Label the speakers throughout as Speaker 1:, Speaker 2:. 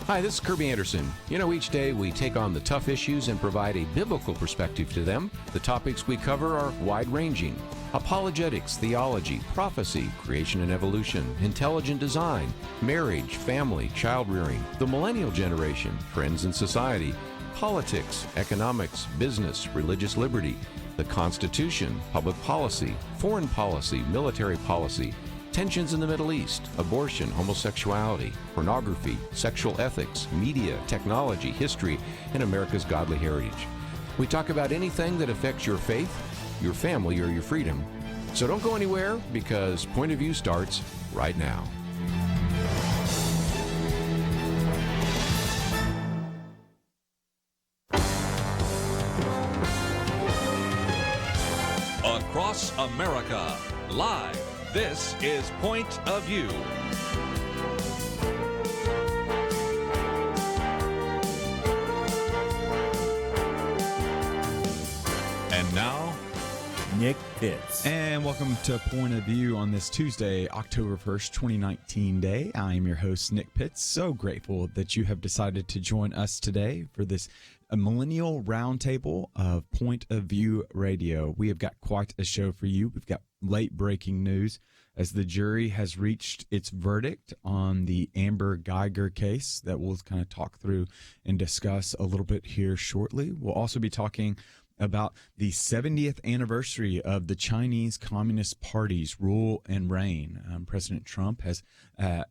Speaker 1: Hi, this is Kerby Anderson. You know, each day we take on the tough issues and provide a biblical perspective to them. The topics we cover are wide-ranging. Apologetics, theology, prophecy, creation and evolution, intelligent design, marriage, family, child-rearing, the millennial generation, trends in society, politics, economics, business, religious liberty, the Constitution, public policy, foreign policy, military policy, tensions in the Middle East, abortion, homosexuality, pornography, sexual ethics, media, technology, history, and America's godly heritage. We talk about anything that affects your faith, your family, or your freedom. So don't go anywhere, because Point of View starts right now.
Speaker 2: Across America, live. This is Point of View. And now,
Speaker 3: Nick Pitts.
Speaker 4: And welcome to Point of View on this Tuesday, October 1st, 2019 day. I am your host, Nick Pitts. So grateful that you have decided to join us today for this Millennial Round Table of Point of View Radio. We have got quite a show for you. We've got late breaking news as the jury has reached its verdict on the Amber Geiger case that we'll kind of talk through and discuss a little bit here shortly. We'll also be talking about the 70th anniversary of the Chinese Communist Party's rule and reign. President Trump has,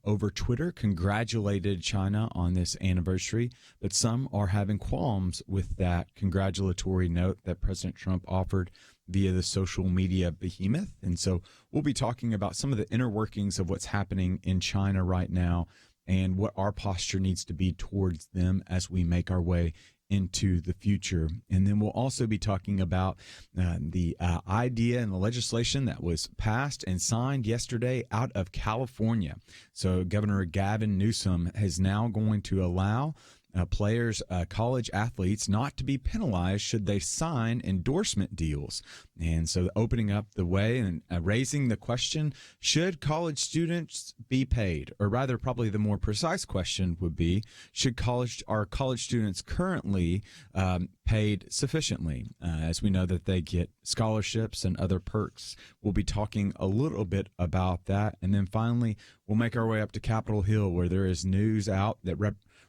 Speaker 4: over Twitter, congratulated China on this anniversary, but some are having qualms with that congratulatory note that President Trump offered via the social media behemoth. And so we'll be talking about some of the inner workings of what's happening in China right now and what our posture needs to be towards them as we make our way into the future. And then we'll also be talking about the idea and the legislation that was passed and signed yesterday out of California. So Governor Gavin Newsom is now going to allow players, college athletes, not to be penalized should they sign endorsement deals. And so opening up the way and raising the question, should college students be paid? Or rather, probably the more precise question would be, are college students currently paid sufficiently? As we know that they get scholarships and other perks. We'll be talking a little bit about that. And then finally, we'll make our way up to Capitol Hill, where there is news out that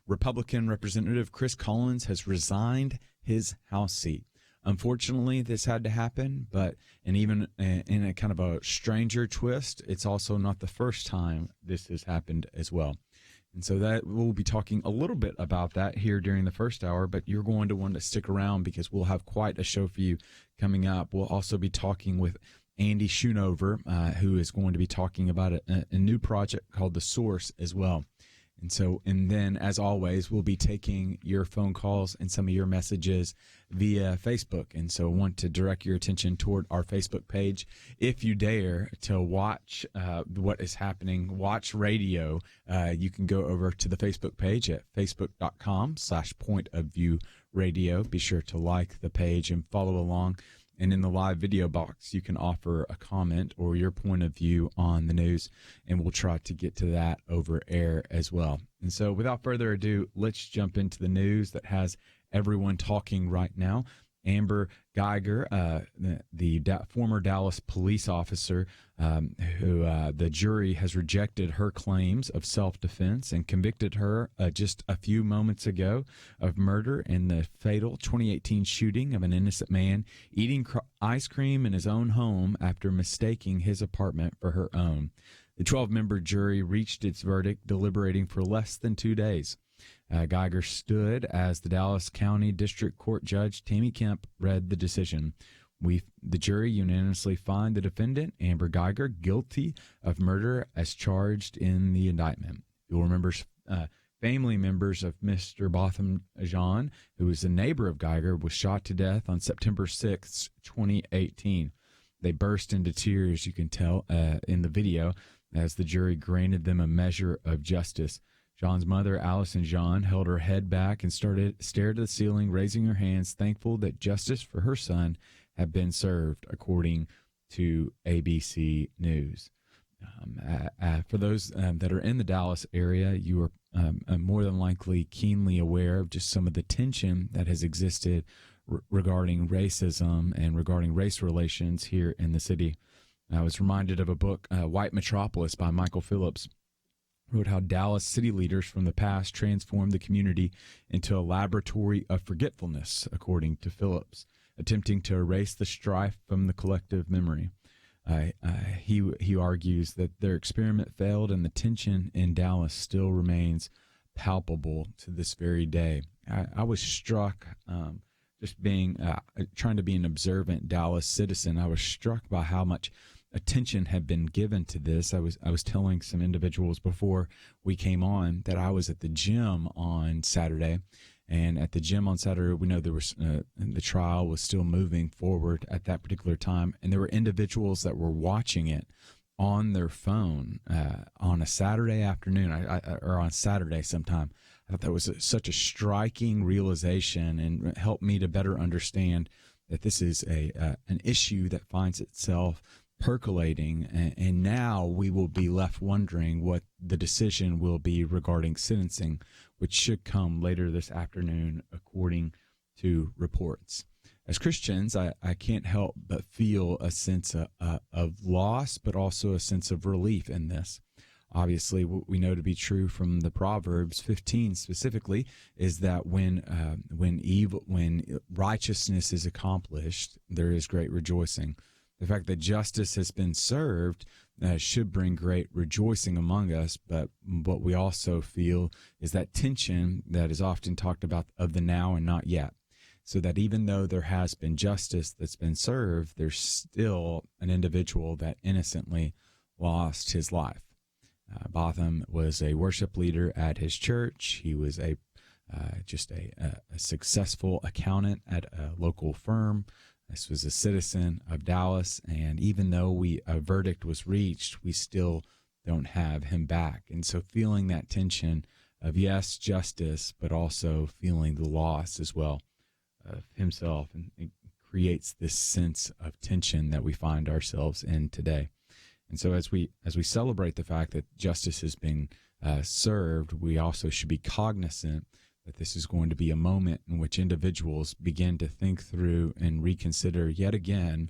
Speaker 4: Republican Representative Chris Collins has resigned his House seat. Unfortunately, this had to happen, and even in a kind of a stranger twist, it's also not the first time this has happened as well. And so that we'll be talking a little bit about that here during the first hour, but you're going to want to stick around because we'll have quite a show for you coming up. We'll also be talking with Andy Schoonover, who is going to be talking about a new project called The Source as well. And then, as always, we'll be taking your phone calls and some of your messages via Facebook. And so I want to direct your attention toward our Facebook page. If you dare to watch what is happening, watch radio, you can go over to the Facebook page at facebook.com/pointofviewradio. Be sure to like the page and follow along. And in the live video box, you can offer a comment or your point of view on the news, and we'll try to get to that over air as well. And so without further ado, let's jump into the news that has everyone talking right now. Amber Geiger, the former Dallas police officer, who the jury has rejected her claims of self-defense and convicted her just a few moments ago of murder in the fatal 2018 shooting of an innocent man eating ice cream in his own home after mistaking his apartment for her own. The 12-member jury reached its verdict, deliberating for less than 2 days. Geiger stood as the Dallas County District Court Judge Tammy Kemp read the decision. The jury unanimously find the defendant, Amber Geiger, guilty of murder as charged in the indictment. You'll remember family members of Mr. Botham Jean, who was a neighbor of Geiger, was shot to death on September 6, 2018. They burst into tears, you can tell in the video, as the jury granted them a measure of justice. John's mother, Allison John, held her head back and stared at the ceiling, raising her hands, thankful that justice for her son had been served, according to ABC News. For those that are in the Dallas area, you are more than likely keenly aware of just some of the tension that has existed regarding racism and regarding race relations here in the city. I was reminded of a book, White Metropolis by Michael Phillips, wrote how Dallas city leaders from the past transformed the community into a laboratory of forgetfulness, according to Phillips, attempting to erase the strife from the collective memory. He argues that their experiment failed and the tension in Dallas still remains palpable to this very day. I was struck, just being trying to be an observant Dallas citizen, I was struck by how much attention had been given to this. I was telling some individuals before we came on that I was at the gym on Saturday. And at the gym on Saturday, we know there was the trial was still moving forward at that particular time, and there were individuals that were watching it on their phone on a Saturday afternoon, or on Saturday sometime. I thought that was such a striking realization, and helped me to better understand that this is an issue that finds itself percolating, and now we will be left wondering what the decision will be regarding sentencing, which should come later this afternoon, according to reports. As Christians, I can't help but feel a sense of loss, but also a sense of relief in this. Obviously, what we know to be true from the Proverbs 15 specifically is that when righteousness is accomplished, there is great rejoicing. The fact that justice has been served should bring great rejoicing among us, but what we also feel is that tension that is often talked about of the now and not yet. So that even though there has been justice that's been served, there's still an individual that innocently lost his life. Botham was a worship leader at his church. He was just a successful accountant at a local firm. This was a citizen of Dallas, and even though a verdict was reached, we still don't have him back. And so feeling that tension of, yes, justice, but also feeling the loss as well of himself, and it creates this sense of tension that we find ourselves in today. And so as we celebrate the fact that justice is being served, we also should be cognizant that this is going to be a moment in which individuals begin to think through and reconsider yet again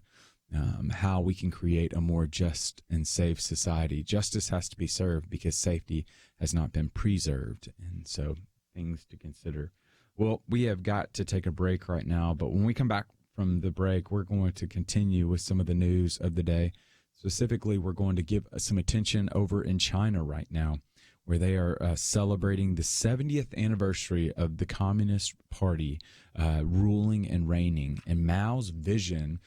Speaker 4: how we can create a more just and safe society. Justice has to be served because safety has not been preserved. And so things to consider. Well, we have got to take a break right now, but when we come back from the break, we're going to continue with some of the news of the day. Specifically, we're going to give some attention over in China right now, where they are celebrating the 70th anniversary of the Communist Party ruling and reigning. And Mao's vision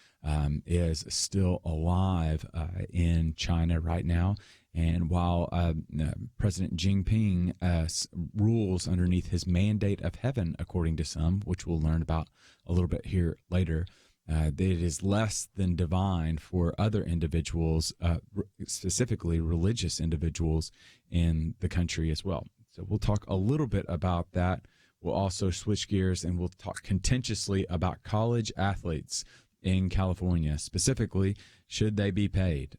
Speaker 4: is still alive in China right now. And while President Jinping rules underneath his mandate of heaven, according to some, which we'll learn about a little bit here later, that it is less than divine for other individuals, specifically religious individuals in the country as well. So we'll talk a little bit about that. We'll also switch gears and we'll talk contentiously about college athletes in California. Specifically, should they be paid?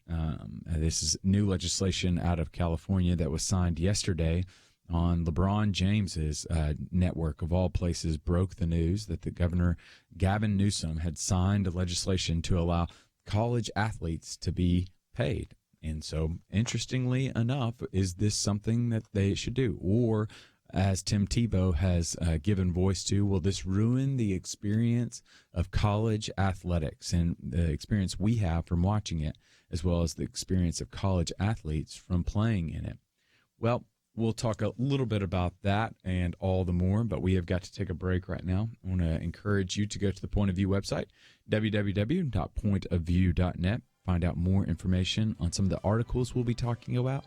Speaker 4: This is new legislation out of California that was signed yesterday on LeBron James's network, of all places, broke the news that the governor, Gavin Newsom, had signed legislation to allow college athletes to be paid. And so, interestingly enough, is this something that they should do? Or, as Tim Tebow has given voice to, will this ruin the experience of college athletics and the experience we have from watching it, as well as the experience of college athletes from playing in it? Well, we'll talk a little bit about that and all the more, but we have got to take a break right now. I want to encourage you to go to the Point of View website, www.pointofview.net. Find out more information on some of the articles we'll be talking about,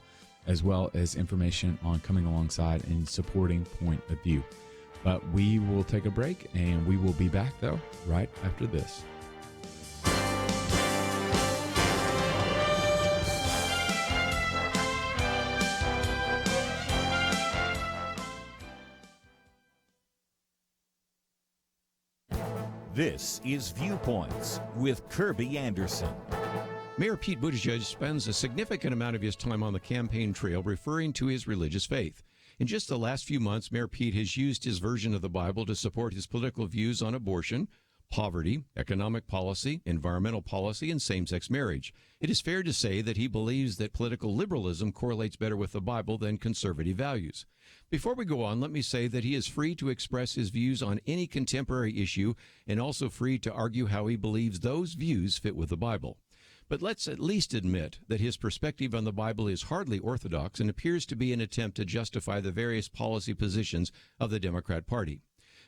Speaker 4: as well as information on coming alongside and supporting Point of View. But we will take a break, and we will be back, though, right after this.
Speaker 3: This is Viewpoints with Kerby Anderson.
Speaker 1: Mayor Pete Buttigieg spends a significant amount of his time on the campaign trail referring to his religious faith. In just the last few months, Mayor Pete has used his version of the Bible to support his political views on abortion, poverty, economic policy, environmental policy, and same-sex marriage. It is fair to say that he believes that political liberalism correlates better with the Bible than conservative values. Before we go on, let me say that he is free to express his views on any contemporary issue and also free to argue how he believes those views fit with the Bible. But let's at least admit that his perspective on the Bible is hardly orthodox and appears to be an attempt to justify the various policy positions of the Democrat Party.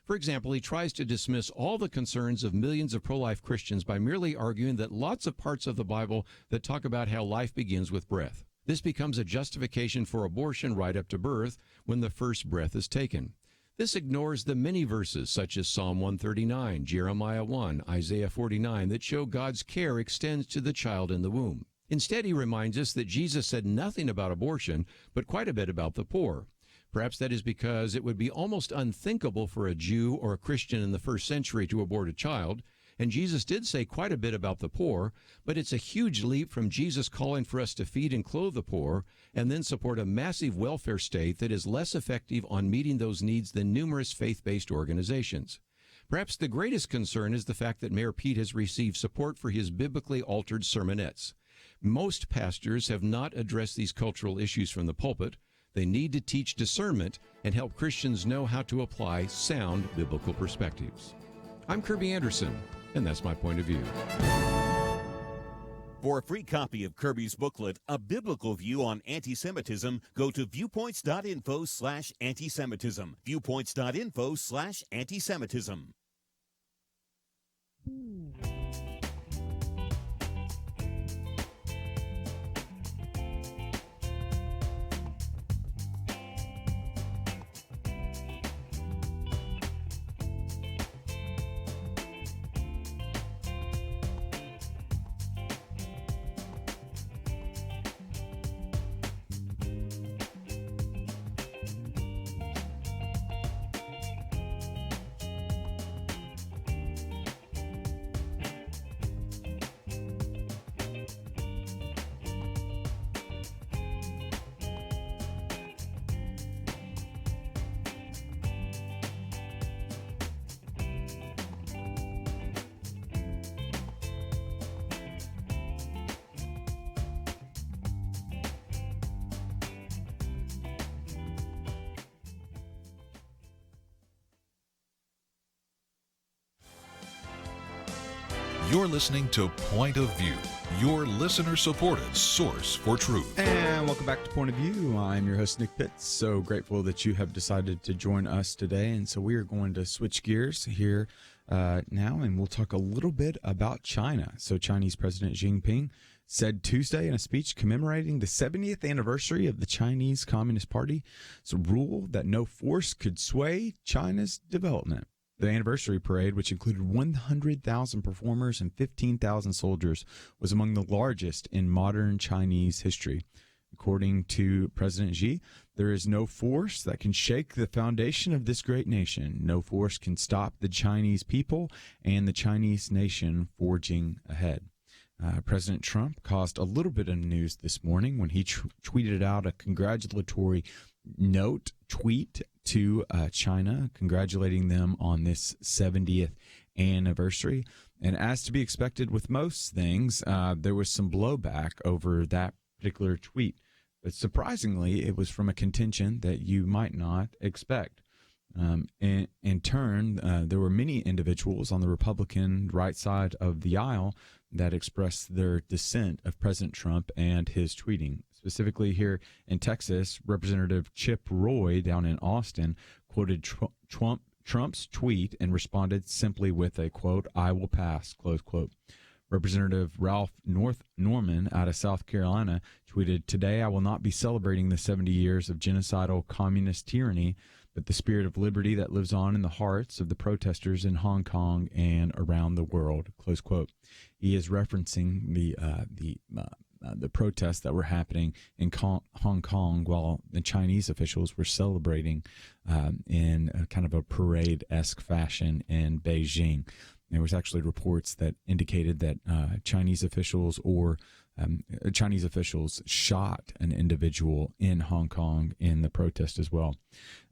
Speaker 1: For example, he tries to dismiss all the concerns of millions of pro-life Christians by merely arguing that lots of parts of the Bible that talk about how life begins with breath. This becomes a justification for abortion right up to birth when the first breath is taken. This ignores the many verses such as Psalm 139, Jeremiah 1, Isaiah 49 that show God's care extends to the child in the womb. Instead, he reminds us that Jesus said nothing about abortion, but quite a bit about the poor. Perhaps that is because it would be almost unthinkable for a Jew or a Christian in the first century to abort a child, and Jesus did say quite a bit about the poor, but it's a huge leap from Jesus calling for us to feed and clothe the poor and then support a massive welfare state that is less effective on meeting those needs than numerous faith-based organizations. Perhaps the greatest concern is the fact that Mayor Pete has received support for his biblically altered sermonettes. Most pastors have not addressed these cultural issues from the pulpit. They need to teach discernment and help Christians know how to apply sound biblical perspectives. I'm Kerby Anderson, and that's my point of view.
Speaker 3: For a free copy of Kerby's booklet, A Biblical View on Anti-Semitism, go to viewpoints.info/anti-Semitism. Viewpoints.info/anti-Semitism.
Speaker 2: You're listening to Point of View, your listener-supported source for truth.
Speaker 4: And welcome back to Point of View. I'm your host, Nick Pitts. So grateful that you have decided to join us today. And so we are going to switch gears here now, and we'll talk a little bit about China. So Chinese President Xi Jinping said Tuesday in a speech commemorating the 70th anniversary of the Chinese Communist Party's rule that no force could sway China's development. The anniversary parade, which included 100,000 performers and 15,000 soldiers, was among the largest in modern Chinese history. According to President Xi, there is no force that can shake the foundation of this great nation. No force can stop the Chinese people and the Chinese nation forging ahead. President Trump caused a little bit of news this morning when he tweeted out a congratulatory tweet to China, congratulating them on this 70th anniversary. And as to be expected with most things, there was some blowback over that particular tweet. But surprisingly, it was from a contingent that you might not expect. In turn, there were many individuals on the Republican right side of the aisle that expressed their dissent of President Trump and his tweeting. Specifically here in Texas, Representative Chip Roy down in Austin quoted Trump's tweet and responded simply with a, quote, "I will pass," close quote. Representative Ralph Norman out of South Carolina tweeted, "Today I will not be celebrating the 70 years of genocidal communist tyranny, but the spirit of liberty that lives on in the hearts of the protesters in Hong Kong and around the world," close quote. He is referencing the protests that were happening in Hong Kong while the Chinese officials were celebrating in a kind of a parade-esque fashion in Beijing. There was actually reports that indicated that Chinese officials shot an individual in Hong Kong in the protest as well.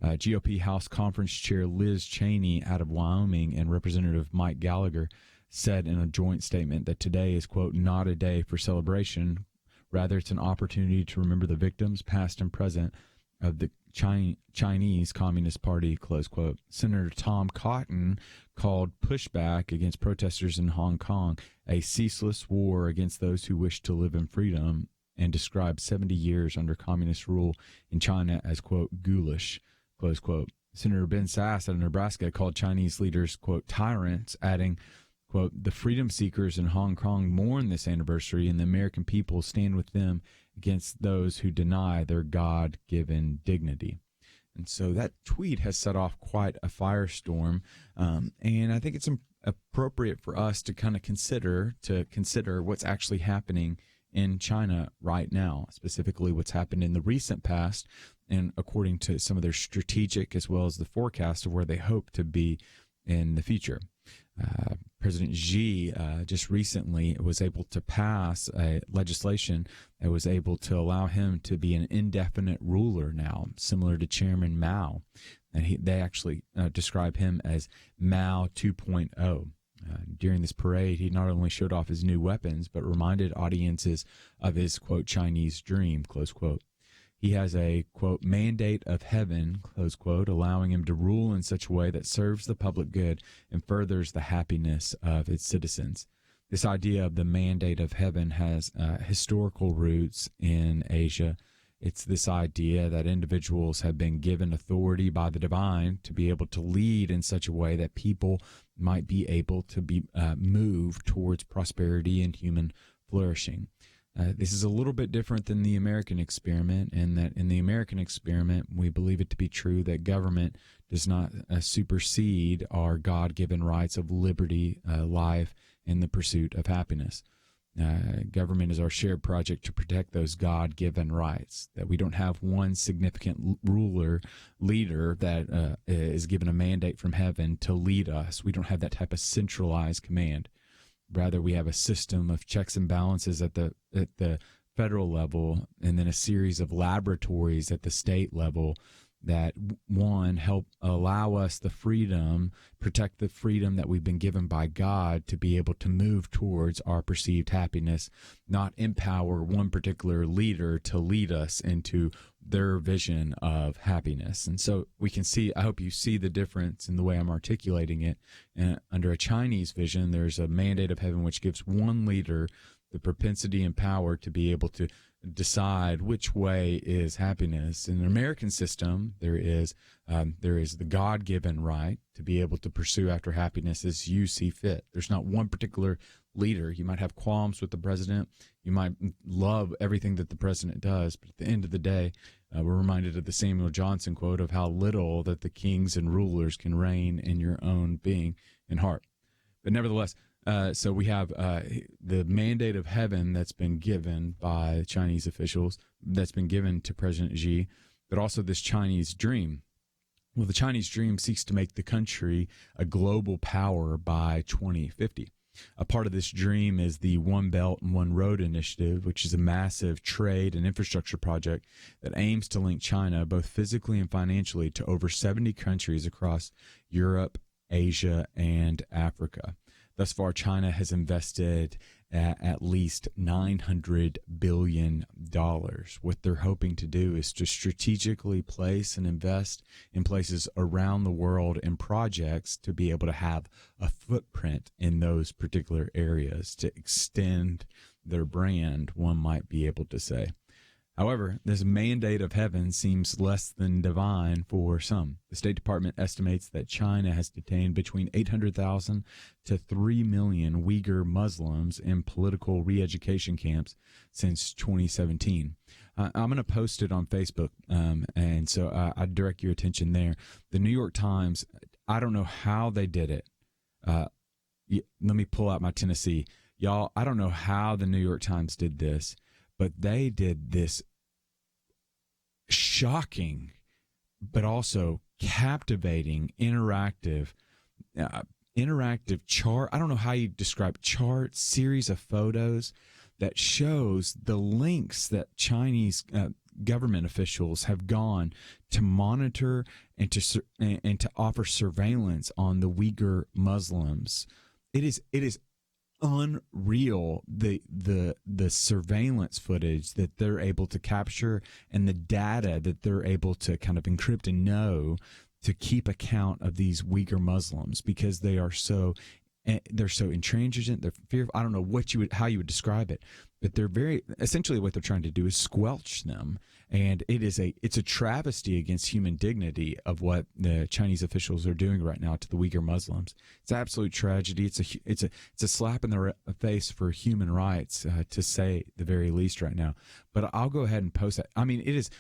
Speaker 4: GOP House Conference Chair Liz Cheney out of Wyoming and Representative Mike Gallagher said in a joint statement that today is, quote, not a day for celebration. Rather, it's an opportunity to remember the victims, past and present, of the Chinese Communist Party, close quote. Senator Tom Cotton called pushback against protesters in Hong Kong a ceaseless war against those who wish to live in freedom, and described 70 years under communist rule in China as, quote, ghoulish, close quote. Senator Ben Sasse out of Nebraska called Chinese leaders, quote, tyrants, adding, quote, the freedom seekers in Hong Kong mourn this anniversary, and the American people stand with them against those who deny their God-given dignity. And so that tweet has set off quite a firestorm, and I think it's appropriate for us to kind of consider what's actually happening in China right now, specifically what's happened in the recent past, and according to some of their strategic as well as the forecast of where they hope to be in the future. President Xi just recently was able to pass a legislation that was able to allow him to be an indefinite ruler now, similar to Chairman Mao. And they actually describe him as Mao 2.0. During this parade, he not only showed off his new weapons, but reminded audiences of his, quote, Chinese dream, close quote. He has a, quote, mandate of heaven, close quote, allowing him to rule in such a way that serves the public good and furthers the happiness of its citizens. This idea of the mandate of heaven has historical roots in Asia. It's this idea that individuals have been given authority by the divine to be able to lead in such a way that people might be able to be moved towards prosperity and human flourishing. This is a little bit different than the American experiment, in that in the American experiment, we believe it to be true that government does not supersede our God-given rights of liberty, life, and the pursuit of happiness. Government is our shared project to protect those God-given rights, that we don't have one significant leader that is given a mandate from heaven to lead us. We don't have that type of centralized command. Rather, we have a system of checks and balances at the federal level, and then a series of laboratories at the state level that, one, help allow us the freedom, protect the freedom that we've been given by God to be able to move towards our perceived happiness, not empower one particular leader to lead us into their vision of happiness. And so we can see, I hope you see the difference in the way I'm articulating it. Under a Chinese vision, there's a mandate of heaven which gives one leader the propensity and power to be able to decide which way is happiness. In an American system, there is the God-given right to be able to pursue after happiness as you see fit. There's not one particular leader. You might have qualms with the president. You might love everything that the president does, but at the end of the day, we're reminded of the Samuel Johnson quote of how little that the kings and rulers can reign in your own being and heart. But nevertheless, so we have the mandate of heaven that's been given by Chinese officials, that's been given to President Xi, but also this Chinese dream. Well, the Chinese dream seeks to make the country a global power by 2050. A part of this dream is the One Belt and One Road initiative, which is a massive trade and infrastructure project that aims to link China both physically and financially to over 70 countries across Europe, Asia, and Africa. Thus far, China has invested at least $900 billion. What they're hoping to do is to strategically place and invest in places around the world in projects to be able to have a footprint in those particular areas, to extend their brand, one might be able to say. However, this mandate of heaven seems less than divine for some. The State Department estimates that China has detained between 800,000 to 3 million Uyghur Muslims in political re-education camps since 2017. I'm going to post it on Facebook, and so I direct your attention there. The New York Times, I don't know how they did it. Let me pull out my Tennessee. Y'all, I don't know how the New York Times did this, but they did this shocking, but also captivating, interactive interactive chart. I don't know how you describe chart, series of photos that shows the links that Chinese government officials have gone to monitor and to offer surveillance on the Uyghur Muslims. It is unreal, the surveillance footage that they're able to capture and the data that they're able to kind of encrypt and know to keep account of these Uyghur Muslims, because they're so intransigent, they're fearful. I don't know how you would describe it, but they're essentially what they're trying to do is squelch them, and it's a travesty against human dignity of what the Chinese officials are doing right now to the Uyghur Muslims. It's an absolute tragedy. It's a slap in the face for human rights, to say the very least right now. But I'll go ahead and post that. I mean, it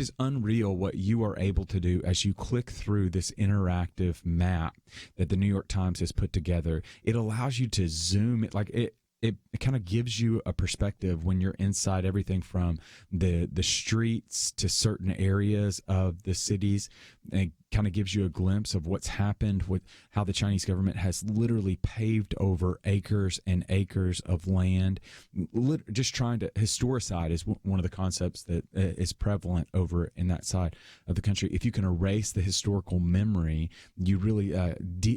Speaker 4: is unreal what you are able to do as you click through this interactive map that the New York Times has put together. It allows you to zoom it, like it kind of gives you a perspective when you're inside everything from the streets to certain areas of the cities, and kind of gives you a glimpse of what's happened with how the Chinese government has literally paved over acres and acres of land, just trying to historicize is one of the concepts that is prevalent over in that side of the country. If you can erase the historical memory, you really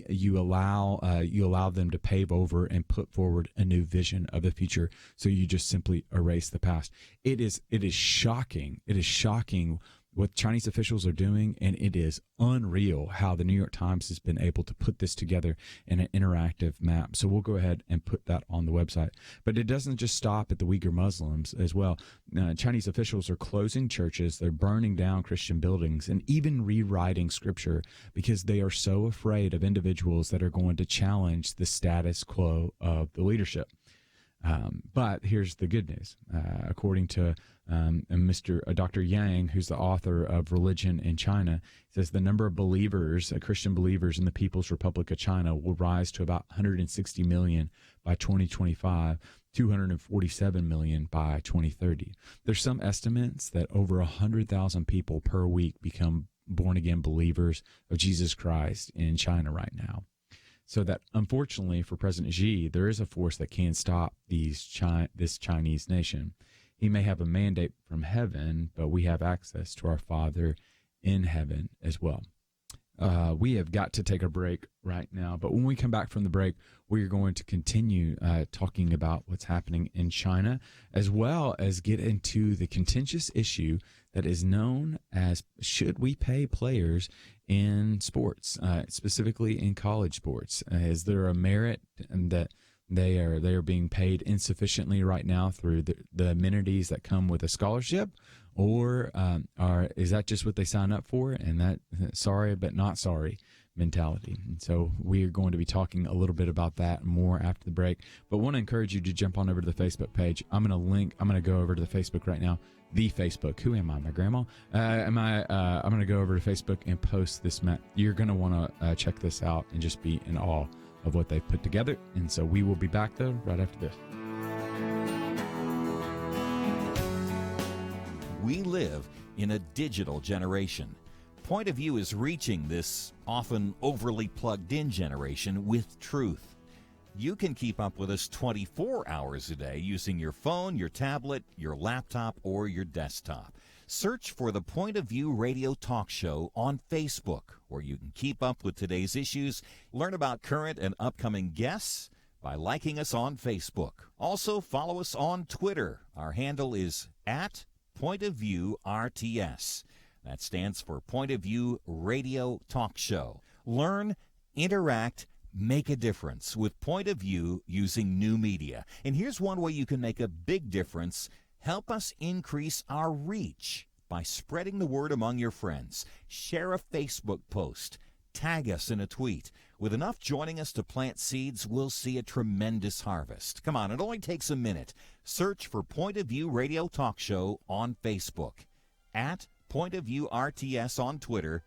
Speaker 4: you allow them to pave over and put forward a new vision of the future. So you just simply erase the past. It is shocking. It is shocking what Chinese officials are doing, and it is unreal how the New York Times has been able to put this together in an interactive map. So we'll go ahead and put that on the website. But it doesn't just stop at the Uyghur Muslims as well. Chinese officials are closing churches, they're burning down Christian buildings, and even rewriting scripture because they are so afraid of individuals that are going to challenge the status quo of the leadership. But here's the good news. According to Dr. Yang, who's the author of Religion in China, says the number of believers, Christian believers in the People's Republic of China will rise to about 160 million by 2025, 247 million by 2030. There's some estimates that over 100,000 people per week become born-again believers of Jesus Christ in China right now. So that, unfortunately, for President Xi, there is a force that can stop this Chinese nation. He may have a mandate from heaven, but we have access to our Father in heaven as well. We have got to take a break right now, but when we come back from the break, we are going to continue talking about what's happening in China, as well as get into the contentious issue that is known as, should we pay players in sports, specifically in college sports? Is there a merit that they are being paid insufficiently right now through the amenities that come with a scholarship, or is that just what they sign up for, and that sorry but not sorry mentality? And so we are going to be talking a little bit about that more after the break, but want to encourage you to jump on over to the Facebook page. I'm going to go over to the Facebook right now. The Facebook. Who am I? My grandma? I'm going to go over to Facebook and post this map. You're going to want to check this out and just be in awe of what they've put together. And so we will be back, though, right after this.
Speaker 3: We live in a digital generation. Point of View is reaching this often overly plugged-in generation with truth. You can keep up with us 24 hours a day using your phone, your tablet, your laptop, or your desktop. Search for the Point of View Radio Talk Show on Facebook, where you can keep up with today's issues, learn about current and upcoming guests by liking us on Facebook. Also, follow us on Twitter. Our handle is @PointOfViewRTS. That stands for Point of View Radio Talk Show. Learn, interact, make a difference with Point of View using new media. And here's one way you can make a big difference. Help us increase our reach by spreading the word among your friends. Share a Facebook post. Tag us in a tweet. With enough joining us to plant seeds, we'll see a tremendous harvest. Come on, it only takes a minute. Search for Point of View Radio Talk Show on Facebook, @PointOfViewRTS on Twitter,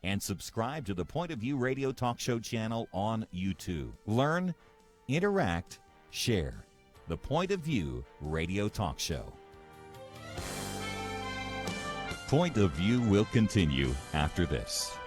Speaker 3: and subscribe to the Point of View Radio Talk Show channel on YouTube. Learn, interact, share. The Point of View Radio Talk Show. Point of View will continue after this.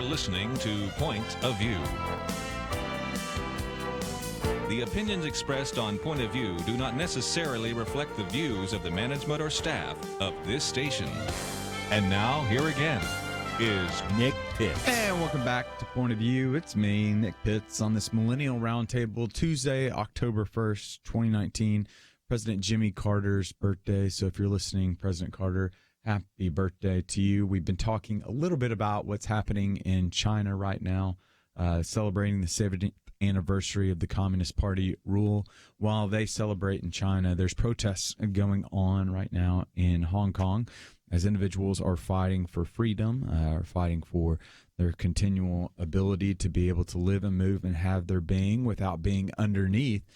Speaker 2: You're listening to Point of View. The opinions expressed on Point of View do not necessarily reflect the views of the management or staff of this station. And now, here again is
Speaker 3: Nick Pitts.
Speaker 4: And welcome back to Point of View. It's me, Nick Pitts, on this Millennial Round Table, Tuesday, October 1st, 2019, President Jimmy Carter's birthday. So if you're listening, President Carter, happy birthday to you. We've been talking a little bit about what's happening in China right now, celebrating the 70th anniversary of the Communist Party rule. While they celebrate in China, there's protests going on right now in Hong Kong as individuals are fighting for freedom, are fighting for their continual ability to be able to live and move and have their being without being underneath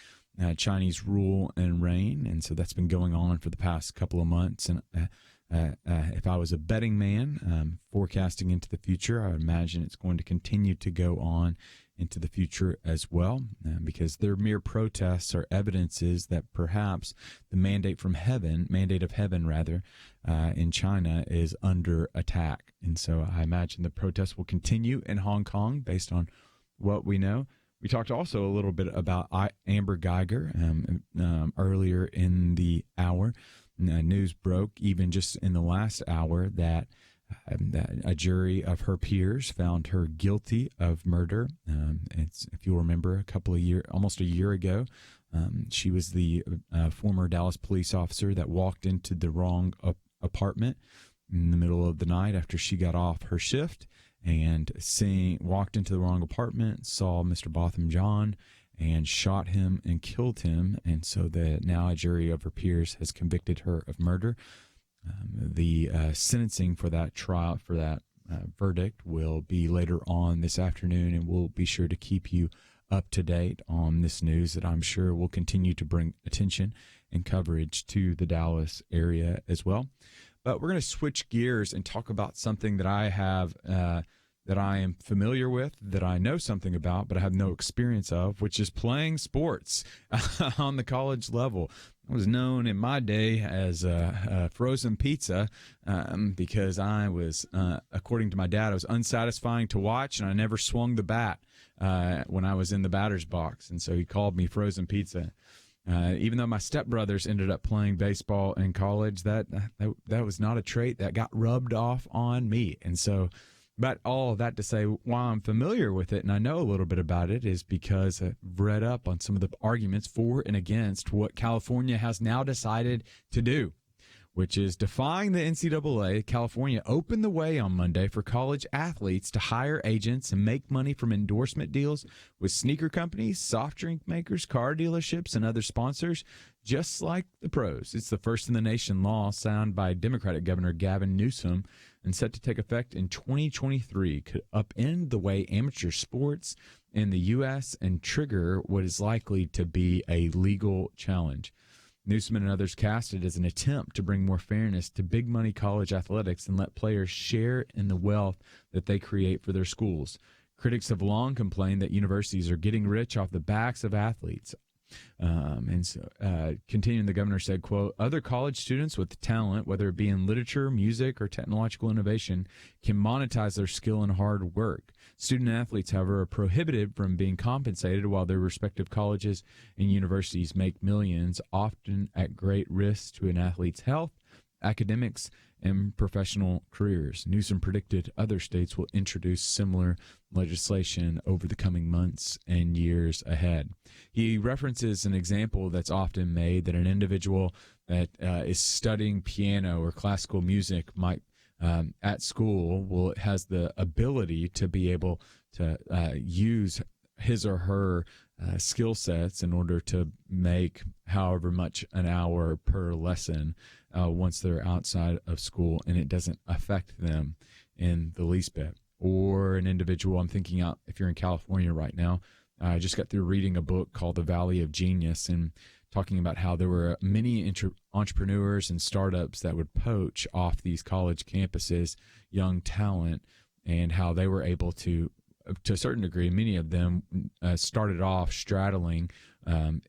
Speaker 4: Chinese rule and reign. And so that's been going on for the past couple of months. And if I was a betting man, forecasting into the future, I would imagine it's going to continue to go on into the future as well, because their mere protests are evidences that perhaps the mandate of heaven, in China is under attack. And so I imagine the protests will continue in Hong Kong based on what we know. We talked also a little bit about Amber Geiger earlier in the hour. News broke even just in the last hour that a jury of her peers found her guilty of murder. If you'll remember, almost a year ago, she was the former Dallas police officer that walked into the wrong apartment in the middle of the night after she got off her shift and walked into the wrong apartment, saw Mr. Botham Jean, and shot him and killed him. And so now a jury of her peers has convicted her of murder. The sentencing for that trial, for that verdict, will be later on this afternoon, and we'll be sure to keep you up to date on this news that I'm sure will continue to bring attention and coverage to the Dallas area as well. But we're going to switch gears and talk about something that I have that I am familiar with, that I know something about, but I have no experience of, which is playing sports on the college level. I was known in my day as frozen pizza because I was, according to my dad, I was unsatisfying to watch, and I never swung the bat when I was in the batter's box. And so he called me frozen pizza. Even though my stepbrothers ended up playing baseball in college, that was not a trait that got rubbed off on me. And so, but all of that to say, while I'm familiar with it and I know a little bit about it, is because I've read up on some of the arguments for and against what California has now decided to do, which is defying the NCAA. California opened the way on Monday for college athletes to hire agents and make money from endorsement deals with sneaker companies, soft drink makers, car dealerships, and other sponsors, just like the pros. It's the first in the nation law signed by Democratic Governor Gavin Newsom and set to take effect in 2023, could upend the way amateur sports in the U.S. and trigger what is likely to be a legal challenge. Newsom and others cast it as an attempt to bring more fairness to big money college athletics and let players share in the wealth that they create for their schools. Critics have long complained that universities are getting rich off the backs of athletes. And so, continuing, the governor said, quote, "Other college students with talent, whether it be in literature, music, or technological innovation, can monetize their skill and hard work. Student athletes, however, are prohibited from being compensated while their respective colleges and universities make millions, often at great risk to an athlete's health, academics, and professional careers." Newsom predicted other states will introduce similar legislation over the coming months and years ahead. He references an example that's often made that an individual that is studying piano or classical music might at school has the ability to be able to use his or her skill sets in order to make however much an hour per lesson once they're outside of school, and it doesn't affect them in the least bit. Or an individual, I'm thinking out if you're in California right now, I just got through reading a book called The Valley of Genius and talking about how there were many entrepreneurs and startups that would poach off these college campuses young talent, and how they were able to a certain degree, many of them started off straddling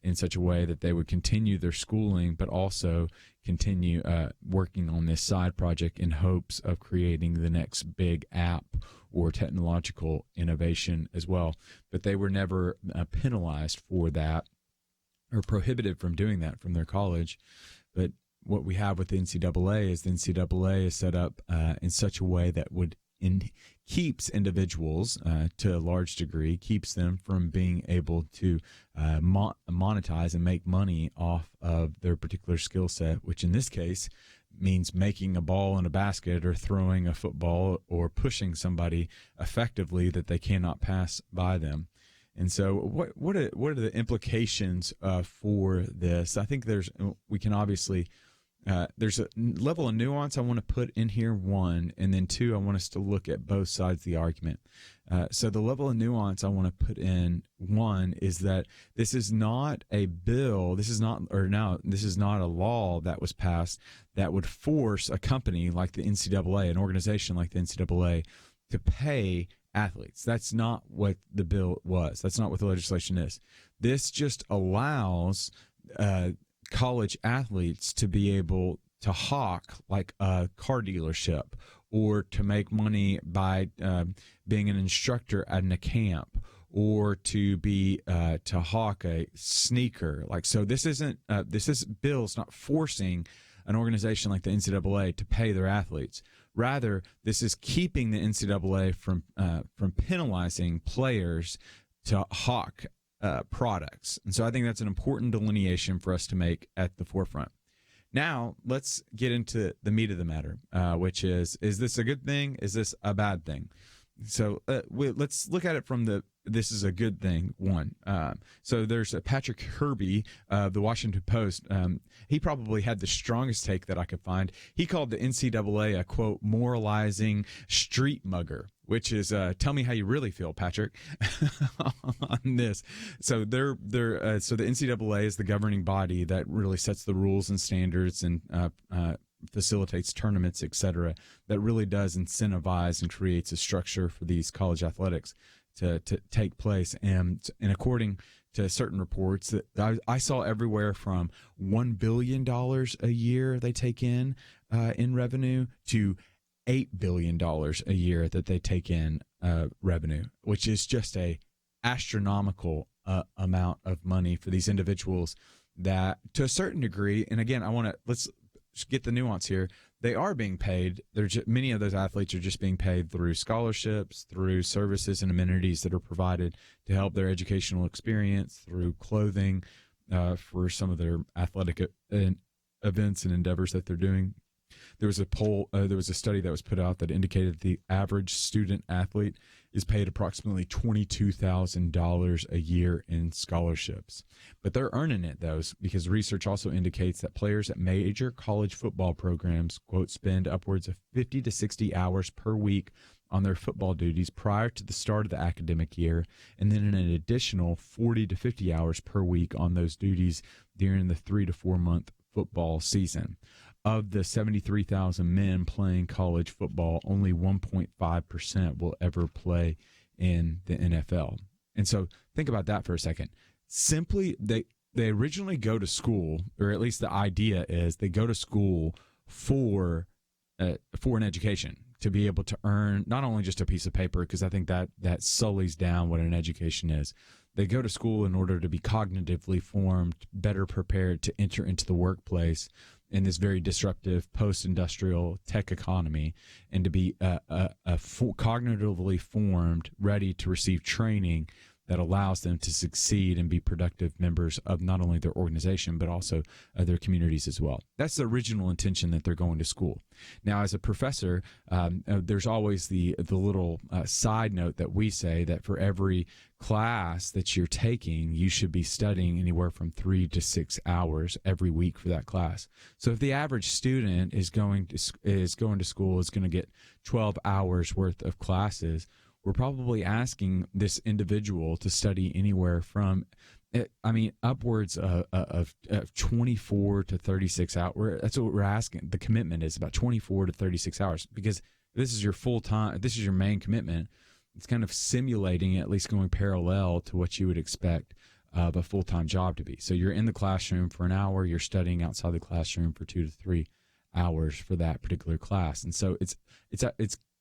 Speaker 4: in such a way that they would continue their schooling, but also continue working on this side project in hopes of creating the next big app or technological innovation as well. But they were never penalized for that or prohibited from doing that from their college. But what we have with the NCAA is the NCAA is set up in such a way that would keeps individuals to a large degree, keeps them from being able to monetize and make money off of their particular skill set, which in this case means making a ball in a basket or throwing a football or pushing somebody effectively that they cannot pass by them. And so what are the implications for this? I think we can obviously there's a level of nuance I want to put in here, one, and then two, I want us to look at both sides of the argument. So the level of nuance I want to put in, one, is that this is not a bill, this is not a law that was passed that would force a company like the NCAA, an organization like the NCAA, to pay athletes. That's not what the bill was. That's not what the legislation is. This just allows college athletes to be able to hawk like a car dealership, or to make money by being an instructor at a camp, or to be to hawk a sneaker. Like, so this bill's not forcing an organization like the NCAA to pay their athletes. Rather, this is keeping the NCAA from penalizing players to hawk products. And so I think that's an important delineation for us to make at the forefront. Now, let's get into the meat of the matter, which is this a good thing? Is this a bad thing? So let's look at it from this is a good thing one. So there's Patrick Kerby of the Washington Post. He probably had the strongest take that I could find. He called the NCAA a, quote, moralizing street mugger, which is tell me how you really feel, Patrick, on this. So so the NCAA is the governing body that really sets the rules and standards and facilitates tournaments, et cetera, that really does incentivize and creates a structure for these college athletics to take place. And according to certain reports that I saw everywhere from $1 billion a year they take in revenue to $8 billion a year that they take in revenue, which is just a astronomical amount of money for these individuals that, to a certain degree, and again, let's get the nuance here. They are being paid. Many of those athletes are just being paid through scholarships, through services and amenities that are provided to help their educational experience, through clothing for some of their athletic events and endeavors that they're doing. There was a study that was put out that indicated the average student athlete is paid approximately $22,000 a year in scholarships. But they're earning it, though, because research also indicates that players at major college football programs, quote, spend upwards of 50 to 60 hours per week on their football duties prior to the start of the academic year, and then an additional 40 to 50 hours per week on those duties during the 3 to 4 month football season. Of the 73,000 men playing college football, only 1.5% will ever play in the NFL. And so think about that for a second. Simply, they originally go to school, or at least the idea is they go to school for an education, to be able to earn not only just a piece of paper, because I think that sullies down what an education is. They go to school in order to be cognitively formed, better prepared to enter into the workplace in this very disruptive post-industrial tech economy, and to be cognitively formed, ready to receive training that allows them to succeed and be productive members of not only their organization, but also their communities as well. That's the original intention that they're going to school. Now, as a professor, there's always the little side note that we say that for every class that you're taking, you should be studying anywhere from 3 to 6 hours every week for that class. So if the average student is going to school, is going to get 12 hours worth of classes, we're probably asking this individual to study anywhere from, upwards of 24 to 36 hours. That's what we're asking. The commitment is about 24 to 36 hours, because this is your full time, this is your main commitment. It's kind of simulating, at least going parallel to what you would expect of a full-time job to be. So you're in the classroom for an hour, you're studying outside the classroom for 2 to 3 hours for that particular class. And so it's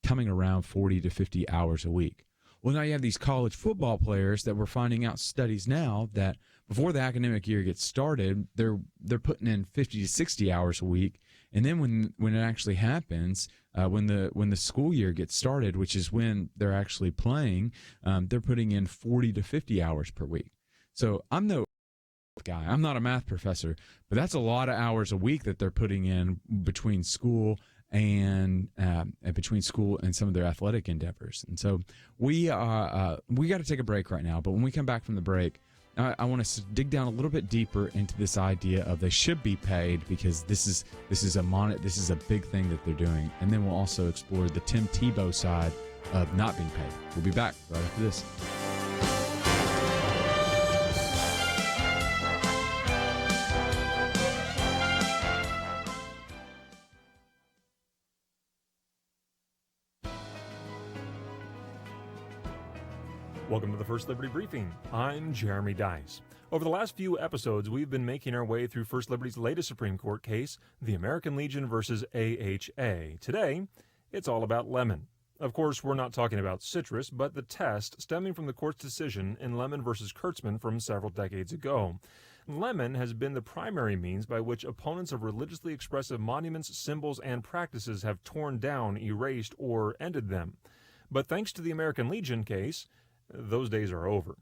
Speaker 4: coming around 40 to 50 hours a week. Well, now you have these college football players that we're finding out studies now that before the academic year gets started, they're putting in 50 to 60 hours a week, and then when it actually happens, when the school year gets started, which is when they're actually playing, they're putting in 40 to 50 hours per week. So I'm no guy. I'm not a math professor, but that's a lot of hours a week that they're putting in between school and some of their athletic endeavors. And so we got to take a break right now. But when we come back from the break, I want us to dig down a little bit deeper into this idea of they should be paid, because this is a big thing that they're doing. And then we'll also explore the Tim Tebow side of not being paid. We'll be back right after this.
Speaker 5: Welcome to the First Liberty Briefing. I'm Jeremy Dice. Over the last few episodes, we've been making our way through First Liberty's latest Supreme Court case, the American Legion versus AHA. Today, it's all about lemon. Of course, we're not talking about citrus, but the test stemming from the court's decision in Lemon versus Kurtzman from several decades ago. Lemon has been the primary means by which opponents of religiously expressive monuments, symbols, and practices have torn down, erased, or ended them. But thanks to the American Legion case, those days are over.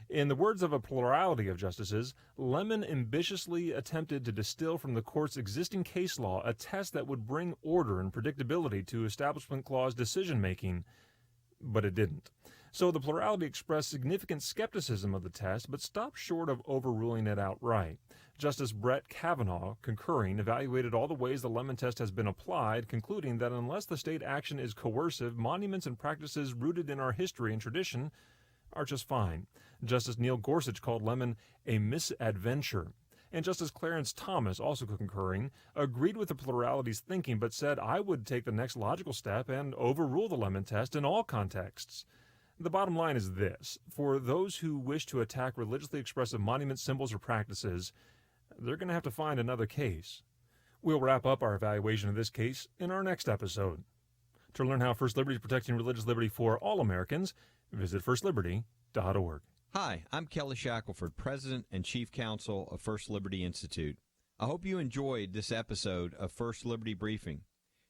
Speaker 5: In the words of a plurality of justices, Lemon ambitiously attempted to distill from the court's existing case law a test that would bring order and predictability to Establishment Clause decision-making, but it didn't. So the plurality expressed significant skepticism of the test, but stopped short of overruling it outright. Justice Brett Kavanaugh, concurring, evaluated all the ways the Lemon test has been applied, concluding that unless the state action is coercive, monuments and practices rooted in our history and tradition are just fine. Justice Neil Gorsuch called Lemon a misadventure. And Justice Clarence Thomas, also concurring, agreed with the plurality's thinking, but said, I would take the next logical step and overrule the Lemon test in all contexts. The bottom line is this: for those who wish to attack religiously expressive monuments, symbols, or practices, they're going to have to find another case. We'll wrap up our evaluation of this case in our next episode. To learn how First Liberty is protecting religious liberty for all Americans, visit firstliberty.org.
Speaker 6: Hi, I'm Kelly Shackelford, President and Chief Counsel of First Liberty Institute. I hope you enjoyed this episode of First Liberty Briefing.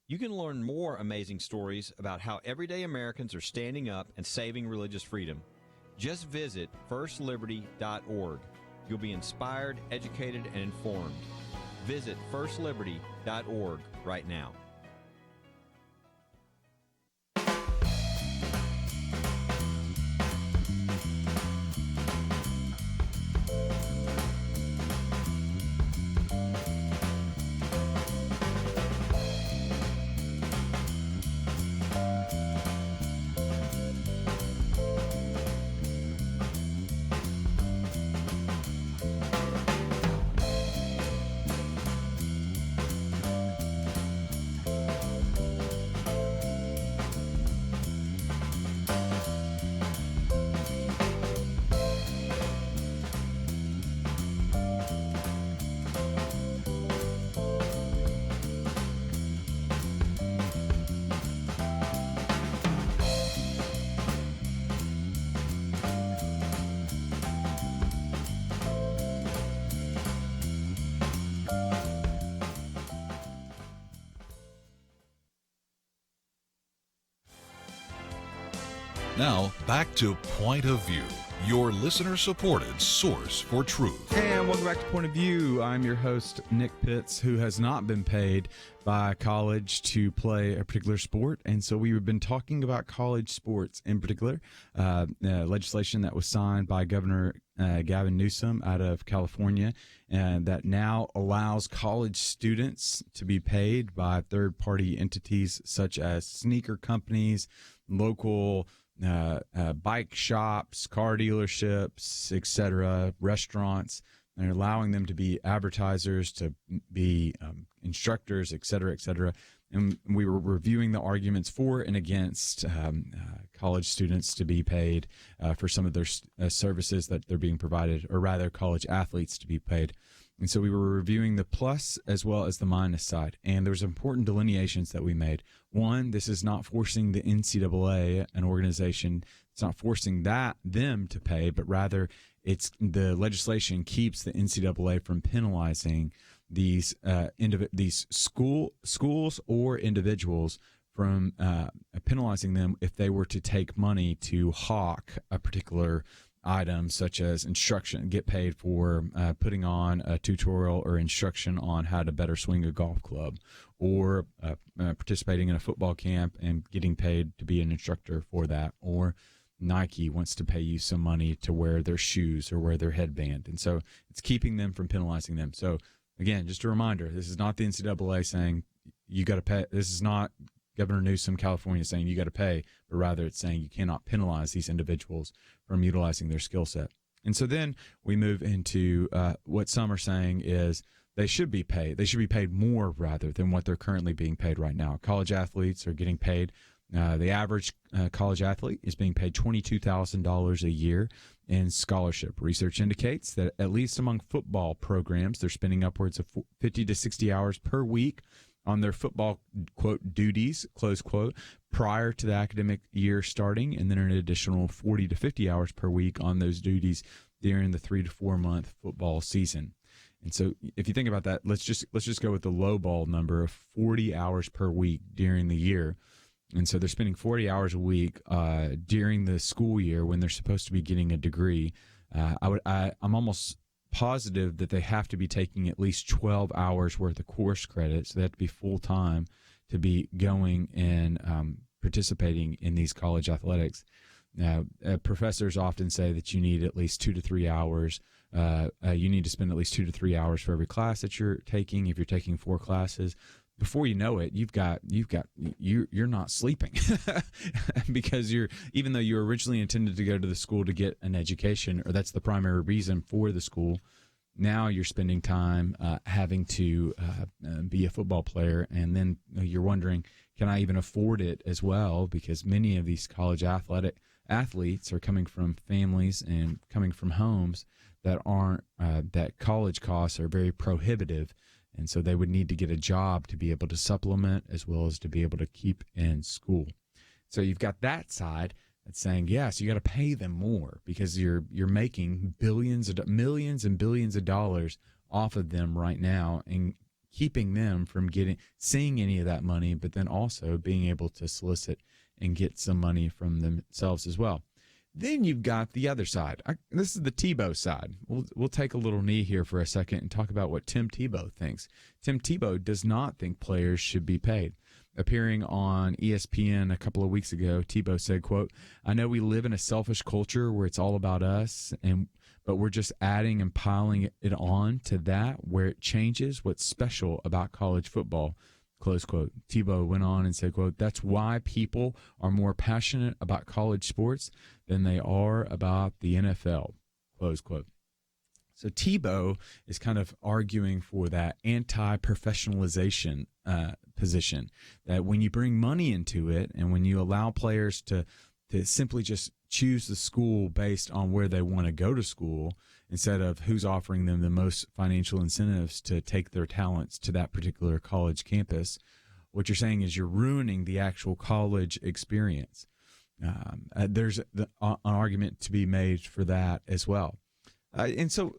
Speaker 6: You can learn more amazing stories about how everyday Americans are standing up and saving religious freedom. Just visit firstliberty.org. You'll be inspired, educated, and informed. Visit firstliberty.org right now.
Speaker 7: Now, back to Point of View, your listener-supported source for truth.
Speaker 4: And welcome back to Point of View. I'm your host, Nick Pitts, who has not been paid by college to play a particular sport. And so we've been talking about college sports in particular, legislation that was signed by Governor Gavin Newsom out of California, and that now allows college students to be paid by third-party entities such as sneaker companies, local bike shops, car dealerships, etc., restaurants, and allowing them to be advertisers, to be instructors, etc., etc. And we were reviewing the arguments for and against college students to be paid for some of their services that they're being provided, or rather college athletes to be paid And so we were reviewing the plus as well as the minus side. And there's important delineations that we made. One, this is not forcing the NCAA, an organization, it's not forcing them to pay, but rather it's the legislation keeps the NCAA from penalizing these schools or individuals from penalizing them if they were to take money to hawk a particular item, such as instruction, get paid for putting on a tutorial or instruction on how to better swing a golf club, or participating in a football camp and getting paid to be an instructor for that, or Nike wants to pay you some money to wear their shoes or wear their headband. And so it's keeping them from penalizing them. So again, just a reminder, this is not the NCAA saying you got to pay. This is not Governor Newsom, California, saying you got to pay, but rather it's saying you cannot penalize these individuals from utilizing their skill set. And so then we move into what some are saying is they should be paid. They should be paid more rather than what they're currently being paid right now. College athletes are getting paid. The average college athlete is being paid $22,000 a year in scholarship. Research indicates that at least among football programs, they're spending upwards of 50 to 60 hours per week on their football, quote, duties, close quote, prior to the academic year starting, and then an additional 40 to 50 hours per week on those duties during the 3 to 4 month football season. And so if you think about that, let's just go with the low ball number of 40 hours per week during the year. And so they're spending 40 hours a week during the school year when they're supposed to be getting a degree. I'm almost positive that they have to be taking at least 12 hours worth of course credit. So they have to be full time to be going and participating in these college athletics. Now, professors often say that you need at least 2 to 3 hours. You need to spend at least 2 to 3 hours for every class that you're taking. If you're taking 4 classes, before you know it, you're not sleeping because even though you originally intended to go to the school to get an education, or that's the primary reason for the school, now you're spending time having to be a football player, and then you're wondering, can I even afford it as well? Because many of these college athletes are coming from families and coming from homes that aren't that college costs are very prohibitive. And so they would need to get a job to be able to supplement as well as to be able to keep in school. So you've got that side that's saying, yes, you got to pay them more because you're making millions and billions of dollars off of them right now and keeping them from seeing any of that money, but then also being able to solicit and get some money from themselves as well. Then you've got the other side. This is the Tebow side. We'll take a little knee here for a second and talk about what Tim Tebow thinks. Tim Tebow does not think players should be paid. Appearing on ESPN a couple of weeks ago, Tebow said, quote, "I know we live in a selfish culture where it's all about us, but we're just adding and piling it on to that where it changes what's special about college football." Close quote. Tebow went on and said, quote, "That's why people are more passionate about college sports than they are about the NFL." Close quote. So Tebow is kind of arguing for that anti-professionalization position, that when you bring money into it and when you allow players to simply just choose the school based on where they want to go to school instead of who's offering them the most financial incentives to take their talents to that particular college campus, what you're saying is you're ruining the actual college experience. There's an argument to be made for that as well. And so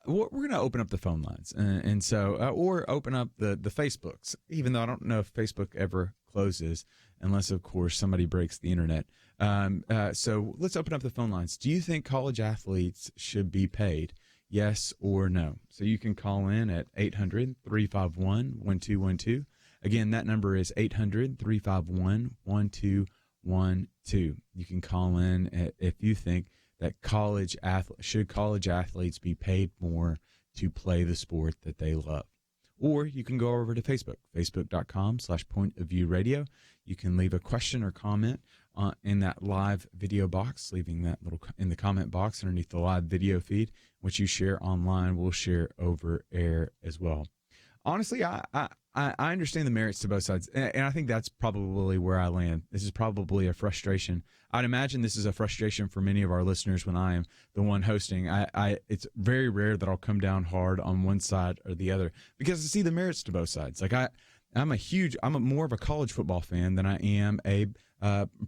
Speaker 4: we're going to open up the phone lines or open up the Facebooks, even though I don't know if Facebook ever closes unless, of course, somebody breaks the internet. So let's open up the phone lines. Do you think college athletes should be paid? Yes or no? So you can call in at 800-351-1212. Again, that number is 800-351-1212. You can call in if you think that college athletes be paid more to play the sport that they love. Or you can go over to Facebook, facebook.com/pointofviewradio. You can leave a question or comment in that live video box, leaving that in the comment box underneath the live video feed. What you share online, we'll share over air as well. honestly, I understand the merits to both sides, and I think that's probably where I land. This is probably a frustration. I'd imagine this is a frustration for many of our listeners when I am the one hosting. It's very rare that I'll come down hard on one side or the other because I see the merits to both sides. Like I'm more of a college football fan than I am a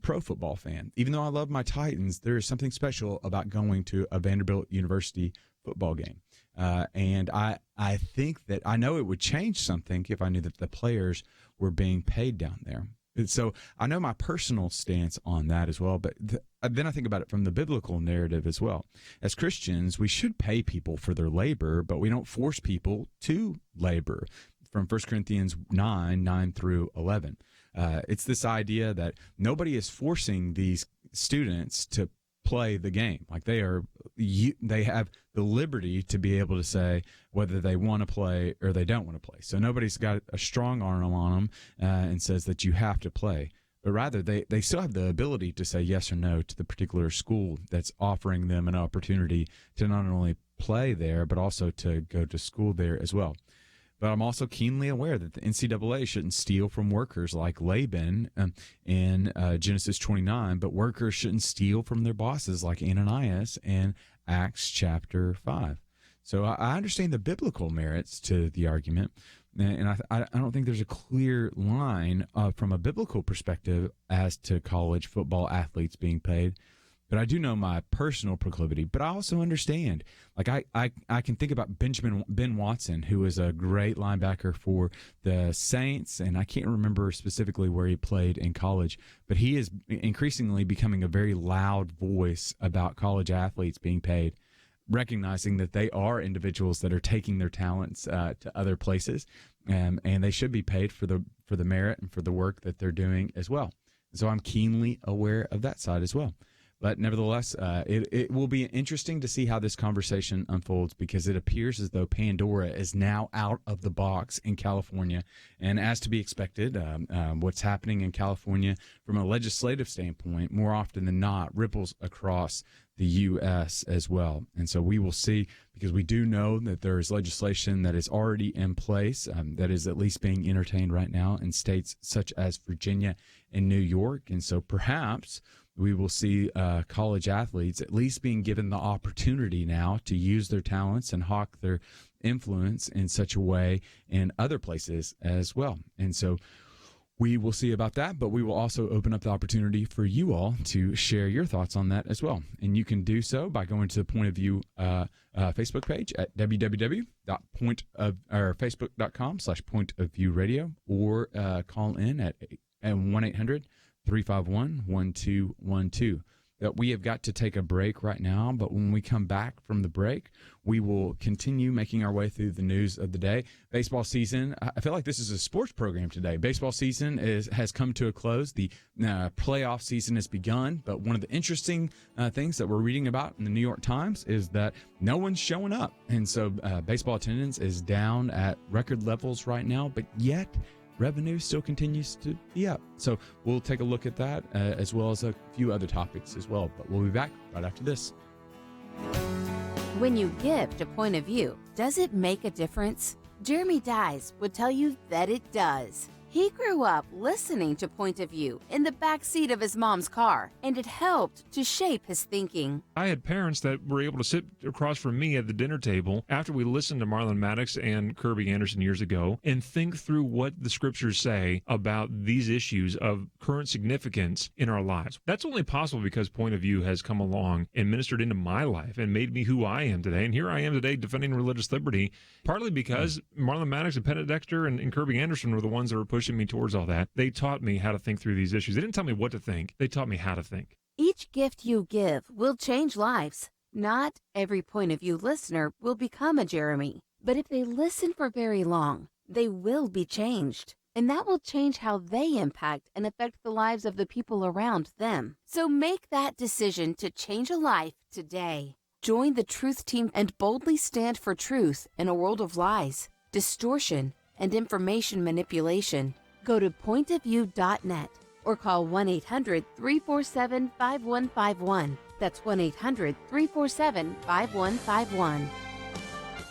Speaker 4: pro football fan. Even though I love my Titans, there is something special about going to a Vanderbilt University football game. And I think that I know it would change something if I knew that the players were being paid down there. So I know my personal stance on that as well, but then I think about it from the biblical narrative as well. As Christians, we should pay people for their labor, but we don't force people to labor. From 1 Corinthians 9 through 11. It's this idea that nobody is forcing these students to play the game. Like they have the liberty to be able to say whether they want to play or they don't want to play. So nobody's got a strong arm on them and says that you have to play. But rather, they still have the ability to say yes or no to the particular school that's offering them an opportunity to not only play there, but also to go to school there as well. But I'm also keenly aware that the NCAA shouldn't steal from workers like Laban in Genesis 29, but workers shouldn't steal from their bosses like Ananias in Acts chapter 5. So I understand the biblical merits to the argument, and I don't think there's a clear line from a biblical perspective as to college football athletes being paid. But I do know my personal proclivity. But I also understand, like I can think about Ben Watson, who is a great linebacker for the Saints, and I can't remember specifically where he played in college, but he is increasingly becoming a very loud voice about college athletes being paid, recognizing that they are individuals that are taking their talents to other places, and they should be paid for the merit and for the work that they're doing as well. So I'm keenly aware of that side as well. But nevertheless, it will be interesting to see how this conversation unfolds because it appears as though Pandora is now out of the box in California. And as to be expected, what's happening in California from a legislative standpoint, more often than not, ripples across the U.S. as well. And so we will see, because we do know that there is legislation that is already in place that is at least being entertained right now in states such as Virginia and New York. And so perhaps we will see college athletes at least being given the opportunity now to use their talents and hawk their influence in such a way in other places as well. And so we will see about that, but we will also open up the opportunity for you all to share your thoughts on that as well. And you can do so by going to the Point of View Facebook page at www.facebook.com/pointofviewradio or call in at 1-800-351-1212. That we have got to take a break right now, but when we come back from the break, we will continue making our way through the news of the day. Baseball season, I feel like this is a sports program today. Baseball season has come to a close. The playoff season has begun, but one of the interesting things that we're reading about in the New York Times is that no one's showing up. And so baseball attendance is down at record levels right now, but yet revenue still continues to be up. So we'll take a look at that as well as a few other topics as well. But we'll be back right after this.
Speaker 8: When you give to Point of View, does it make a difference? Jeremy Dice would tell you that it does. He grew up listening to Point of View in the back seat of his mom's car, and it helped to shape his thinking.
Speaker 5: I had parents that were able to sit across from me at the dinner table after we listened to Marlon Maddox and Kerby Anderson years ago and think through what the scriptures say about these issues of current significance in our lives. That's only possible because Point of View has come along and ministered into my life and made me who I am today. And here I am today defending religious liberty, partly because Marlon Maddox and Pettit Dexter and Kerby Anderson were the ones that were pushing me towards all that. They taught me how to think through these issues. They didn't tell me what to think. They taught me how to think.
Speaker 8: Each gift you give will change lives. Not every Point of View listener will become a Jeremy, but if they listen for very long, they will be changed. And that will change how they impact and affect the lives of the people around them. So make that decision to change a life today. Join the Truth Team and boldly stand for truth in a world of lies, distortion, and information manipulation. Go to pointofview.net or call 1-800-347-5151. That's 1-800-347-5151.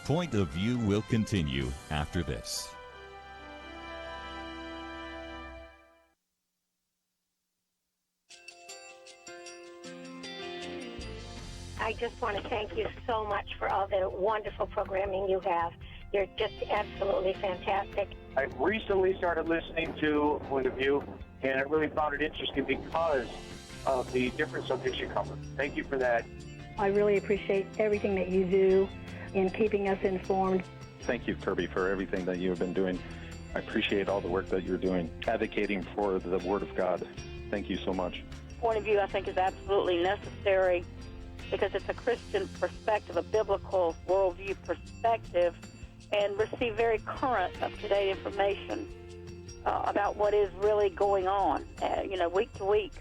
Speaker 3: Point of View will continue after this.
Speaker 9: I just want to thank you so much for all the wonderful programming you have. You're just absolutely fantastic.
Speaker 10: I recently started listening to Point of View, and I really found it interesting because of the different subjects you cover. Thank you for that.
Speaker 9: I really appreciate everything that you do in keeping us informed.
Speaker 11: Thank you, Kerby, for everything that you have been doing. I appreciate all the work that you're doing, advocating for the Word of God. Thank you so much.
Speaker 12: Point of View, I think, is absolutely necessary because it's a Christian perspective, a biblical worldview perspective, and receive very current, up-to-date information about what is really going on, week to week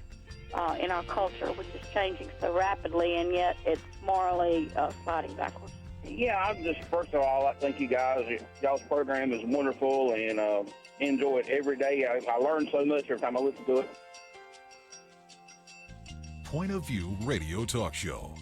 Speaker 12: in our culture, which is changing so rapidly, and yet it's morally sliding backwards.
Speaker 10: Yeah, I'm just, first of all, I thank you guys. Y'all's program is wonderful, and enjoy it every day. I learn so much every time I listen to it.
Speaker 7: Point of View Radio Talk Show.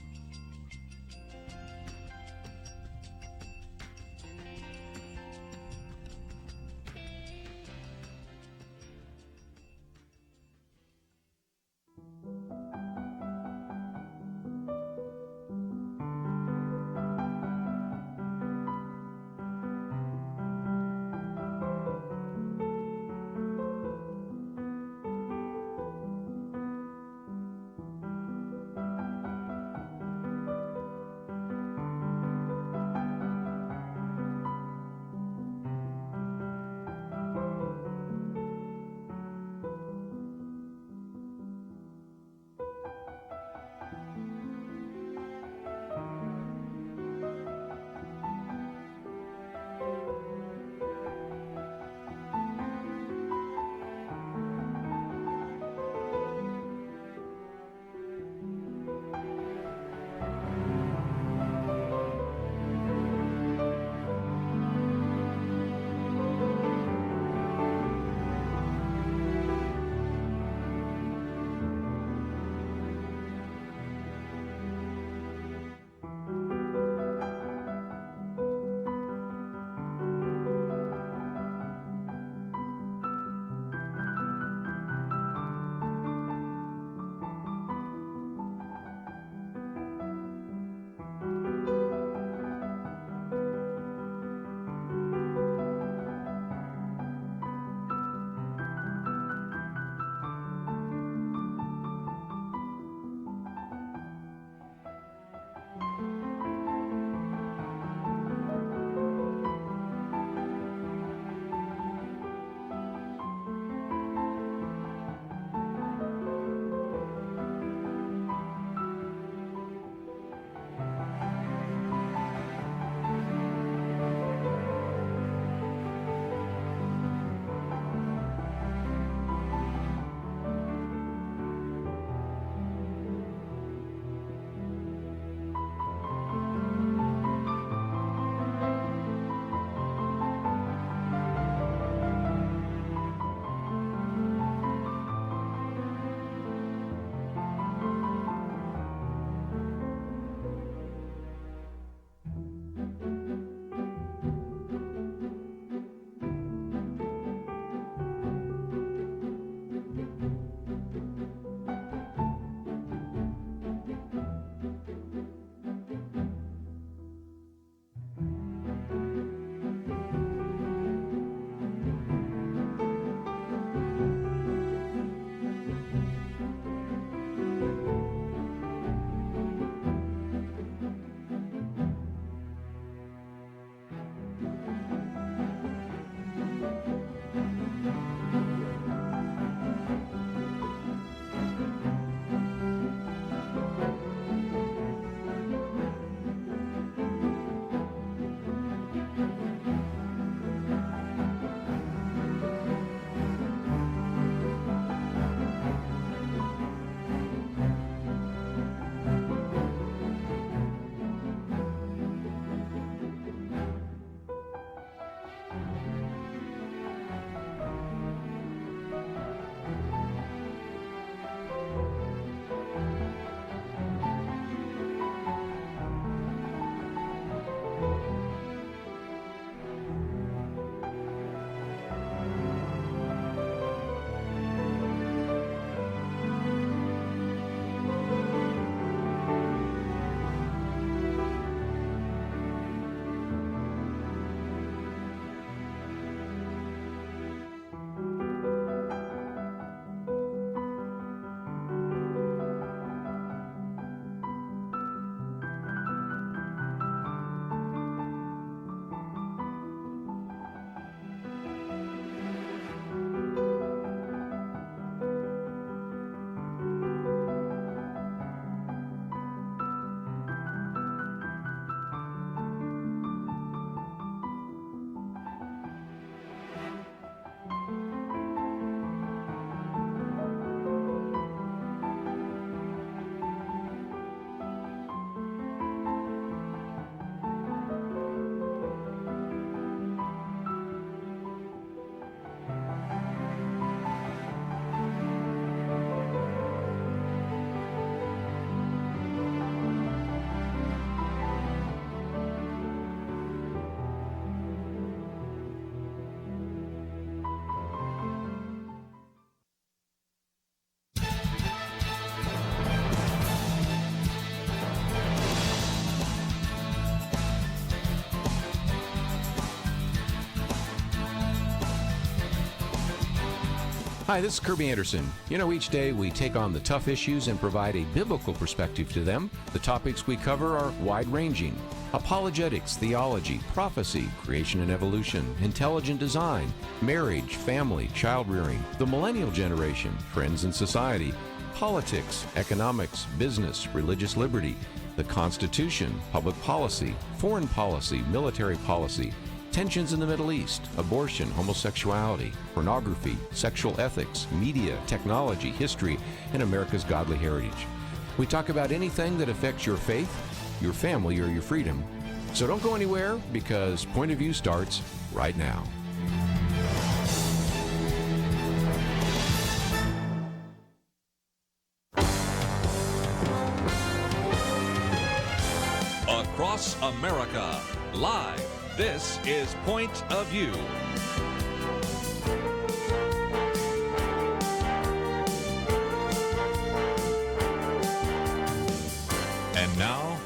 Speaker 1: Hi, this is Kerby Anderson. Each day we take on the tough issues and provide a biblical perspective to them. The topics we cover are wide-ranging: apologetics, theology, prophecy, creation and evolution, intelligent design, marriage, family, child-rearing, the millennial generation, friends and society, politics, economics, business, religious liberty, the Constitution, public policy, foreign policy, military policy, tensions in the Middle East, abortion, homosexuality, pornography, sexual ethics, media, technology, history, and America's godly heritage. We talk about anything that affects your faith, your family, or your freedom. So don't go anywhere, because Point of View starts right now.
Speaker 2: Across America, live. This is Point of View. And now,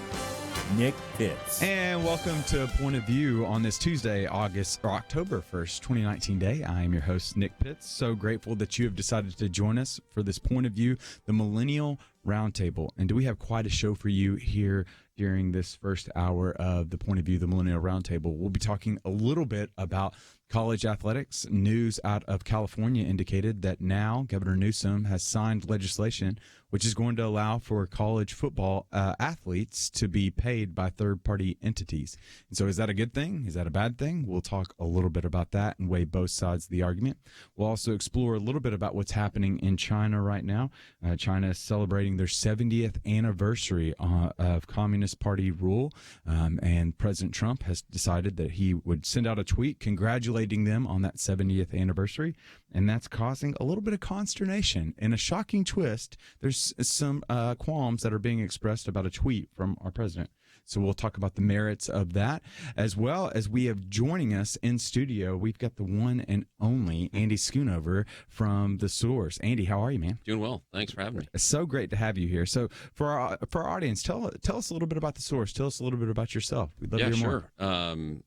Speaker 3: Nick Pitts.
Speaker 4: And welcome to Point of View on this Tuesday, October 1st, 2019 day. I am your host, Nick Pitts. So grateful that you have decided to join us for this Point of View, the Millennial Round Table. And do we have quite a show for you here during this first hour of the Point of View, the Millennial Round Table? We'll be talking a little bit about college athletics. News out of California indicated that now Governor Newsom has signed legislation which is going to allow for college football athletes to be paid by third-party entities. And so is that a good thing? Is that a bad thing? We'll talk a little bit about that and weigh both sides of the argument. We'll also explore a little bit about what's happening in China right now. China is celebrating their 70th anniversary of Communist Party rule, and President Trump has decided that he would send out a tweet congratulating them on that 70th anniversary, and that's causing a little bit of consternation. In a shocking twist, there's some qualms that are being expressed about a tweet from our president. So we'll talk about the merits of that, as well as we have joining us in studio. We've got the one and only Andy Schoonover from The Source. Andy, how are you, man?
Speaker 13: Doing well. Thanks for having me.
Speaker 4: It's so great to have you here. So for our audience, tell us a little bit about The Source. Tell us a little bit about yourself. We'd love to hear more.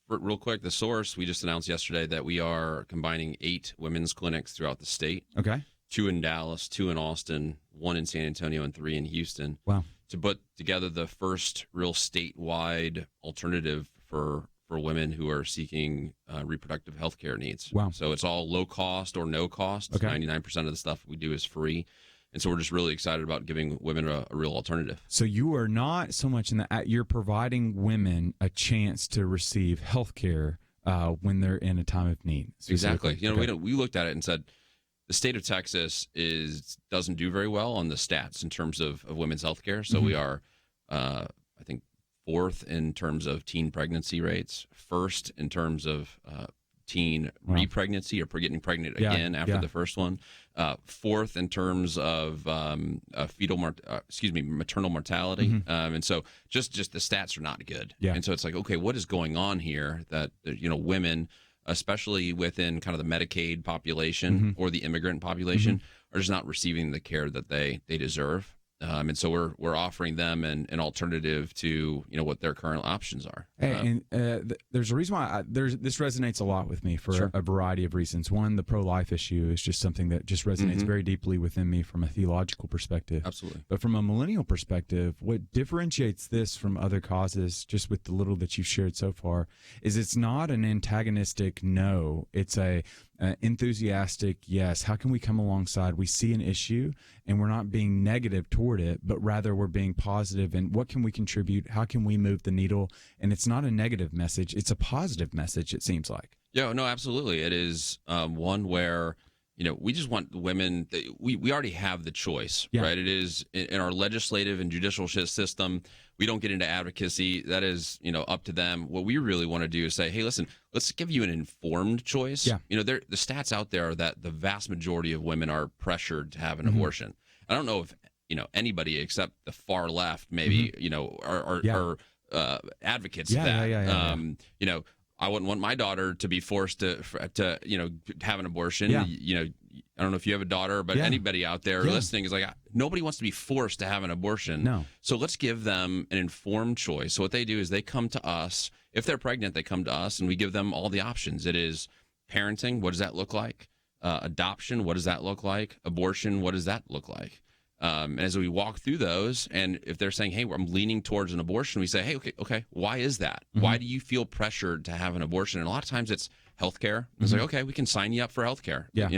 Speaker 13: Real quick, The Source, we just announced yesterday that we are combining 8 women's clinics throughout the state.
Speaker 4: Okay.
Speaker 13: 2 in Dallas, 2 in Austin, 1 in San Antonio, and 3 in Houston.
Speaker 4: Wow.
Speaker 13: To put together the first real statewide alternative for women who are seeking reproductive health care needs.
Speaker 4: Wow.
Speaker 13: So it's all low cost or no cost.
Speaker 4: Okay.
Speaker 13: 99% of the stuff we do is free. And so we're just really excited about giving women a real alternative.
Speaker 4: So you are not so much in that you're providing women a chance to receive health care when they're in a time of need.
Speaker 13: Exactly.
Speaker 4: Okay.
Speaker 13: We looked at it and said, the state of Texas doesn't do very well on the stats in terms of women's health care. So we are, I think, 4th in terms of teen pregnancy rates, 1st in terms of teen repregnancy or getting pregnant again after the first one, 4th in terms of maternal mortality. And so just the stats are not good.
Speaker 4: Yeah.
Speaker 13: And so it's like, okay, what is going on here that, women, especially within kind of the Medicaid population or the immigrant population, are just not receiving the care that they deserve. And so we're offering them an alternative to what their current options are.
Speaker 4: There's a reason why this resonates a lot with me for a variety of reasons. One, the pro-life issue is just something that just resonates very deeply within me from a theological perspective.
Speaker 13: Absolutely.
Speaker 4: But from a millennial perspective, what differentiates this from other causes, just with the little that you've shared so far, is it's not an antagonistic no. It's a enthusiastic yes. How can we come alongside? We see an issue and we're not being negative toward it, but rather we're being positive. And what can we contribute? How can we move the needle? And it's not a negative message. It's a positive message, it seems like.
Speaker 13: Yeah, no, absolutely. It is one where, we just want the women, we already have the choice, right? It is in our legislative and judicial system. We don't get into advocacy. That is, up to them. What we really want to do is say, hey, listen, let's give you an informed choice. Yeah. The stats out there are that the vast majority of women are pressured to have an abortion. I don't know if, anybody except the far left maybe, are advocates of that. I wouldn't want my daughter to be forced to have an abortion.
Speaker 4: Yeah.
Speaker 13: I don't know if you have a daughter, but anybody out there listening is like, nobody wants to be forced to have an abortion.
Speaker 4: No.
Speaker 13: So let's give them an informed choice. So what they do is they come to us. If they're pregnant, they come to us and we give them all the options. It is parenting. What does that look like? adoption, what does that look like? Abortion, what does that look like? And as we walk through those, and if they're saying, hey, I'm leaning towards an abortion, we say, hey, okay, why is that?
Speaker 4: Mm-hmm.
Speaker 13: Why do you feel pressured to have an abortion? And a lot of times it's healthcare. It's like, okay, we can sign you up for healthcare.
Speaker 4: Yeah.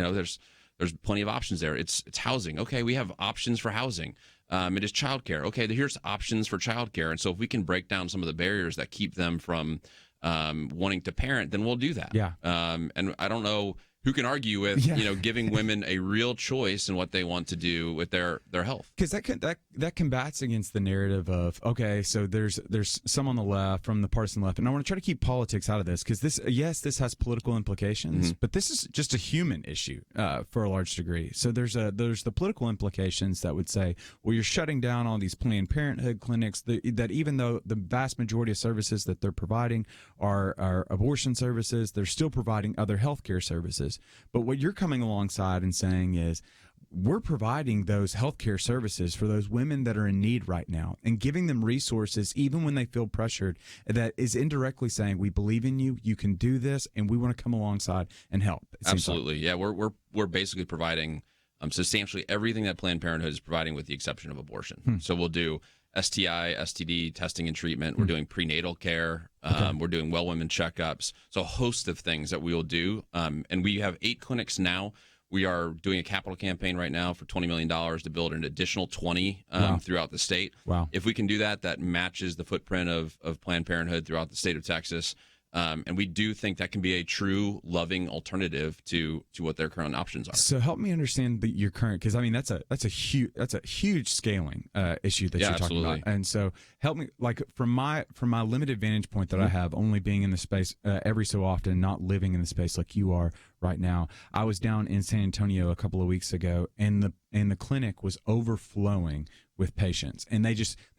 Speaker 13: There's plenty of options there. It's housing. Okay, we have options for housing. It is childcare. Okay, here's options for childcare. And so if we can break down some of the barriers that keep them from wanting to parent, then we'll do that.
Speaker 4: Yeah.
Speaker 13: And I don't know who can argue with giving women a real choice in what they want to do with their health.
Speaker 4: Because that combats against the narrative of, okay, so there's some on the left, from the partisan left, and I want to try to keep politics out of this, because this has political implications, but this is just a human issue for a large degree. So there's the political implications that would say, well, you're shutting down all these Planned Parenthood clinics that even though the vast majority of services that they're providing are abortion services, they're still providing other healthcare services. But what you're coming alongside and saying is, we're providing those healthcare services for those women that are in need right now and giving them resources even when they feel pressured, that is indirectly saying, we believe in you, you can do this, and we want to come alongside and help.
Speaker 13: Absolutely. Yeah, we're basically providing substantially everything that Planned Parenthood is providing, with the exception of abortion. So we'll do STI, STD testing and treatment. We're doing prenatal care. We're doing well women checkups. So a host of things that we will do. And we have 8 clinics now. We are doing a capital campaign right now for $20 million to build an additional 20 throughout the state.
Speaker 4: Wow.
Speaker 13: If we can do that, that matches the footprint of Planned Parenthood throughout the state of Texas. And we do think that can be a true, loving alternative to what their current options are.
Speaker 4: So help me understand your current, because I mean that's a huge scaling issue that you're talking about. And so help me, like from my limited vantage point that I have, only being in the space every so often, not living in the space like you are right now. I was down in San Antonio a couple of weeks ago, and the clinic was overflowing with patients, and they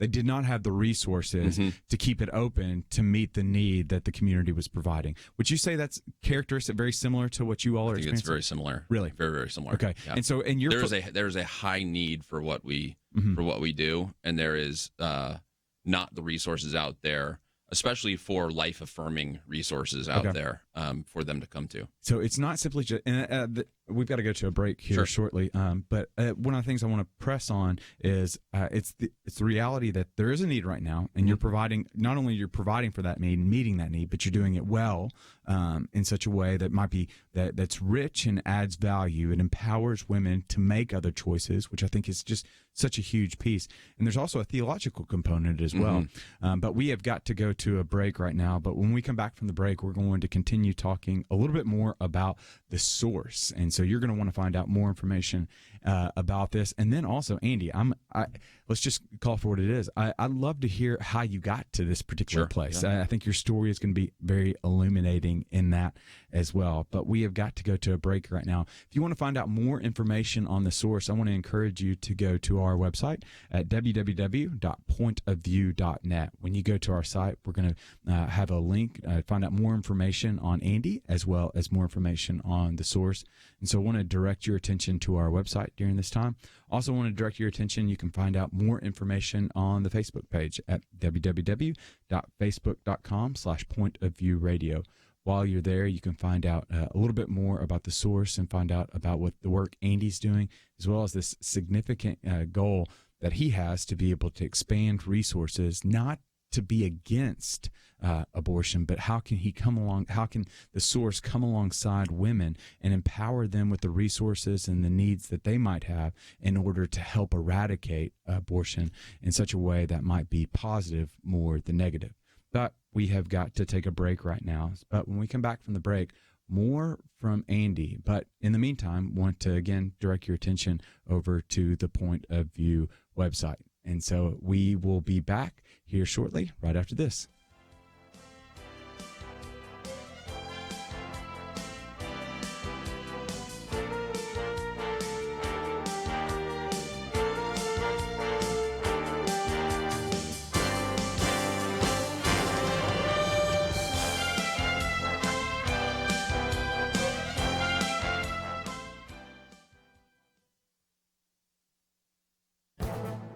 Speaker 4: did not have the resources to keep it open to meet the need that the community was providing. Would you say that's characteristic, very similar to what you all are experiencing?
Speaker 13: It's very similar.
Speaker 4: Really?
Speaker 13: Very, very similar.
Speaker 4: Okay.
Speaker 13: Yeah.
Speaker 4: And so,
Speaker 13: there's a high need for what we do, and there is not the resources out there, especially for life-affirming resources out there for them to come to.
Speaker 4: So it's not simply just, and we've got to go to a break here shortly. But one of the things I want to press on is it's the reality that there is a need right now, and you're providing, not only you're providing for that need, meeting that need, but you're doing it well in such a way that might be that's rich and adds value. It empowers women to make other choices, which I think is just such a huge piece. And there's also a theological component as well. But we have got to go to a break right now. But when we come back from the break, we're going to continue talking a little bit more about the source. And so you're going to want to find out more information about this. And then also, Andy, let's just call for what it is. I'd love to hear how you got to this particular place.
Speaker 13: Yeah.
Speaker 4: I think your story is going to be very illuminating in that as well. But we have got to go to a break right now. If you want to find out more information on the source, I want to encourage you to go to our website at www.pointofview.net. When you go to our site, we're going to have a link, find out more information on Andy, as well as more information on the source. And so I want to direct your attention to our website during this time. Also want to direct your attention, you can find out more information on the Facebook page at www.facebook.com/pointofviewradio. While you're there, you can find out a little bit more about the source and find out about what the work Andy's doing, as well as this significant goal that he has to be able to expand resources, not to be against abortion, but how can the source come alongside women and empower them with the resources and the needs that they might have in order to help eradicate abortion in such a way that might be positive more than negative. But we have got to take a break right now. But when we come back from the break, more from Andy. But in the meantime, want to again direct your attention over to the Point of View website. And so we will be back here shortly, right after this.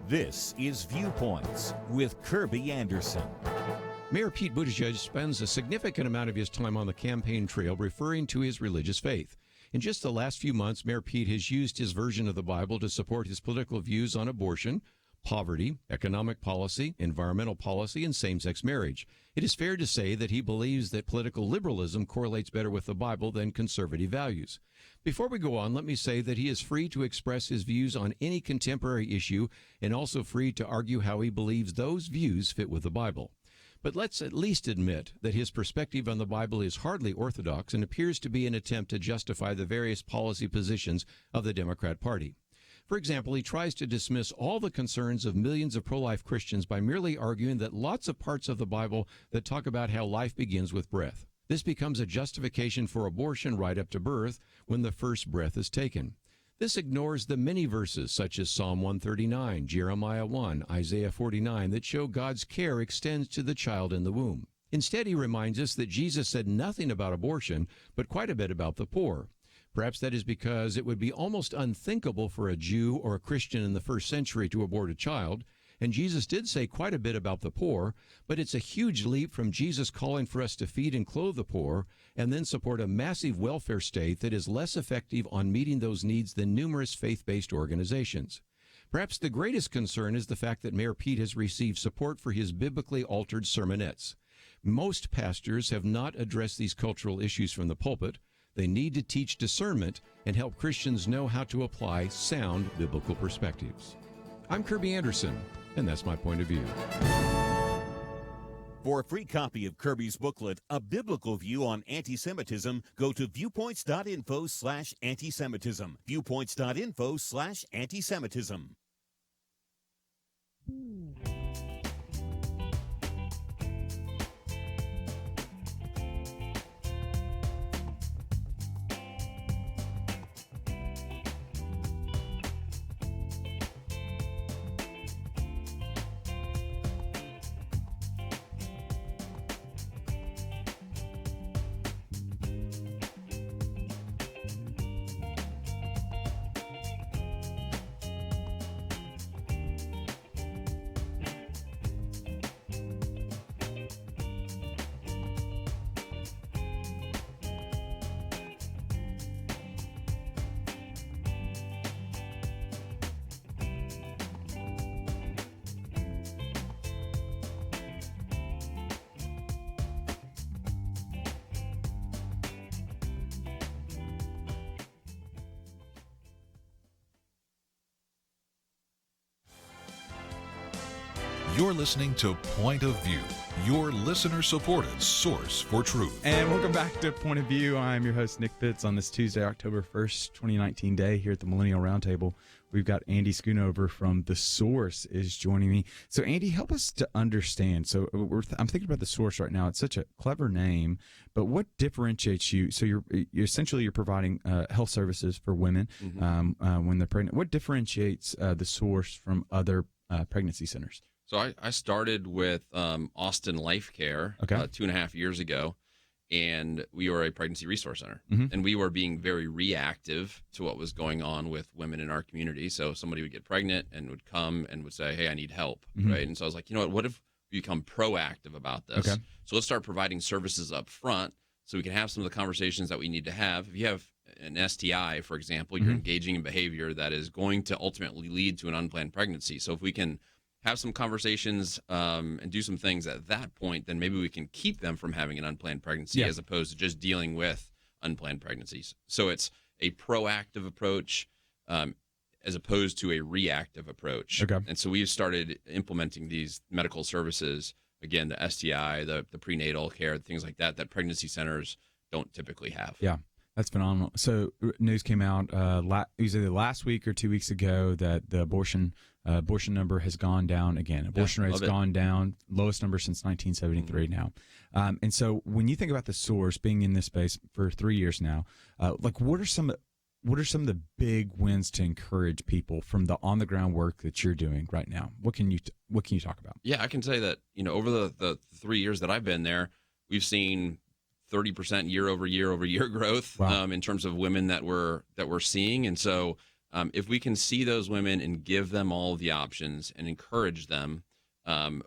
Speaker 3: This is Viewpoints with Kerby Anderson.
Speaker 1: Mayor Pete Buttigieg spends a significant amount of his time on the campaign trail referring to his religious faith. In just the last few months, Mayor Pete has used his version of the Bible to support his political views on abortion, poverty, economic policy, environmental policy, and same-sex marriage. It is fair to say that he believes that political liberalism correlates better with the Bible than conservative values. Before we go on, let me say that he is free to express his views on any contemporary issue and also free to argue how he believes those views fit with the Bible. But let's at least admit that his perspective on the Bible is hardly orthodox and appears to be an attempt to justify the various policy positions of the Democrat Party. For example, he tries to dismiss all the concerns of millions of pro-life Christians by merely arguing that lots of parts of the Bible that talk about how life begins with breath. This becomes a justification for abortion right up to birth when the first breath is taken. This ignores the many verses such as Psalm 139, Jeremiah 1, Isaiah 49 that show God's care extends to the child in the womb. Instead, he reminds us that Jesus said nothing about abortion, but quite a bit about the poor. Perhaps that is because it would be almost unthinkable for a Jew or a Christian in the first century to abort a child, and Jesus did say quite a bit about the poor, but it's a huge leap from Jesus calling for us to feed and clothe the poor and then support a massive welfare state that is less effective on meeting those needs than numerous faith-based organizations. Perhaps the greatest concern is the fact that Mayor Pete has received support for his biblically altered sermonettes. Most pastors have not addressed these cultural issues from the pulpit. They need to teach discernment and help Christians know how to apply sound biblical perspectives. I'm Kerby Anderson, and that's my point of view.
Speaker 14: For a free copy of Kerby's booklet, A Biblical View on Anti-Semitism, go to viewpoints.info/antisemitism. Viewpoints.info/antisemitism.
Speaker 7: You're listening to Point of View, your listener-supported source for truth.
Speaker 4: And welcome back to Point of View. I'm your host, Nick Pitts, on this Tuesday, October 1st, 2019 day here at the Millennial Round Table. We've got Andy Schoonover from The Source is joining me. So, Andy, help us to understand. So, I'm thinking about The Source right now. It's such a clever name, but what differentiates you? So, you're essentially providing health services for women when they're pregnant. What differentiates The Source from other pregnancy centers?
Speaker 13: So I started with Austin Life Care 2.5 years ago, and we were a pregnancy resource center. And we were being very reactive to what was going on with women in our community. So somebody would get pregnant and would come and would say, hey, I need help, right? And so I was like, you know what if we become proactive about this? So let's start providing services up front so we can have some of the conversations that we need to have. If you have an STI, for example, you're engaging in behavior that is going to ultimately lead to an unplanned pregnancy. So if we can have some conversations and do some things at that point, then maybe we can keep them from having an unplanned pregnancy as opposed to just dealing with unplanned pregnancies. So it's a proactive approach as opposed to a reactive approach. And so we've started implementing these medical services, again, the STI, the prenatal care, things like that, that pregnancy centers don't typically have.
Speaker 4: Yeah. That's phenomenal. So news came out either last week or 2 weeks ago that the abortion number has gone down again. Abortion rate's gone down, lowest number since 1973 now. And so when you think about The Source being in this space for 3 years now, what are some of the big wins to encourage people from the on the ground work that you're doing right now? What can you talk about?
Speaker 13: Yeah, I can say that over the 3 years that I've been there, we've seen 30% year over year growth in terms of women that we're seeing. And so if we can see those women and give them all the options and encourage them,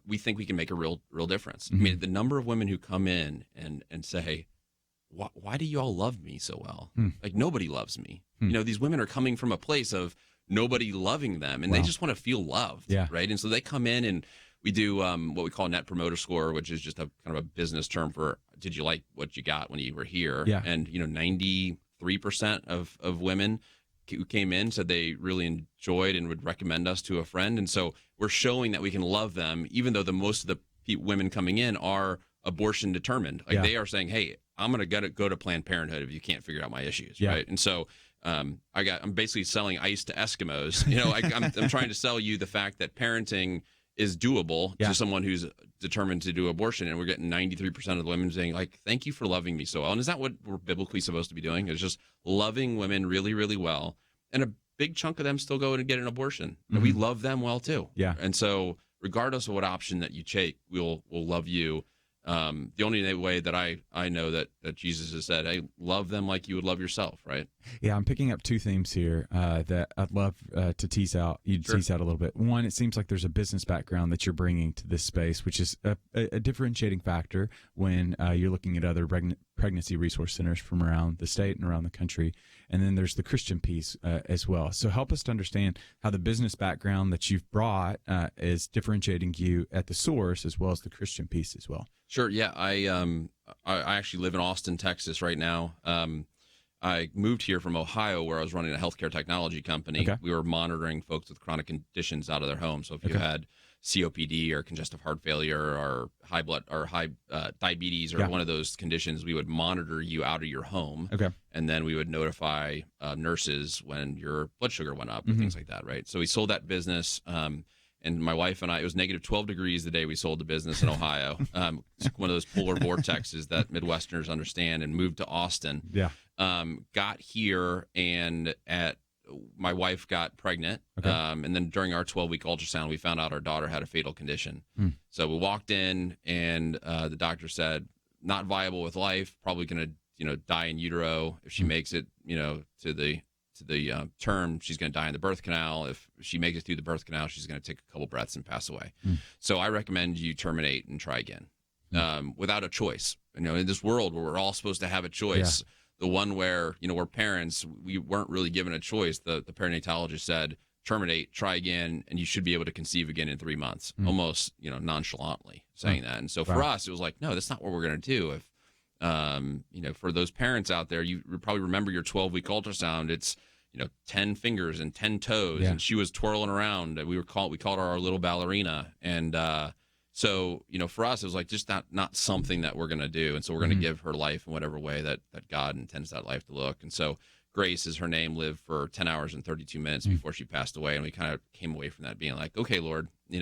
Speaker 13: we think we can make a real difference. I mean, the number of women who come in and say, why do you all love me so well?
Speaker 4: Hmm.
Speaker 13: Like, nobody loves me. These women are coming from a place of nobody loving them, and they just want to feel loved, right? And so they come in, and we do what we call Net Promoter Score, which is just a kind of a business term for, did you like what you got when you were here?
Speaker 4: Yeah.
Speaker 13: And 93% of women who came in said they really enjoyed and would recommend us to a friend. And so we're showing that we can love them, even though most of the women coming in are abortion determined. Like, they are saying, hey, I'm going to go to Planned Parenthood if you can't figure out my issues, right? And so I'm basically selling ice to Eskimos. I'm trying to sell you the fact that parenting is doable to someone who's determined to do abortion, and we're getting 93% of the women saying, like, thank you for loving me so well. And is that what we're biblically supposed to be doing? It's just loving women really, really well, and a big chunk of them still go and get an abortion, and we love them well too. And so regardless of what option that you take, we'll love you. The only way that I know that Jesus has said, hey, love them like you would love yourself, right?
Speaker 4: Yeah, I'm picking up two themes here that I'd love to tease out. Tease out a little bit. One, it seems like there's a business background that you're bringing to this space, which is a differentiating factor when you're looking at other pregnancy resource centers from around the state and around the country. And then there's the Christian piece as well. So help us to understand how the business background that you've brought is differentiating you at the source, as well as the Christian piece as well.
Speaker 13: Sure. Yeah. I actually live in Austin, Texas right now. I moved here from Ohio, where I was running a healthcare technology company.
Speaker 4: Okay.
Speaker 13: We were monitoring folks with chronic conditions out of their homes. So if you had COPD or congestive heart failure or high diabetes or one of those conditions, we would monitor you out of your home. And then we would notify nurses when your blood sugar went up and things like that, right? So we sold that business. And my wife and I, it was negative 12 degrees the day we sold the business in Ohio. One of those polar vortexes that Midwesterners understand, and moved to Austin. Got here, and my wife got pregnant. And then during our 12-week ultrasound, we found out our daughter had a fatal condition. So we walked in, and the doctor said, not viable with life, probably going to die in utero. If she makes it to the term, she's going to die in the birth canal. If she makes it through the birth canal, she's going to take a couple breaths and pass away. So I recommend you terminate and try again, without a choice. In this world where we're all supposed to have a choice, the one where we're parents, we weren't really given a choice. The perinatologist said, terminate, try again, and you should be able to conceive again in 3 months. Almost nonchalantly saying that. And so for us, it was like, no, that's not what we're going to do. If for those parents out there, you probably remember your 12-week ultrasound. It's 10 fingers and 10 toes, and she was twirling around. We called her our little ballerina, and so for us, it was like just not something that we're gonna do, and so we're gonna give her life in whatever way that God intends that life to look. And so Grace is her name, lived for 10 hours and 32 minutes before she passed away, and we kind of came away from that being like, okay, Lord, how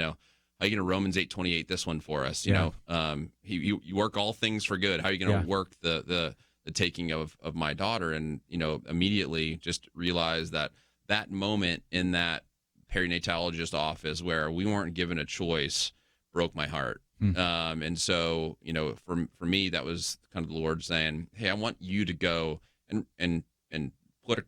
Speaker 13: are you going to Romans 8:28 this one for us? You work all things for good. How are you going to work the taking of my daughter? And, immediately just realized that moment in that perinatologist office where we weren't given a choice broke my heart. And so, for me, that was kind of the Lord saying, hey, I want you to go and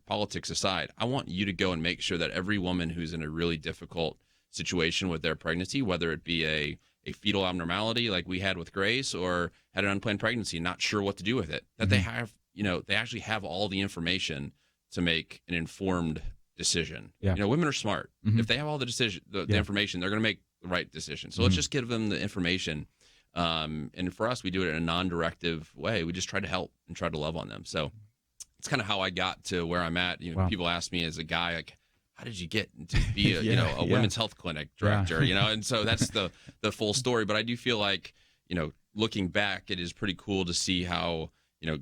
Speaker 13: politics aside, I want you to go and make sure that every woman who's in a really difficult situation with their pregnancy, whether it be a fetal abnormality like we had with Grace, or had an unplanned pregnancy, not sure what to do with it, that they have, they actually have all the information to make an informed decision. Women are smart. If they have all the information, they're going to make the right decision. So let's just give them the information. And for us, we do it in a non-directive way. We just try to help and try to love on them. So it's kind of how I got to where I'm at. People ask me as a guy, like, how did you get to be a women's health clinic director? And so that's the full story. But I do feel like, looking back, it is pretty cool to see how,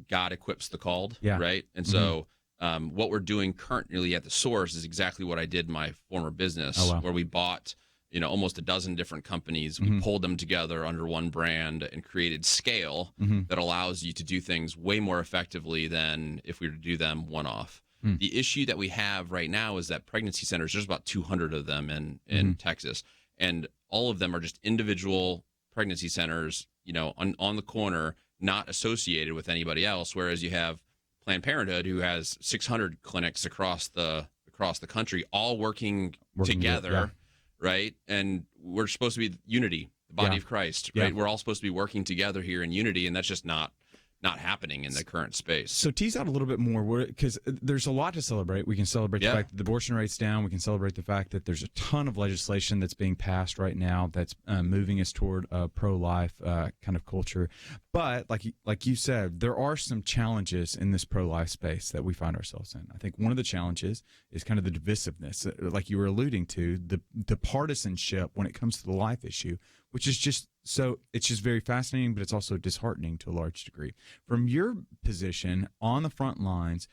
Speaker 13: God equips the called, right? And so what we're doing currently at the source is exactly what I did in my former business, where we bought, almost a dozen different companies. We pulled them together under one brand and created scale that allows you to do things way more effectively than if we were to do them one-off. The issue that we have right now is that pregnancy centers, there's about 200 of them in Texas, and all of them are just individual pregnancy centers, on the corner, not associated with anybody else. Whereas you have Planned Parenthood, who has 600 clinics across the country, all working together, right? And we're supposed to be unity, the body of Christ, right? We're all supposed to be working together here in unity, and that's just not not happening in the current space.
Speaker 4: So tease out a little bit more, because there's a lot to celebrate. We can celebrate the fact that the abortion rate's down. We can celebrate the fact that there's a ton of legislation that's being passed right now that's moving us toward a pro-life kind of culture. But like you said, there are some challenges in this pro-life space that we find ourselves in. I think one of the challenges is kind of the divisiveness, like you were alluding to, the partisanship when it comes to the life issue, which is just it's just very fascinating, but it's also disheartening to a large degree. From your position on the front lines,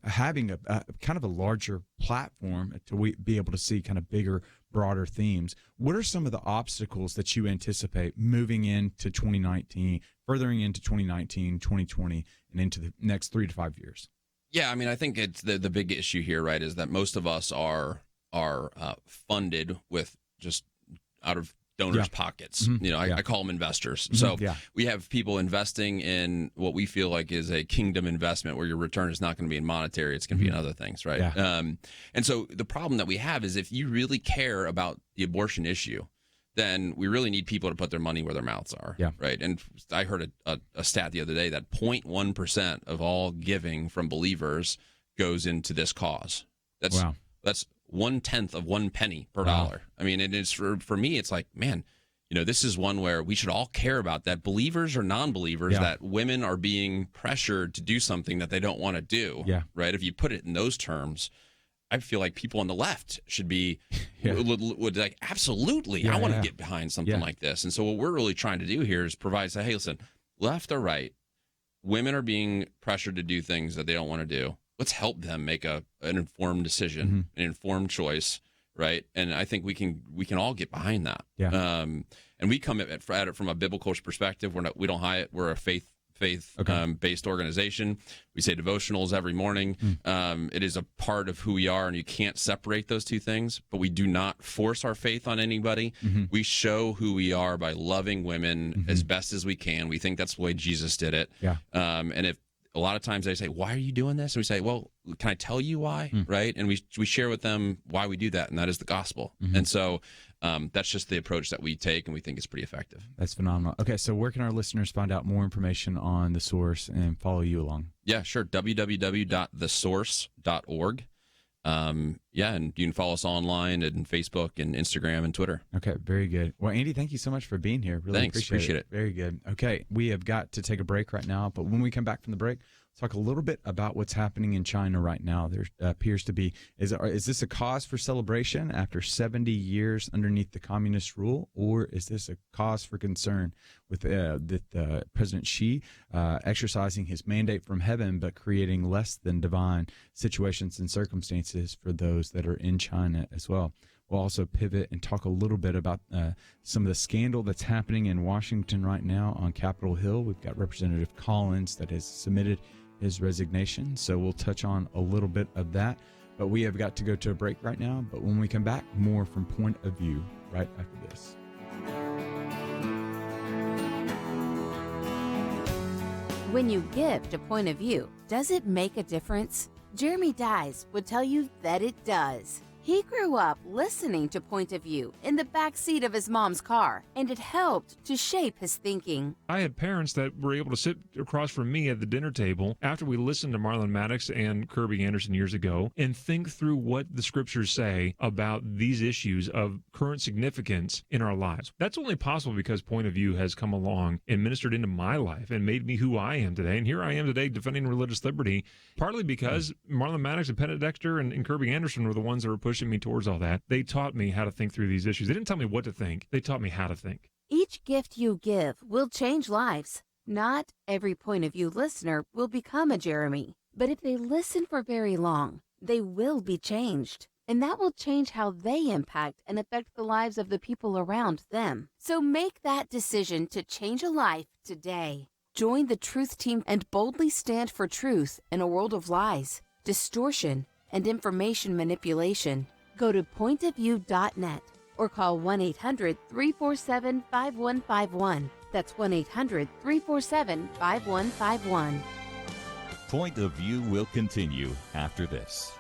Speaker 4: having a kind of a larger platform to be able to see kind of bigger, broader themes, what are some of the obstacles that you anticipate moving into 2019, furthering into 2019, 2020, and into the next 3 to 5 years?
Speaker 13: Yeah, I mean, I think it's the big issue here, right, is that most of us are funded with just out of donors' pockets.
Speaker 4: Mm-hmm.
Speaker 13: I call them investors.
Speaker 4: Mm-hmm.
Speaker 13: So we have people investing in what we feel like is a kingdom investment where your return is not going to be in monetary, it's going to be in other things, right?
Speaker 4: Yeah.
Speaker 13: And so the problem that we have is if you really care about the abortion issue, then we really need people to put their money where their mouths are, right? And I heard a stat the other day that 0.1% of all giving from believers goes into this cause. That's 1/10 of 1 penny per dollar. I mean, it is for me, it's like, man, this is one where we should all care about that, believers or non-believers, that women are being pressured to do something that they don't want to do, right? If you put it in those terms, I feel like people on the left should be would like, absolutely, I want to get behind something like this. And so what we're really trying to do here is provide, say, hey, listen, left or right, women are being pressured to do things that they don't want to do. Let's help them make an informed decision, an informed choice, right? And I think we can all get behind that. And we come at it from a biblical perspective. We don't hide it. We're a faith based organization. We say devotionals every morning. It is a part of who we are, and you can't separate those two things. But we do not force our faith on anybody. We show who we are by loving women as best as we can. We think that's the way Jesus did it. And if a lot of times they say, why are you doing this? And we say, well, can I tell you why? Right? And we share with them why we do that, and that is the gospel. And so that's just the approach that we take, and we think it's pretty effective.
Speaker 4: That's phenomenal. Okay, so where can our listeners find out more information on The Source and follow you along?
Speaker 13: Yeah, sure. www.thesource.org. And you can follow us online and Facebook and Instagram and Twitter.
Speaker 4: Okay, very good. Well, Andy, thank you so much for being here. Really appreciate it. Very good. Okay, we have got to take a break right now, but when we come back from the break, talk a little bit about what's happening in China right now. There appears to be, is this a cause for celebration after 70 years underneath the communist rule, or is this a cause for concern with President Xi exercising his mandate from heaven but creating less than divine situations and circumstances for those that are in China as well? We'll also pivot and talk a little bit about some of the scandal that's happening in Washington right now on Capitol Hill. We've got Representative Collins that has submitted his resignation, so we'll touch on a little bit of that. But we have got to go to a break right now. But when we come back, more from Point of View right after this.
Speaker 8: When you give to Point of View, does it make a difference? Jeremy Dice would tell you that it does. He grew up listening to Point of View in the back seat of his mom's car, and it helped to shape his thinking.
Speaker 5: I had parents that were able to sit across from me at the dinner table after we listened to Marlon Maddox and Kerby Anderson years ago and think through what the scriptures say about these issues of current significance in our lives. That's only possible because Point of View has come along and ministered into my life and made me who I am today. And here I am today defending religious liberty, partly because Marlon Maddox and Penn Dexter and Kerby Anderson were the ones that were pushing me towards all that. They taught me how to think through these issues. They didn't tell me what to think. They taught me how to think.
Speaker 8: Each gift you give will change lives. Not every Point of View listener will become a Jeremy, but if they listen for very long, they will be changed. And that will change how they impact and affect the lives of the people around them. So make that decision to change a life today. Join the Truth Team and boldly stand for truth in a world of lies, distortion, and information manipulation. Go to pointofview.net or call 1-800-347-5151. That's 1-800-347-5151.
Speaker 3: Point of View will continue after this.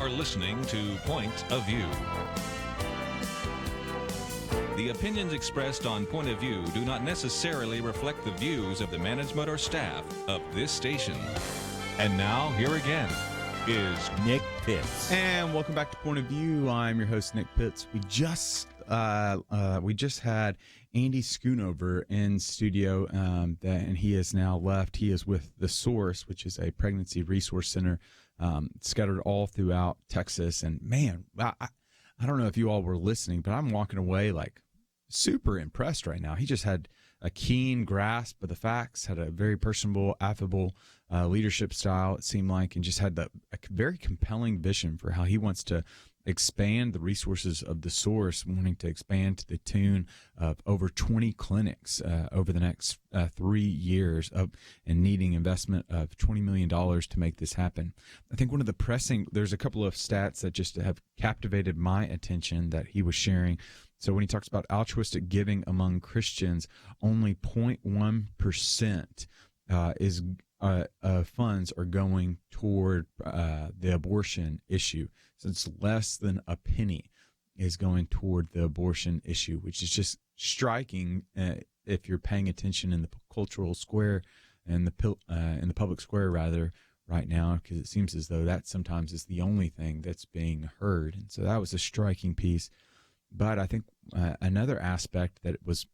Speaker 2: are listening to Point of View. The opinions expressed on Point of View do not necessarily reflect the views of the management or staff of this station. And now, here again is
Speaker 3: Nick Pitts.
Speaker 4: And welcome back to Point of View. I'm your host, Nick Pitts. We just had Andy Schoonover in studio, and he has now left. He is with The Source, which is a pregnancy resource center scattered all throughout Texas. And man, I don't know if you all were listening, but I'm walking away like super impressed right now. He just had a keen grasp of the facts, had a very personable, affable leadership style, it seemed like, and just had a very compelling vision for how he wants to expand the resources of The Source, wanting to expand to the tune of over 20 clinics over the next 3 years, and needing investment of $20 million to make this happen. I think one of the there's a couple of stats that just have captivated my attention that he was sharing. So when he talks about altruistic giving among Christians, only 0.1% funds are going toward the abortion issue. So it's less than a penny is going toward the abortion issue, which is just striking if you're paying attention in the cultural square and in the public square rather right now, because it seems as though that sometimes is the only thing that's being heard. And so that was a striking piece. But I think another aspect that was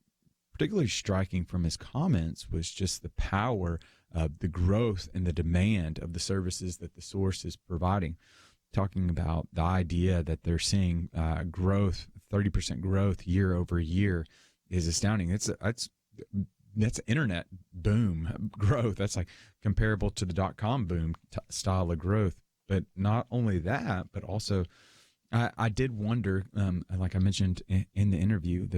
Speaker 4: particularly striking from his comments was just the power of the growth and the demand of the services that The Source is providing. Talking about the idea that they're seeing growth, 30% growth year over year, is astounding. That's internet boom growth. That's like comparable to the .com boom style of growth. But not only that, but also I did wonder, like I mentioned in the interview,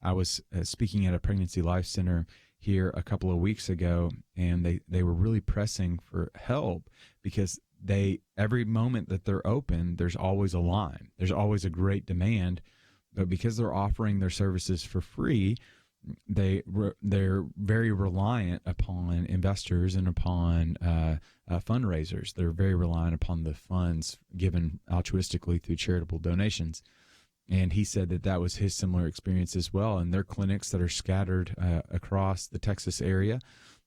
Speaker 4: I was speaking at a pregnancy life center here a couple of weeks ago, and they were really pressing for help because every moment that they're open, there's always a line. There's always a great demand, but because they're offering their services for free, they're very reliant upon investors and upon fundraisers. They're very reliant upon the funds given altruistically through charitable donations. And he said that was his similar experience as well. And their clinics that are scattered across the Texas area,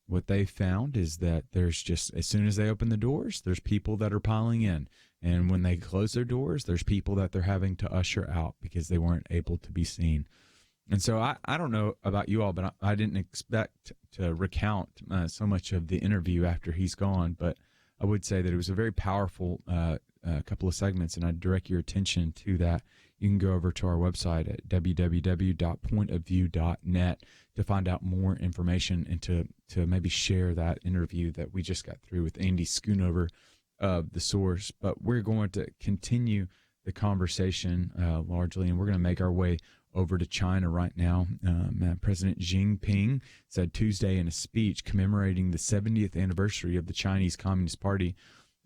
Speaker 4: what they found is that there's just, as soon as they open the doors, there's people that are piling in. And when they close their doors, there's people that they're having to usher out because they weren't able to be seen. And so I don't know about you all, but I didn't expect to recount so much of the interview after he's gone. But I would say that it was a very powerful couple of segments, and I'd direct your attention to that. You can go over to our website at www.pointofview.net to find out more information and to maybe share that interview that we just got through with Andy Schoonover of The Source. But we're going to continue the conversation largely, and we're going to make our way over to China right now. President Xi Jinping said Tuesday in a speech commemorating the 70th anniversary of the Chinese Communist Party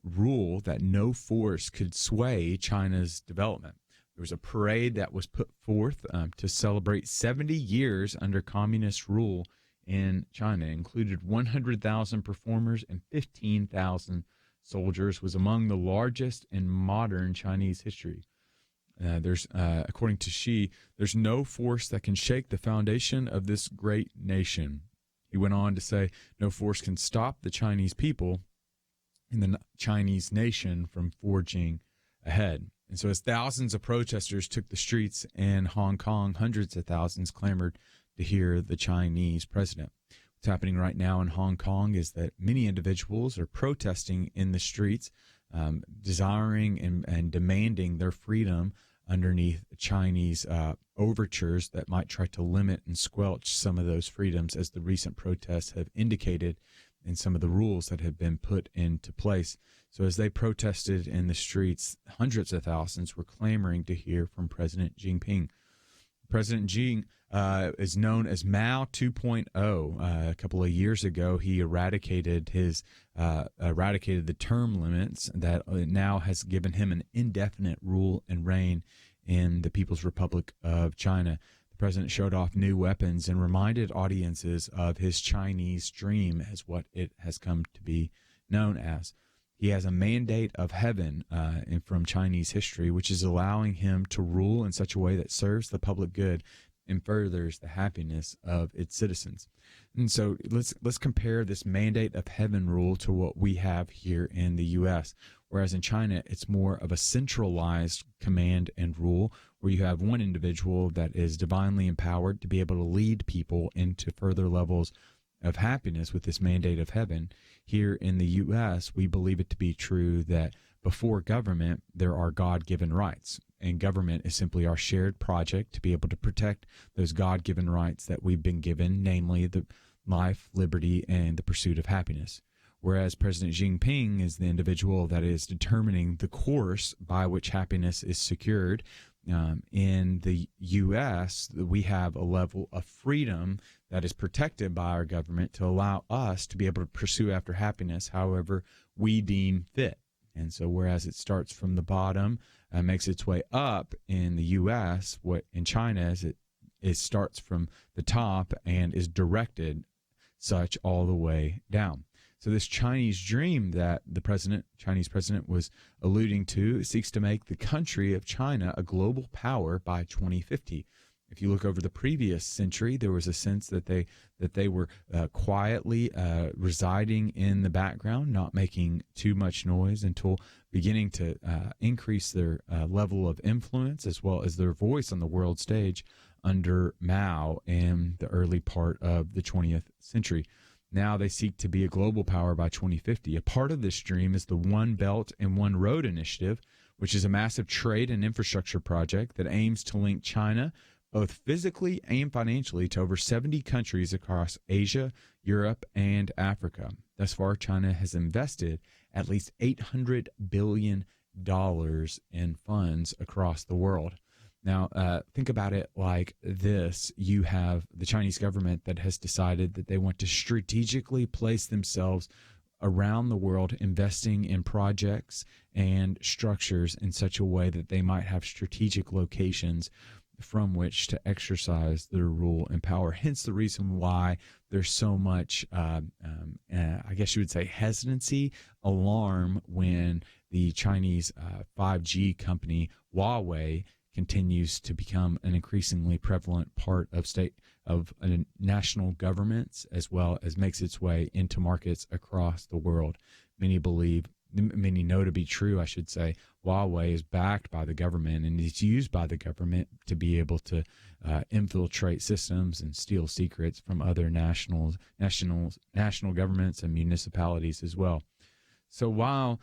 Speaker 4: rule that no force could sway China's development. There was a parade that was put forth to celebrate 70 years under communist rule in China. It included 100,000 performers and 15,000 soldiers, was among the largest in modern Chinese history. According to Xi, there's no force that can shake the foundation of this great nation. He went on to say, no force can stop the Chinese people and the Chinese nation from forging ahead. And so as thousands of protesters took the streets in Hong Kong, hundreds of thousands clamored to hear the Chinese president. What's happening right now in Hong Kong is that many individuals are protesting in the streets, desiring and demanding their freedom underneath Chinese overtures that might try to limit and squelch some of those freedoms, as the recent protests have indicated in some of the rules that have been put into place. So as they protested in the streets, hundreds of thousands were clamoring to hear from President Jinping. President Xi is known as Mao 2.0. A couple of years ago, he eradicated the term limits that now has given him an indefinite rule and reign in the People's Republic of China. The president showed off new weapons and reminded audiences of his Chinese dream as what it has come to be known as. He has a mandate of heaven from Chinese history, which is allowing him to rule in such a way that serves the public good and furthers the happiness of its citizens. And so let's compare this mandate of heaven rule to what we have here in the U.S., whereas in China, it's more of a centralized command and rule where you have one individual that is divinely empowered to be able to lead people into further levels of happiness with this mandate of heaven. Here in the U.S., we believe it to be true that before government, there are God-given rights. And government is simply our shared project to be able to protect those God-given rights that we've been given, namely the life, liberty, and the pursuit of happiness. Whereas President Xi Jinping is the individual that is determining the course by which happiness is secured. In the U.S., we have a level of freedom that is protected by our government to allow us to be able to pursue after happiness however we deem fit. And so whereas it starts from the bottom, makes its way up in the U.S., what in China is it starts from the top and is directed such all the way down. So this Chinese dream that the Chinese president was alluding to seeks to make the country of China a global power by 2050. If you look over the previous century, there was a sense that they were quietly residing in the background, not making too much noise until beginning to increase their level of influence as well as their voice on the world stage under Mao in the early part of the 20th century. Now they seek to be a global power by 2050. A part of this dream is the One Belt and One Road initiative, which is a massive trade and infrastructure project that aims to link China both physically and financially to over 70 countries across Asia, Europe, and Africa. Thus far, China has invested at least $800 billion in funds across the world. Now, think about it like this. You have the Chinese government that has decided that they want to strategically place themselves around the world, investing in projects and structures in such a way that they might have strategic locations from which to exercise their rule and power. Hence the reason why there's so much, I guess you would say, hesitancy, alarm when the Chinese 5G company Huawei continues to become an increasingly prevalent part of national governments, as well as makes its way into markets across the world. Many know to be true, I should say, Huawei is backed by the government and is used by the government to be able to infiltrate systems and steal secrets from other national governments and municipalities as well. So while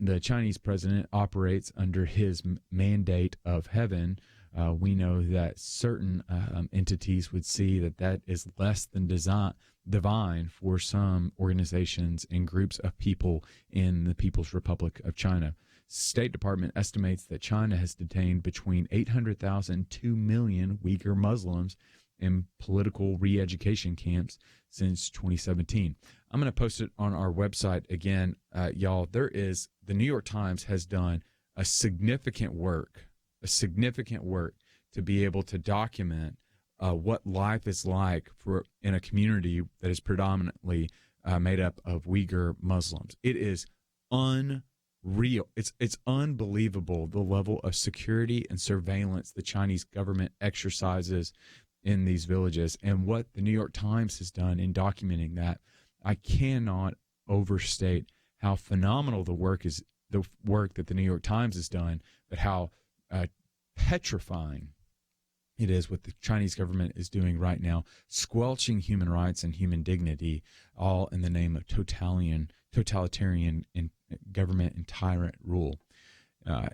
Speaker 4: the Chinese president operates under his mandate of heaven, we know that certain entities would see that is less than divine for some organizations and groups of people in the People's Republic of China. State Department estimates that China has detained between 800,000 and 2 million Uyghur Muslims in political re-education camps since 2017. I'm going to post it on our website again, y'all. The New York Times has done a significant work to be able to document what life is like in a community that is predominantly made up of Uyghur Muslims. It is unreal. It's unbelievable the level of security and surveillance the Chinese government exercises in these villages, and what the New York Times has done in documenting that. I cannot overstate how phenomenal the work that the New York Times has done, but how petrifying it is what the Chinese government is doing right now, squelching human rights and human dignity, all in the name of totalitarian government and tyrant rule.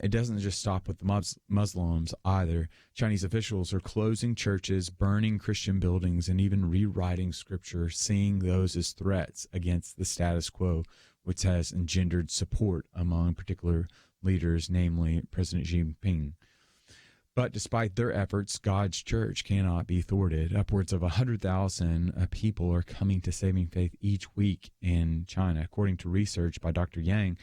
Speaker 4: It doesn't just stop with the Muslims either. Chinese officials are closing churches, burning Christian buildings, and even rewriting scripture, seeing those as threats against the status quo, which has engendered support among particular leaders, namely President Xi Jinping. But despite their efforts, God's church cannot be thwarted. Upwards of 100,000 people are coming to saving faith each week in China, according to research by Dr. Yang,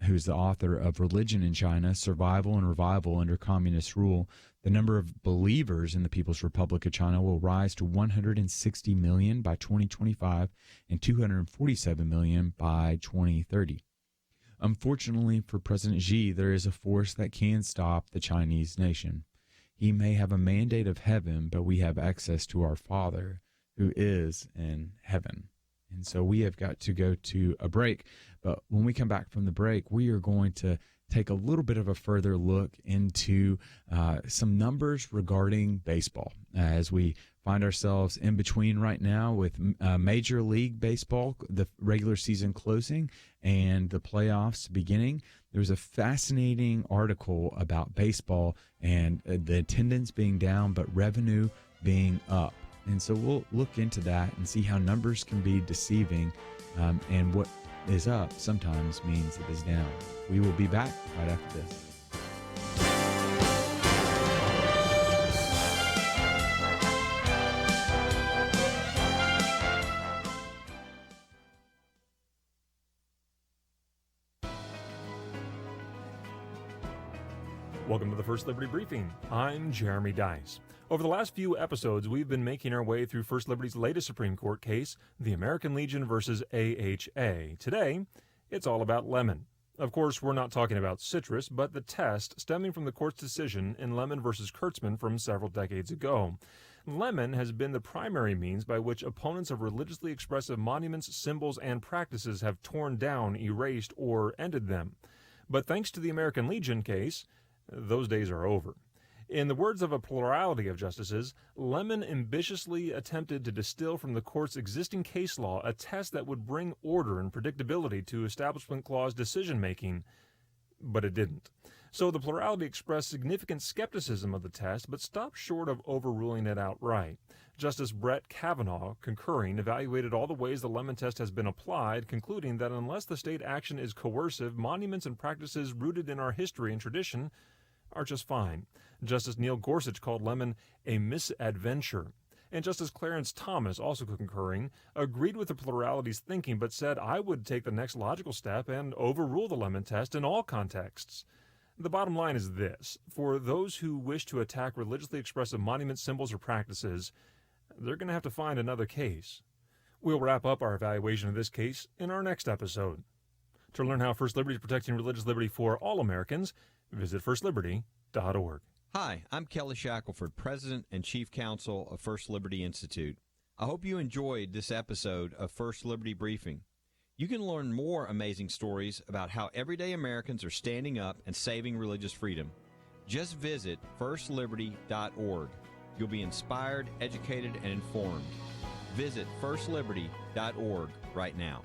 Speaker 4: who's the author of Religion in China, Survival and Revival Under Communist Rule. The number of believers in the People's Republic of China will rise to 160 million by 2025 and 247 million by 2030. Unfortunately for President Xi, there is a force that can stop the Chinese nation. He may have a mandate of heaven, but we have access to our Father who is in heaven. And so we have got to go to a break. But when we come back from the break, we are going to take a little bit of a further look into some numbers regarding baseball as we find ourselves in between right now with Major League Baseball, the regular season closing and the playoffs beginning. There was a fascinating article about baseball and the attendance being down, but revenue being up. And so we'll look into that and see how numbers can be deceiving, and what is up sometimes means it is down. We will be back right after this.
Speaker 5: Welcome to the First Liberty Briefing. I'm Jeremy Dice. Over the last few episodes, we've been making our way through First Liberty's latest Supreme Court case, the American Legion versus AHA. Today, it's all about lemon. Of course, we're not talking about citrus, but the test stemming from the court's decision in Lemon versus Kurtzman from several decades ago. Lemon has been the primary means by which opponents of religiously expressive monuments, symbols, and practices have torn down, erased, or ended them. But thanks to the American Legion case, those days are over. In the words of a plurality of justices, Lemon ambitiously attempted to distill from the court's existing case law a test that would bring order and predictability to Establishment Clause decision-making, but it didn't. So the plurality expressed significant skepticism of the test, but stopped short of overruling it outright. Justice Brett Kavanaugh, concurring, evaluated all the ways the Lemon test has been applied, concluding that unless the state action is coercive, monuments and practices rooted in our history and tradition are just fine. Justice Neil Gorsuch called Lemon a misadventure. And Justice Clarence Thomas, also concurring, agreed with the plurality's thinking, but said, I would take the next logical step and overrule the Lemon test in all contexts. The bottom line is this. For those who wish to attack religiously expressive monuments, symbols, or practices, they're going to have to find another case. We'll wrap up our evaluation of this case in our next episode. To learn how First Liberty is protecting religious liberty for all Americans, visit firstliberty.org.
Speaker 6: Hi, I'm Kelly Shackelford, President and Chief Counsel of First Liberty Institute. I hope you enjoyed this episode of First Liberty Briefing. You can learn more amazing stories about how everyday Americans are standing up and saving religious freedom. Just visit firstliberty.org. You'll be inspired, educated, and informed. Visit firstliberty.org right now.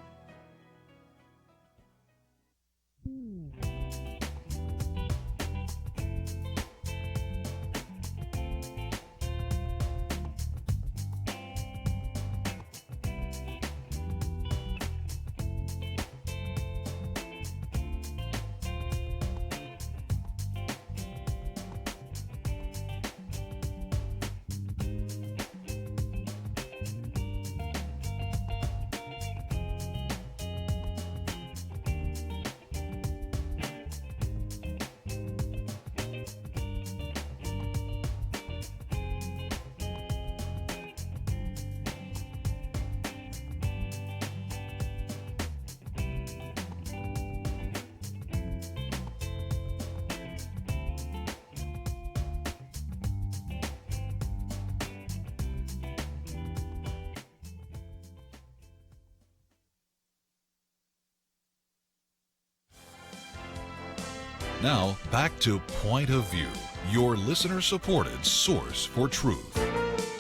Speaker 7: Now, back to Point of View, your listener-supported source for truth.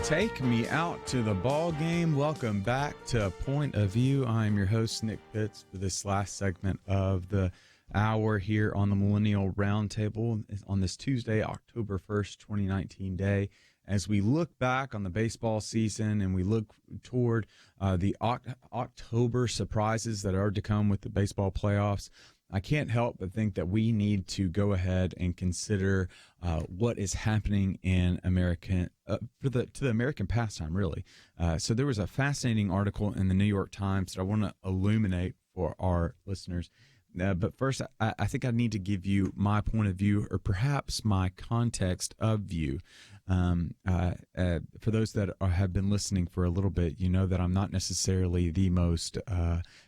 Speaker 4: Take me out to the ball game. Welcome back to Point of View. I'm your host, Nick Pitts, for this last segment of the hour here on the Millennial Round Table on this Tuesday, October 1st, 2019 day. As we look back on the baseball season and we look toward the October surprises that are to come with the baseball playoffs, I can't help but think that we need to go ahead and consider what is happening in American to the American pastime, really. So there was a fascinating article in the New York Times that I want to illuminate for our listeners. But first, I think I need to give you my point of view, or perhaps my context of view. For those that have been listening for a little bit, you know that I'm not necessarily the most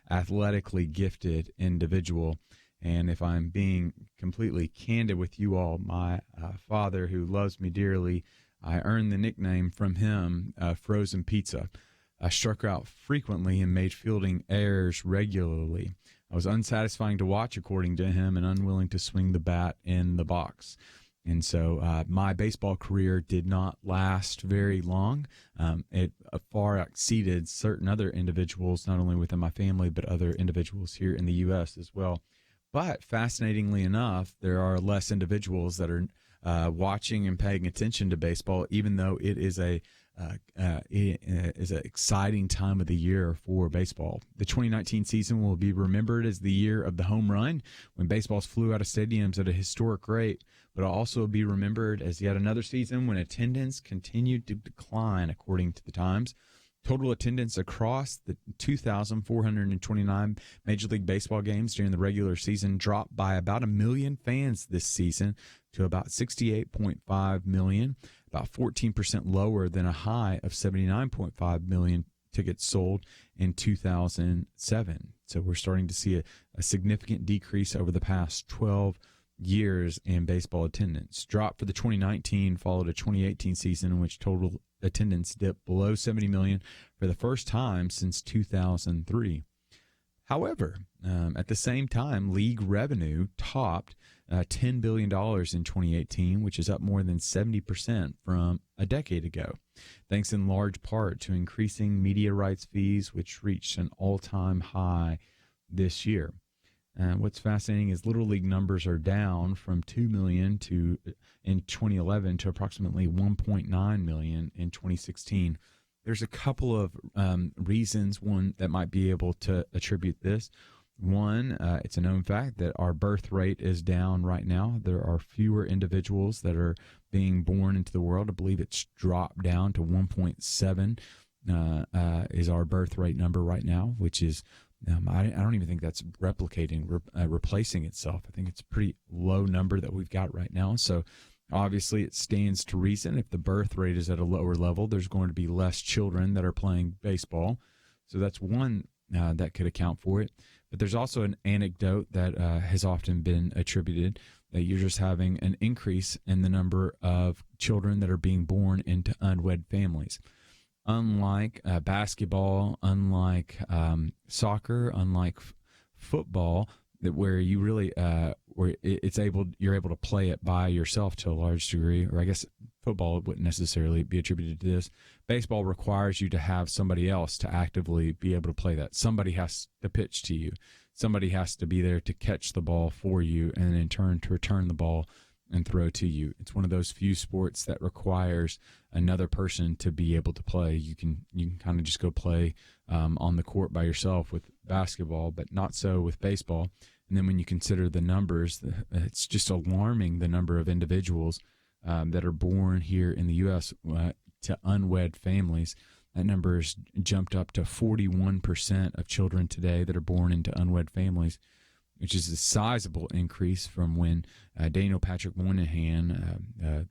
Speaker 4: athletically gifted individual. And if I'm being completely candid with you all, my father, who loves me dearly, I earned the nickname from him, Frozen Pizza. I struck out frequently and made fielding errors regularly. I was unsatisfying to watch, according to him, and unwilling to swing the bat in the box. And so my baseball career did not last very long. It far exceeded certain other individuals, not only within my family, but other individuals here in the U.S. as well. But fascinatingly enough, there are less individuals that are watching and paying attention to baseball, even though it is an exciting time of the year for baseball. The 2019 season will be remembered as the year of the home run, when baseballs flew out of stadiums at a historic rate, but it'll also be remembered as yet another season when attendance continued to decline, according to the Times. Total attendance across the 2,429 Major League Baseball games during the regular season dropped by about 1 million fans this season to about 68.5 million, about 14% lower than a high of 79.5 million tickets sold in 2007. So we're starting to see a significant decrease over the past 12 years in baseball attendance. Drop for the 2019 followed a 2018 season in which total attendance dipped below 70 million for the first time since 2003. However, at the same time, league revenue topped $10 billion in 2018, which is up more than 70% from a decade ago, thanks in large part to increasing media rights fees, which reached an all-time high this year. What's fascinating is Little League numbers are down from 2 million in 2011 to approximately 1.9 million in 2016. There's a couple of reasons one that might be able to attribute this. One, it's a known fact that our birth rate is down right now. There are fewer individuals that are being born into the world. I believe it's dropped down to 1.7 is our birth rate number right now, which is I don't even think that's replacing itself. I think it's a pretty low number that we've got right now. So obviously it stands to reason if the birth rate is at a lower level, there's going to be less children that are playing baseball. So that's one that could account for it. But there's also an anecdote that has often been attributed that you're just having an increase in the number of children that are being born into unwed families. Unlike basketball, unlike soccer, unlike football, that where you really you're able to play it by yourself to a large degree, or I guess football wouldn't necessarily be attributed to this. Baseball requires you to have somebody else to actively be able to play that. Somebody has to pitch to you. Somebody has to be there to catch the ball for you, and in turn to return the ball and throw to you. It's one of those few sports that requires another person to be able to play. You can kind of just go play on the court by yourself with basketball, but not so with baseball. And then when you consider the numbers, it's just alarming the number of individuals that are born here in the U.S. To unwed families. That number has jumped up to 41% of children today that are born into unwed families, which is a sizable increase from when Daniel Patrick Moynihan,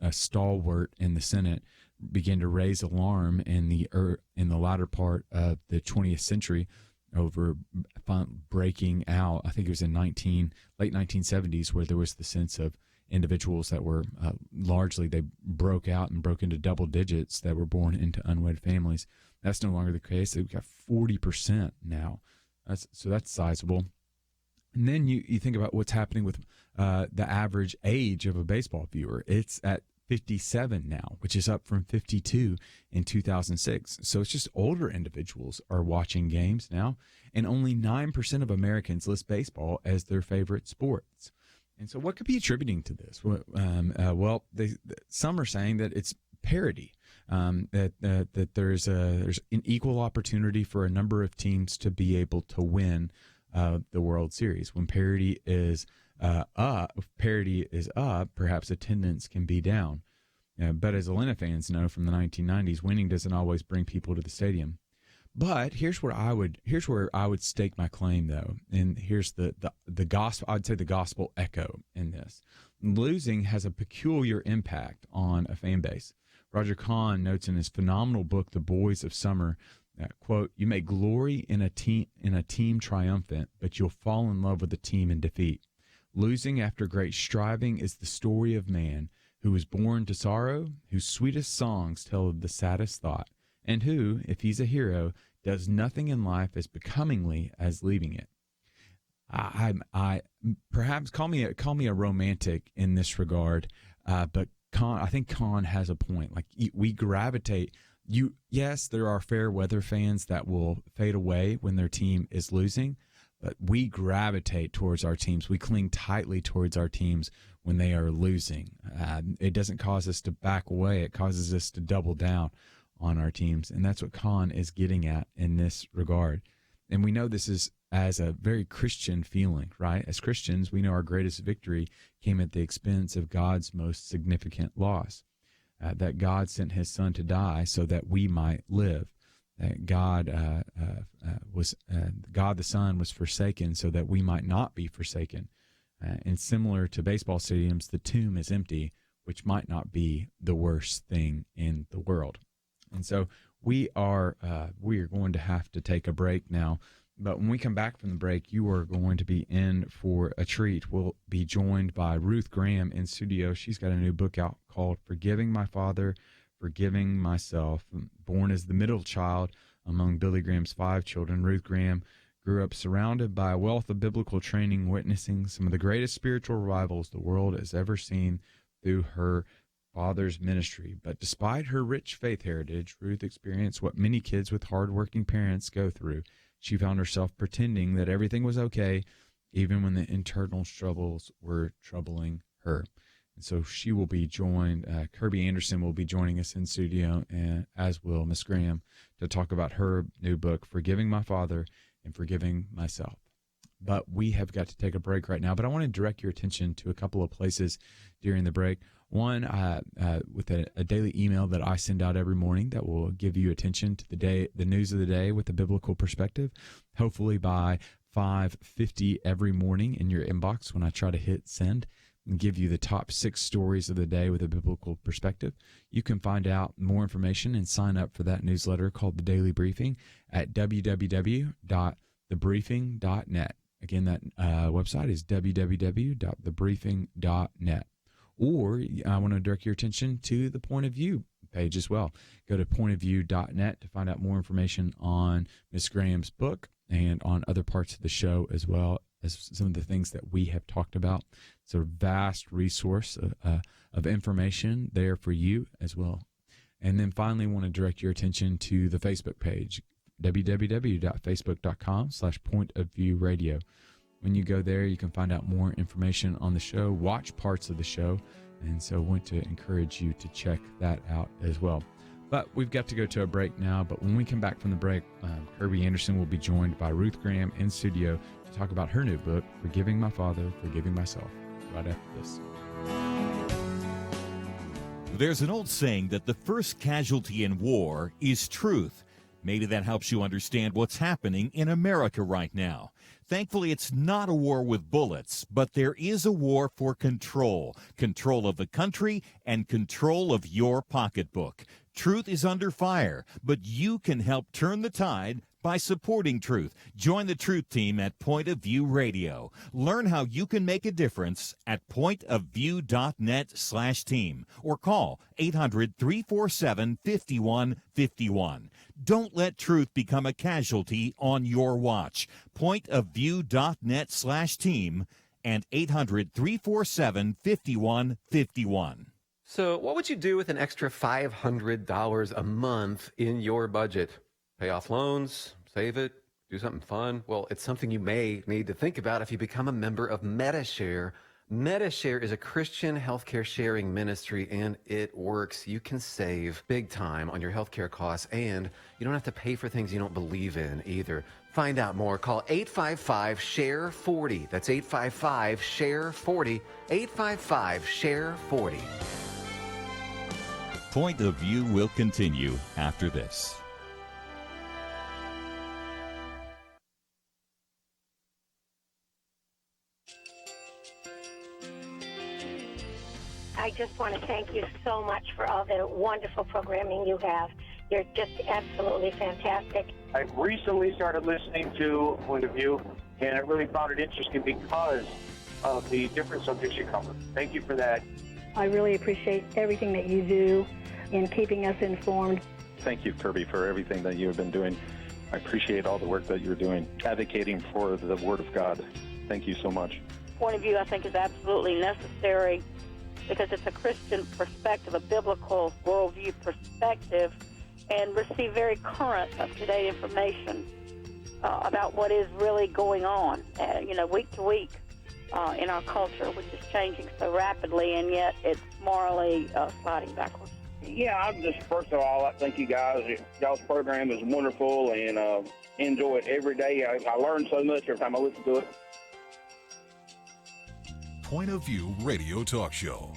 Speaker 4: a stalwart in the Senate, began to raise alarm in the latter part of the 20th century over breaking out. I think it was in late 1970s, where there was the sense of individuals that were largely, they broke out and broke into double digits that were born into unwed families. That's no longer the case. We've got 40% now. So that's sizable. And then you think about what's happening with the average age of a baseball viewer. It's at 57 now, which is up from 52 in 2006. So it's just older individuals are watching games now, and only 9% of Americans list baseball as their favorite sports. And so what could be attributing to this? Well, some are saying that it's parity, that there's an equal opportunity for a number of teams to be able to win the World Series. When parity is up, perhaps attendance can be down. But as Atlanta fans know from the 1990s, winning doesn't always bring people to the stadium. But here's where I would stake my claim, though, and here's the gospel. I'd say the gospel echo in this: losing has a peculiar impact on a fan base. Roger Kahn notes in his phenomenal book, The Boys of Summer, quote, "You may glory in a team triumphant, but you'll fall in love with a team in defeat. Losing after great striving is the story of man, who was born to sorrow, whose sweetest songs tell of the saddest thought, and who, if he's a hero, does nothing in life as becomingly as leaving it." I perhaps call me a romantic in this regard, but I think Con has a point. Like, we gravitate. Yes, there are fair weather fans that will fade away when their team is losing, but we gravitate towards our teams. We cling tightly towards our teams when they are losing. It doesn't cause us to back away. It causes us to double down on our teams, and that's what Con is getting at in this regard. And we know this is as a very Christian feeling, right? As Christians, we know our greatest victory came at the expense of God's most significant loss, that God sent his son to die so that we might live. That God the Son was forsaken so that we might not be forsaken. And similar to baseball stadiums, the tomb is empty, which might not be the worst thing in the world. And so we are going to have to take a break now. But when we come back from the break, you are going to be in for a treat. We'll be joined by Ruth Graham in studio. She's got a new book out called Forgiving My Father, Forgiving Myself. Born as the middle child among Billy Graham's 5 children, Ruth Graham grew up surrounded by a wealth of biblical training, witnessing some of the greatest spiritual revivals the world has ever seen through her father's ministry. But despite her rich faith heritage, Ruth experienced what many kids with hardworking parents go through. She found herself pretending that everything was okay, even when the internal struggles were troubling her. And so she will be joined, Kerby Anderson will be joining us in studio, and as will Miss Graham, to talk about her new book, Forgiving My Father and Forgiving Myself. But we have got to take a break right now, but I want to direct your attention to a couple of places during the break. One, with a daily email that I send out every morning that will give you attention to the news of the day with a biblical perspective, hopefully by 5:50 every morning in your inbox when I try to hit send and give you the top 6 stories of the day with a biblical perspective. You can find out more information and sign up for that newsletter called The Daily Briefing at www.thebriefing.net. Again, that website is www.thebriefing.net. Or I want to direct your attention to the Point of View page as well. Go to pointofview.net to find out more information on Miss Graham's book and on other parts of the show, as well as some of the things that we have talked about. It's a vast resource of information there for you as well. And then finally, I want to direct your attention to the Facebook page, www.facebook.com/pointofviewradio. When you go there, you can find out more information on the show, watch parts of the show, and so I want to encourage you to check that out as well. But we've got to go to a break now, but when we come back from the break, Kerby Anderson will be joined by Ruth Graham in studio to talk about her new book, Forgiving My Father, Forgiving Myself, right after this.
Speaker 14: There's an old saying that the first casualty in war is truth. Maybe that helps you understand what's happening in America right now. Thankfully, it's not a war with bullets, but there is a war for control. Control of the country and control of your pocketbook. Truth is under fire, but you can help turn the tide by supporting truth. Join the Truth Team at Point of View Radio. Learn how you can make a difference at pointofview.net/team or call 800-347-5151. Don't let truth become a casualty on your watch. Pointofview.net/team and 800-347-5151.
Speaker 15: So what would you do with an extra $500 a month in your budget? Pay off loans, save it, do something fun? Well, it's something you may need to think about if you become a member of MediShare. MediShare is a Christian healthcare sharing ministry, and it works. You can save big time on your healthcare costs, and you don't have to pay for things you don't believe in either. Find out more. Call 855-SHARE-40. That's 855-SHARE-40. 855-SHARE-40.
Speaker 14: Point of View will continue after this.
Speaker 9: I just want to thank you so much for all the wonderful programming you have. You're just absolutely fantastic.
Speaker 10: I recently started listening to Point of View, and I really found it interesting because of the different subjects you cover. Thank you for that.
Speaker 16: I really appreciate everything that you do in keeping us informed.
Speaker 11: Thank you, Kerby, for everything that you have been doing. I appreciate all the work that you're doing, advocating for the Word of God. Thank you so much.
Speaker 12: Point of view, I think, is absolutely necessary because it's a Christian perspective, a biblical worldview perspective, and receive very current, up-to-date information about what is really going on, week to week in our culture, which is changing so rapidly, and yet it's morally sliding backwards.
Speaker 17: Yeah, I'm just, first of all, I thank you guys. Y'all's program is wonderful, and enjoy it every day. I learn so much every time I listen to it.
Speaker 7: Point of View Radio Talk Show.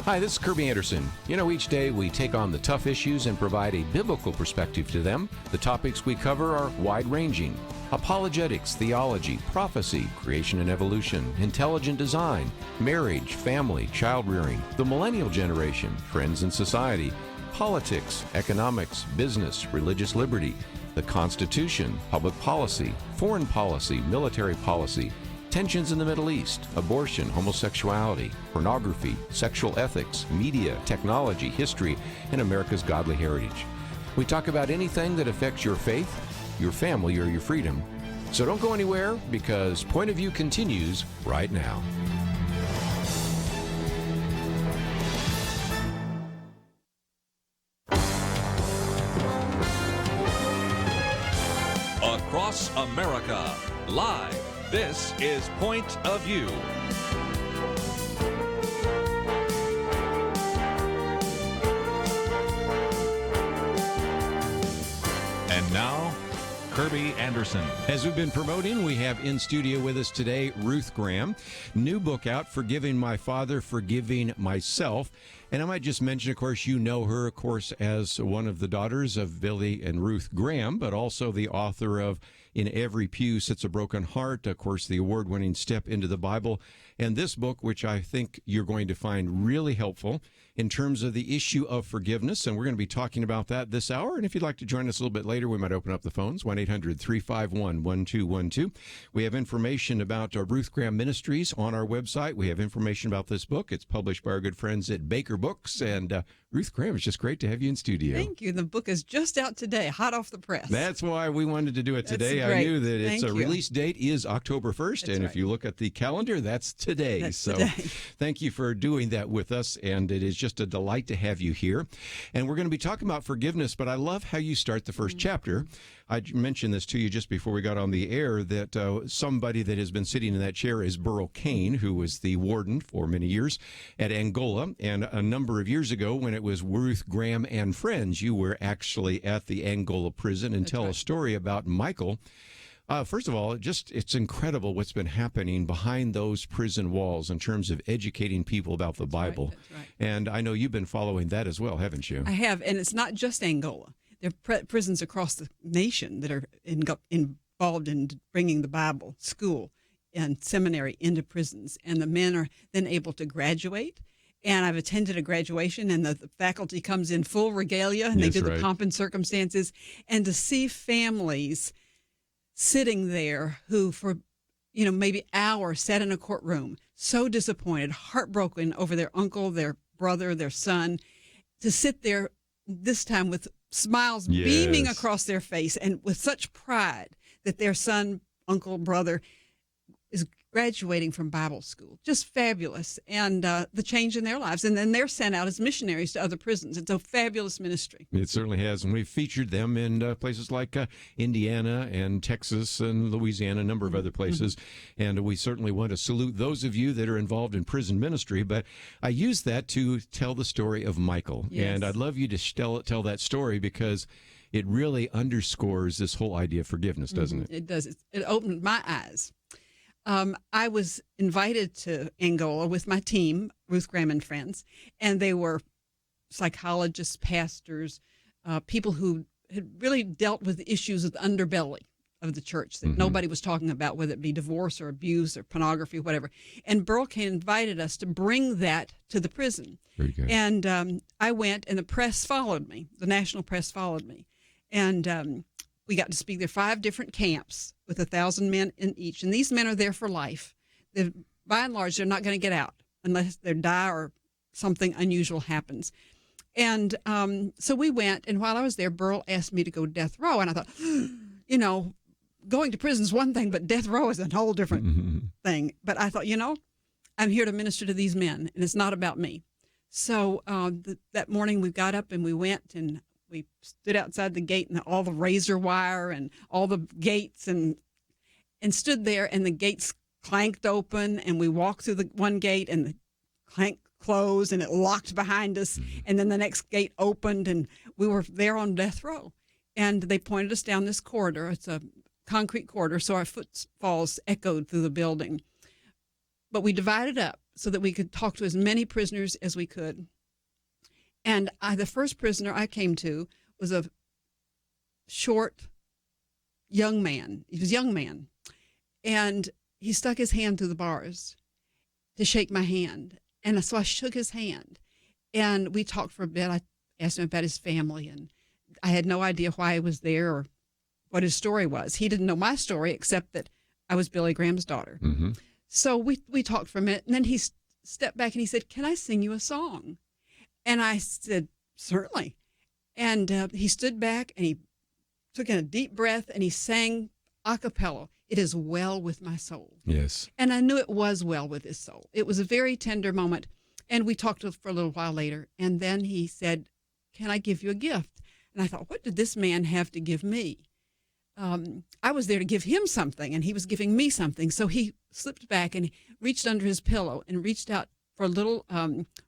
Speaker 1: Hi, this is Kerby Anderson. Each day we take on the tough issues and provide a biblical perspective to them. The topics we cover are wide-ranging: apologetics, theology, prophecy, creation and evolution, intelligent design, marriage, family, child-rearing, the millennial generation, trends in society, politics, economics, business, religious liberty, the Constitution, public policy, foreign policy, military policy, tensions in the Middle East, abortion, homosexuality, pornography, sexual ethics, media, technology, history, and America's godly heritage. We talk about anything that affects your faith, your family, or your freedom. So don't go anywhere, because Point of View continues right now.
Speaker 2: Across America, live. This is Point of View. And now, Kerby Anderson.
Speaker 1: As we've been promoting, we have in studio with us today Ruth Graham. New book out, Forgiving My Father, Forgiving Myself. And I might just mention, of course, you know her, of course, as one of the daughters of Billy and Ruth Graham, but also the author of In Every Pew Sits a Broken Heart, of course, the award-winning Step into the Bible, and this book, which I think you're going to find really helpful in terms of the issue of forgiveness, and we're going to be talking about that this hour. And if you'd like to join us a little bit later, we might open up the phones, 1-800-351-1212. We have information about Ruth Graham Ministries on our website. We have information about this book. It's published by our good friends at Baker Books, and Ruth Graham, it's just great to have you in studio.
Speaker 18: Thank you. The book is just out today, hot off the press.
Speaker 1: That's why we wanted to do it today. I knew that its release date is October 1st, and if you look at the calendar, that's today. Thank you for doing that with us, and it is just a delight to have you here. And we're going to be talking about forgiveness, but I love how you start the first chapter. I mentioned this to you just before we got on the air, that somebody that has been sitting in that chair is Burl Cain, who was the warden for many years at Angola. And a number of years ago, when it was Ruth Graham and friends, you were actually at the Angola prison, and tell a story about Michael. First of all, it's incredible what's been happening behind those prison walls in terms of educating people about the Bible.
Speaker 18: That's right.
Speaker 1: And I know you've been following that as well, haven't you?
Speaker 18: I have, and it's not just Angola. There are prisons across the nation that are involved in bringing the Bible school and seminary into prisons, and the men are then able to graduate. And I've attended a graduation, and the faculty comes in full regalia, and they do the pomp and circumstances, and to see families sitting there who for maybe hours sat in a courtroom, so disappointed, heartbroken over their uncle, their brother, their son, to sit there this time with smiles beaming across their face and with such pride that their son, uncle, brother is graduating from Bible school. Just fabulous. And the change in their lives. And then they're sent out as missionaries to other prisons. It's a fabulous ministry.
Speaker 1: It certainly has. And we've featured them in places like Indiana and Texas and Louisiana, a number of other places. And we certainly want to salute those of you that are involved in prison ministry. But I use that to tell the story of Michael.
Speaker 18: Yes.
Speaker 1: And I'd love you to tell that story, because it really underscores this whole idea of forgiveness, doesn't it?
Speaker 18: It does. It opened my eyes. I was invited to Angola with my team, Ruth Graham and Friends, and they were psychologists, pastors, people who had really dealt with the issues of the underbelly of the church that nobody was talking about, whether it be divorce or abuse or pornography, whatever. And Burl Cain invited us to bring that to the prison.
Speaker 1: Very good.
Speaker 18: And I went, and the press followed me. The national press followed me. And we got to speak there 5 different camps with 1,000 men in each. And these men are there for life. By and large, they're not going to get out unless they die or something unusual happens. And so we went, and while I was there, Burl asked me to go death row. And I thought, going to prison is one thing, but death row is a whole different thing. But I thought, I'm here to minister to these men, and it's not about me. So that morning we got up and we went, and we stood outside the gate, and all the razor wire and all the gates, and stood there, and the gates clanked open, and we walked through the one gate, and the clank closed, and it locked behind us, and then the next gate opened, and we were there on death row. And they pointed us down this corridor. It's a concrete corridor, so our footfalls echoed through the building. But we divided up. so that we could talk to as many prisoners as we could. And the first prisoner I came to was a short young man. He was a young man. And he stuck his hand through the bars to shake my hand. And so I shook his hand. And we talked for a bit. I asked him about his family. And I had no idea why he was there or what his story was. He didn't know my story except that I was Billy Graham's daughter.
Speaker 1: Mm-hmm.
Speaker 18: So we talked for a minute. And then he stepped back and he said, "Can I sing you a song?" And I said, "Certainly." And he stood back and he took in a deep breath and he sang a cappella, "It is well with my soul."
Speaker 1: Yes.
Speaker 18: And I knew it was well with his soul. It was a very tender moment. And we talked for a little while later. And then he said, "Can I give you a gift?" And I thought, what did this man have to give me? I was there to give him something, and he was giving me something. So he slipped back and reached under his pillow and reached out for a little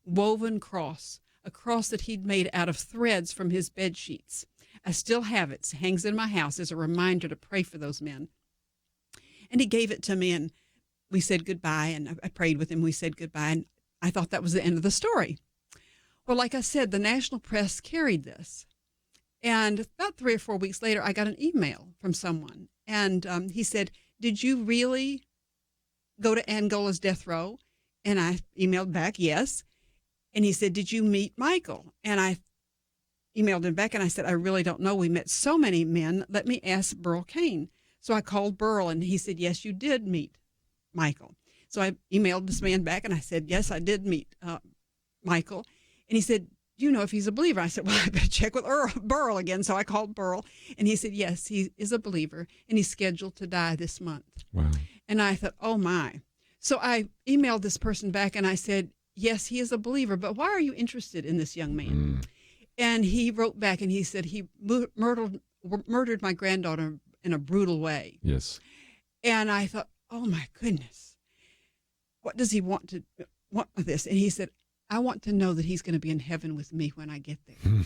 Speaker 18: woven cross, a cross that he'd made out of threads from his bed sheets. I still have it. It hangs in my house as a reminder to pray for those men. And he gave it to me, and we said goodbye, and I prayed with him. We said goodbye, and I thought that was the end of the story. Well, like I said, the national press carried this. And about 3 or 4 weeks later, I got an email from someone, and he said, "Did you really go to Angola's death row?" And I emailed back, "Yes." And he said, "Did you meet Michael?" And I emailed him back, and I said, "I really don't know. We met so many men. Let me ask Burl Cain." So I called Burl, and he said, "Yes, you did meet Michael." So I emailed this man back, and I said, "Yes, I did meet Michael." And he said, "Do you know if he's a believer?" I said, "Well, I better check with Burl again." So I called Burl, and he said, "Yes, he is a believer, and he's scheduled to die this month."
Speaker 1: Wow.
Speaker 18: And I thought, oh, my. So I emailed this person back, and I said, "Yes, he is a believer, but why are you interested in this young man?" And he wrote back, and he said, "He murdered my granddaughter in a brutal way."
Speaker 1: Yes.
Speaker 18: And I thought, oh, my goodness, what does he want with this? And he said, "I want to know that he's going to be in heaven with me when I get there."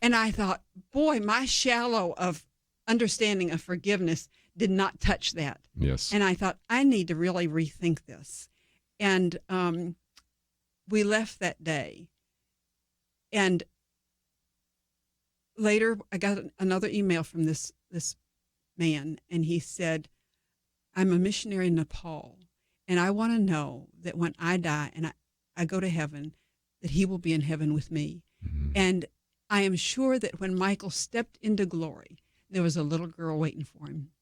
Speaker 18: And I thought, boy, my shallow of understanding of forgiveness did not touch that.
Speaker 1: Yes.
Speaker 18: And I thought, I need to really rethink this. And we left that day. And later, I got another email from this man, and he said, "I'm a missionary in Nepal, and I want to know that when I die and I go to heaven, that he will be in heaven with me. And I am sure that when Michael stepped into glory, there was a little girl waiting for him."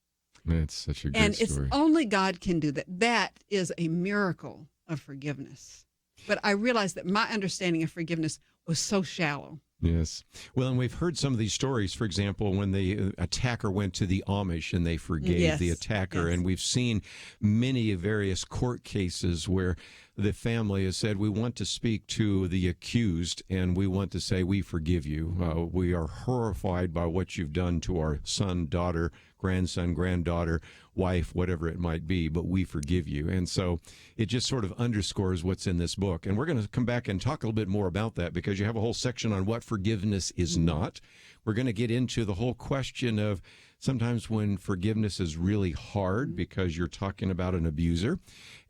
Speaker 1: That's such a great
Speaker 18: and
Speaker 1: story.
Speaker 18: it's only God can do that. That is a miracle of forgiveness. But I realized that my understanding of forgiveness was so shallow.
Speaker 1: Yes. Well, and we've heard some of these stories, for example, when the attacker went to the Amish and they forgave the attacker. And we've seen many various court cases where the family has said, "We want to speak to the accused and we want to say, we forgive you. We are horrified by what you've done to our son, daughter, grandson, granddaughter, wife, whatever it might be, but we forgive you." And so it just sort of underscores what's in this book. And we're going to come back and talk a little bit more about that because you have a whole section on what forgiveness is not. We're going to get into the whole question of sometimes when forgiveness is really hard because you're talking about an abuser.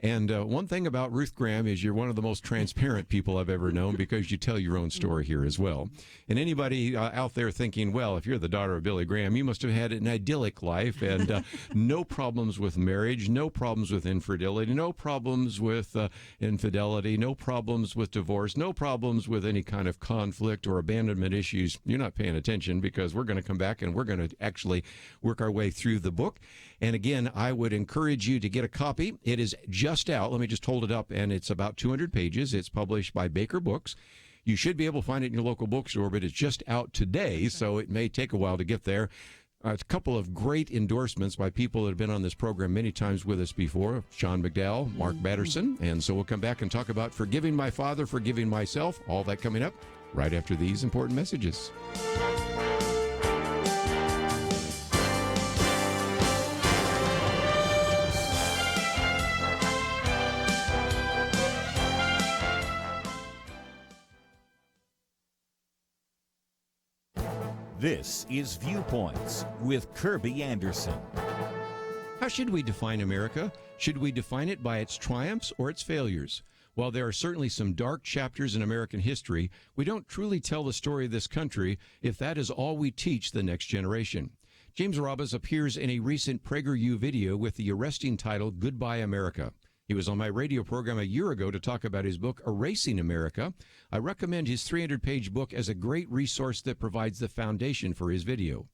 Speaker 1: And one thing about Ruth Graham is you're one of the most transparent people I've ever known because you tell your own story here as well. And anybody out there thinking, well, if you're the daughter of Billy Graham, you must have had an idyllic life and no problems with marriage, no problems with infidelity, no problems with infidelity, no problems with divorce, no problems with any kind of conflict or abandonment issues. You're not paying attention because we're going to come back and we're going to actually work our way through the book. And again, I would encourage you to get a copy. It is just out. Let me just hold it up. And it's about 200 pages. It's published by Baker Books. You should be able to find it in your local bookstore, but it's just out today, so it may take a while to get there. A couple of great endorsements by people that have been on this program many times with us before, Sean McDowell, Mark Batterson. And so we'll come back and talk about forgiving my father, forgiving myself, all that coming up right after these important messages.
Speaker 3: This is Viewpoints with Kerby Anderson.
Speaker 1: How should we define America? Should we define it by its triumphs or its failures? While there are certainly some dark chapters in American history, we don't truly tell the story of this country if that is all we teach the next generation. James Robbins appears in a recent PragerU video with the arresting title, Goodbye America. He was on my radio program a year ago to talk about his book, Erasing America. I recommend his 300-page book as a great resource that provides the foundation for his video.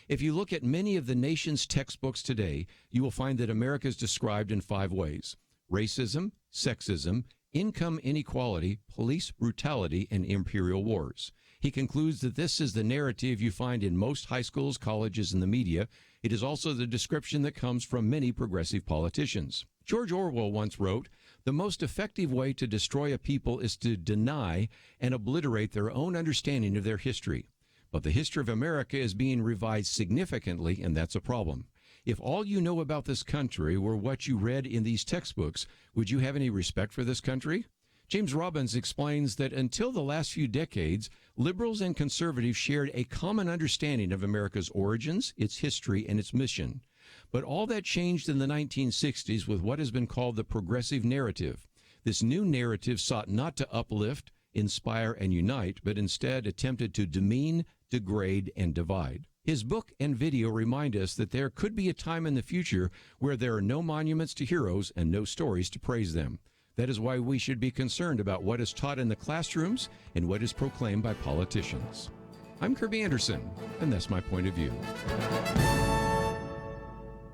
Speaker 1: If you look at many of the nation's textbooks today, you will find that America is described in 5 ways: racism, sexism, income inequality, police brutality, and imperial wars. He concludes that this is the narrative you find in most high schools, colleges, and the media. It is also the description that comes from many progressive politicians. George Orwell once wrote, "The most effective way to destroy a people is to deny and obliterate their own understanding of their history. But the history of America is being revised significantly, and that's a problem. If all you know about this country were what you read in these textbooks, would you have any respect for this country?" James Robbins explains that until the last few decades, liberals and conservatives shared a common understanding of America's origins, its history, and its mission. But all that changed in the 1960s with what has been called the progressive narrative. This new narrative sought not to uplift, inspire, and unite, but instead attempted to demean, degrade, and divide. His book and video remind us that there could be a time in the future where there are no monuments to heroes and no stories to praise them. That is why we should be concerned about what is taught in the classrooms and what is proclaimed by politicians. I'm Kerby Anderson, and that's my point of view.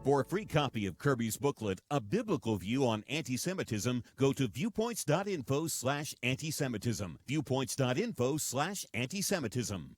Speaker 14: For a free copy of Kerby's booklet, A Biblical View on Anti-Semitism, go to viewpoints.info/antisemitism. Viewpoints.info/antisemitism.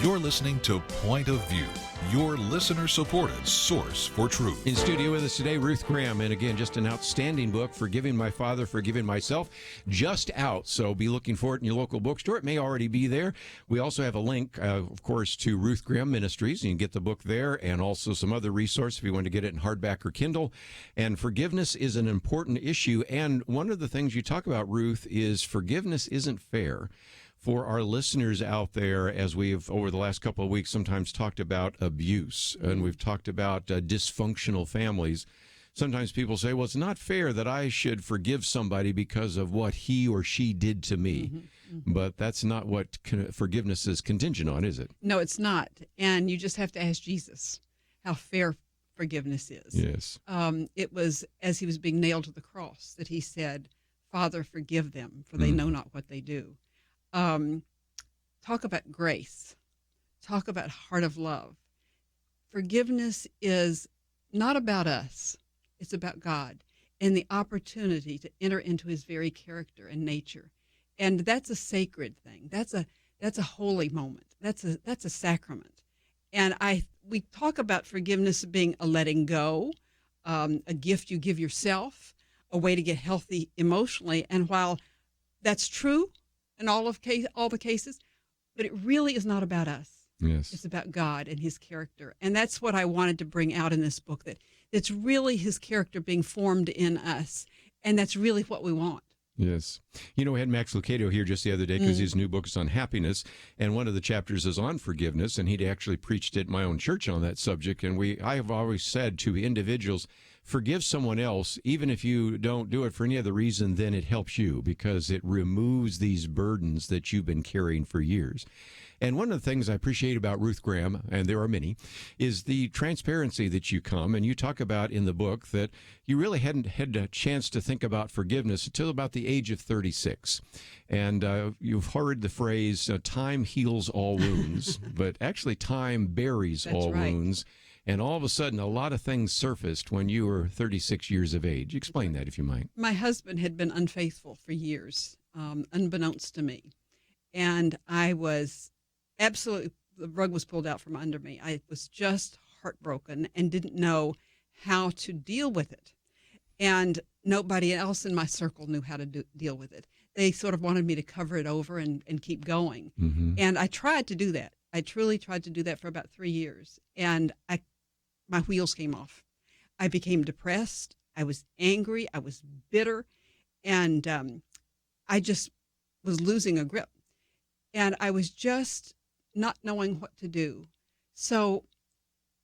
Speaker 7: You're listening to Point of View, your listener-supported source for truth.
Speaker 1: In studio with us today, Ruth Graham, and again, just an outstanding book, Forgiving My Father, Forgiving Myself, just out. So be looking for it in your local bookstore. It may already be there. We also have a link, of course, to Ruth Graham Ministries. You can get the book there, and also some other resources if you want to get it in hardback or Kindle. And forgiveness is an important issue. And one of the things you talk about, Ruth, is forgiveness isn't fair. For our listeners out there, as we've over the last couple of weeks sometimes talked about abuse and we've talked about dysfunctional families, sometimes people say, well, it's not fair that I should forgive somebody because of what he or she did to me. But that's not what forgiveness is contingent on, is it?
Speaker 18: No, it's not. And you just have to ask Jesus how fair forgiveness is.
Speaker 1: Yes.
Speaker 18: It was as he was being nailed to the cross that he said, Father, forgive them, for they know not what they do. Talk about grace. Talk about heart of love. Forgiveness is not about us. It's about God and the opportunity to enter into his very character and nature. And that's a sacred thing. That's a holy moment. That's a sacrament. And we talk about forgiveness being a letting go, a gift you give yourself, a way to get healthy emotionally. And while that's true in all the cases, but it really is not about us.
Speaker 1: Yes.
Speaker 18: It's about God and his character. And that's what I wanted to bring out in this book, that it's really his character being formed in us. And that's really what we want.
Speaker 1: Yes. You know, we had Max Lucado here just the other day because his new book is on happiness, and one of the chapters is on forgiveness, and he'd actually preached at my own church on that subject. And I have always said to individuals, forgive someone else, even if you don't do it for any other reason, then it helps you because it removes these burdens that you've been carrying for years. And one of the things I appreciate about Ruth Graham, and there are many, is the transparency that you come, and you talk about in the book that you really hadn't had a chance to think about forgiveness until about the age of 36. And you've heard the phrase, time heals all wounds, but actually time buries
Speaker 18: That's
Speaker 1: all
Speaker 18: right.
Speaker 1: wounds. And all of a sudden, a lot of things surfaced when you were 36 years of age. Explain that, if you might.
Speaker 18: My husband had been unfaithful for years, unbeknownst to me. And I was absolutely, the rug was pulled out from under me. I was just heartbroken and didn't know how to deal with it. And nobody else in my circle knew how to deal with it. They sort of wanted me to cover it over and keep going.
Speaker 1: Mm-hmm.
Speaker 18: And I tried to do that. I truly tried to do that for about 3 years. And my wheels came off. I became depressed. I was angry. I was bitter. And I just was losing a grip. And I was just not knowing what to do. So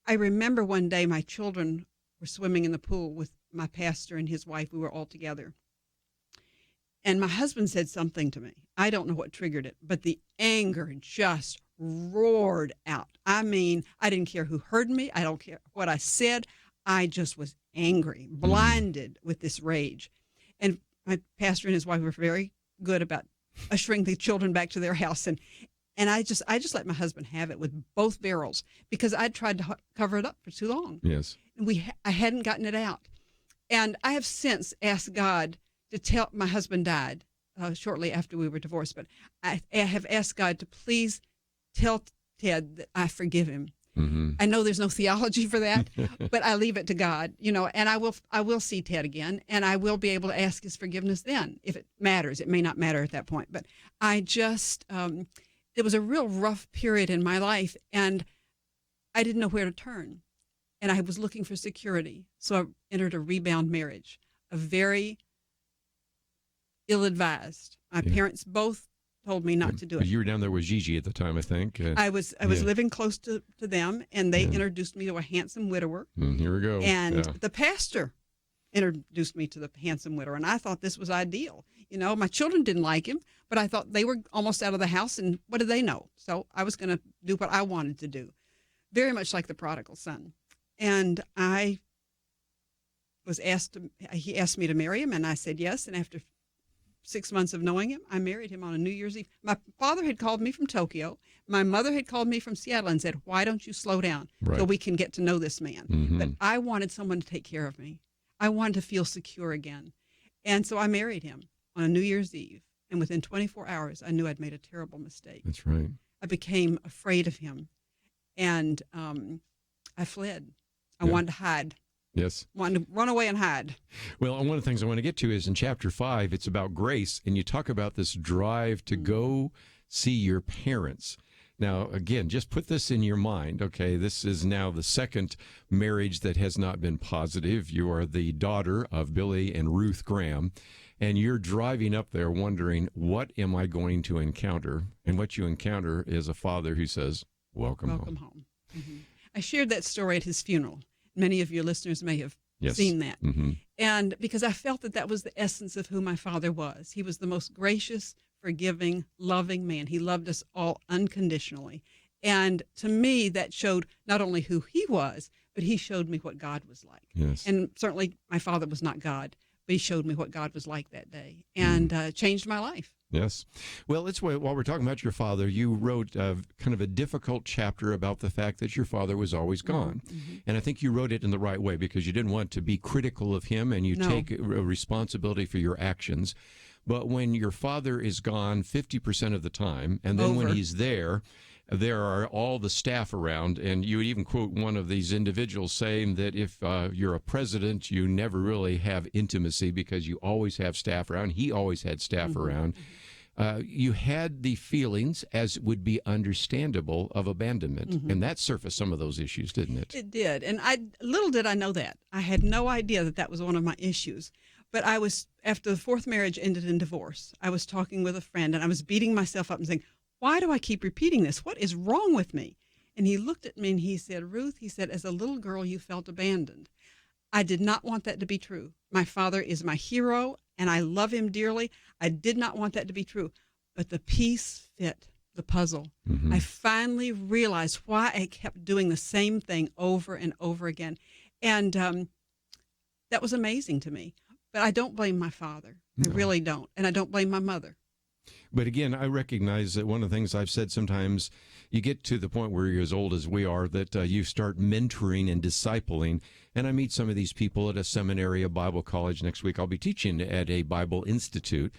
Speaker 18: I remember one day my children were swimming in the pool with my pastor and his wife. We were all together. And my husband said something to me. I don't know what triggered it, but the anger just roared out. I mean, I didn't care who heard me. I don't care what I said. I just was angry, blinded with this rage. And my pastor and his wife were very good about ushering the children back to their house. And I just let my husband have it with both barrels because I'd tried to cover it up for too long.
Speaker 1: Yes.
Speaker 18: And I hadn't gotten it out. And I have since asked God to tell, my husband died shortly after we were divorced, but I have asked God to please tell Ted that I forgive him.
Speaker 1: Mm-hmm.
Speaker 18: I know there's no theology for that, but I leave it to God, and I will see Ted again, and I will be able to ask his forgiveness then, if it matters. It may not matter at that point, but I just, it was a real rough period in my life, and I didn't know where to turn, and I was looking for security. So I entered a rebound marriage, a very ill-advised. My parents both told me not to do it.
Speaker 1: You were down there with Gigi at the time, I think.
Speaker 18: I was living close to them, and they introduced me to a handsome widower.
Speaker 1: Here we go.
Speaker 18: And the pastor introduced me to the handsome widower, and I thought this was ideal. My children didn't like him, but I thought they were almost out of the house, and what did they know? So I was going to do what I wanted to do, very much like the prodigal son. And I was he asked me to marry him, and I said yes, and after 6 months of knowing him, I married him on a New Year's Eve. My father had called me from Tokyo. My mother had called me from Seattle and said, why don't you slow down so we can get to know this man?
Speaker 1: Mm-hmm.
Speaker 18: But I wanted someone to take care of me. I wanted to feel secure again. And so I married him on a New Year's Eve. And within 24 hours, I knew I'd made a terrible mistake.
Speaker 1: That's right.
Speaker 18: I became afraid of him. And I fled. I wanted to hide.
Speaker 1: Yes.
Speaker 18: Wanted to run away and hide.
Speaker 1: Well, one of the things I want to get to is in chapter 5, it's about grace, and you talk about this drive to go see your parents. Now, again, just put this in your mind, okay? This is now the second marriage that has not been positive. You are the daughter of Billy and Ruth Graham, and you're driving up there wondering, what am I going to encounter? And what you encounter is a father who says, welcome home.
Speaker 18: Mm-hmm. I shared that story at his funeral. Many of your listeners may have seen that.
Speaker 1: Mm-hmm.
Speaker 18: And because I felt that was the essence of who my father was. He was the most gracious, forgiving, loving man. He loved us all unconditionally. And to me, that showed not only who he was, but he showed me what God was like.
Speaker 1: Yes.
Speaker 18: And certainly my father was not God, but he showed me what God was like that day and changed my life.
Speaker 1: Yes. Well, while we're talking about your father, you wrote kind of a difficult chapter about the fact that your father was always gone.
Speaker 18: Mm-hmm.
Speaker 1: And I think you wrote it in the right way because you didn't want to be critical of him and you take a responsibility for your actions. But when your father is gone 50% of the time, and then when he's there are all the staff around, and you would even quote one of these individuals saying that if you're a president, you never really have intimacy because you always have staff around. He always had staff around. You had the feelings, as would be understandable, of abandonment, and that surfaced some of those issues, didn't it?
Speaker 18: It did, and little did I know that. I had no idea that was one of my issues. But I was, after the fourth marriage ended in divorce, I was talking with a friend, and I was beating myself up and saying, why do I keep repeating this? What is wrong with me? And he looked at me and he said, Ruth, he said, as a little girl, you felt abandoned. I did not want that to be true. My father is my hero, and I love him dearly. I did not want that to be true. But the peace fit the puzzle. I finally realized why I kept doing the same thing over and over again. And that was amazing to me. But I don't blame my father. I really don't. And I don't blame my mother.
Speaker 1: But again, I recognize that one of the things I've said sometimes, you get to the point where you're as old as we are, that you start mentoring and discipling. And I meet some of these people at a seminary, a Bible college. Next week, I'll be teaching at a Bible institute.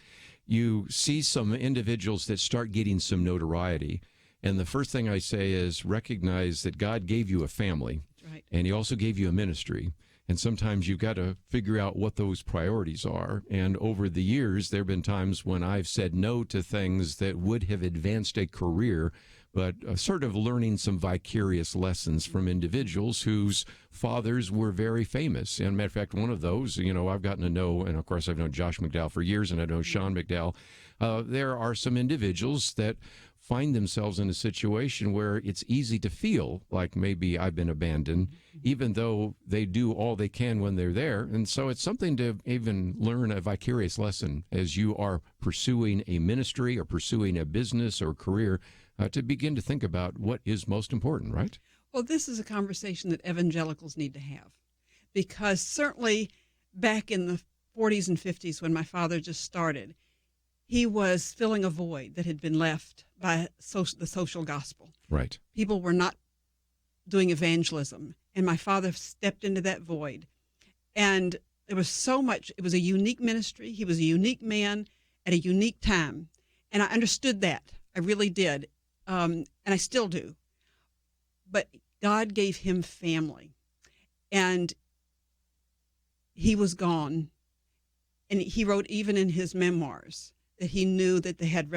Speaker 1: You see some individuals that start getting some notoriety. And the first thing I say is recognize that God gave you a family.
Speaker 18: Right.
Speaker 1: And he also gave you a ministry. And sometimes you've got to figure out what those priorities are. And over the years, there have been times when I've said no to things that would have advanced a career, but sort of learning some vicarious lessons from individuals whose fathers were very famous. And matter of fact, one of those, I've gotten to know, and of course I've known Josh McDowell for years, and I know Sean McDowell. There are some individuals that find themselves in a situation where it's easy to feel like maybe I've been abandoned, even though they do all they can when they're there. And so it's something to even learn a vicarious lesson as you are pursuing a ministry or pursuing a business or career, to begin to think about what is most important, right?
Speaker 18: Well, this is a conversation that evangelicals need to have, because certainly back in the 40s and 50s when my father just started, he was filling a void that had been left by the social gospel.
Speaker 1: Right.
Speaker 18: People were not doing evangelism, and my father stepped into that void. And there was so much. It was a unique ministry. He was a unique man at a unique time, and I understood that. I really did, and I still do. But God gave him family, and he was gone. And he wrote even in his memoirs that he knew that they had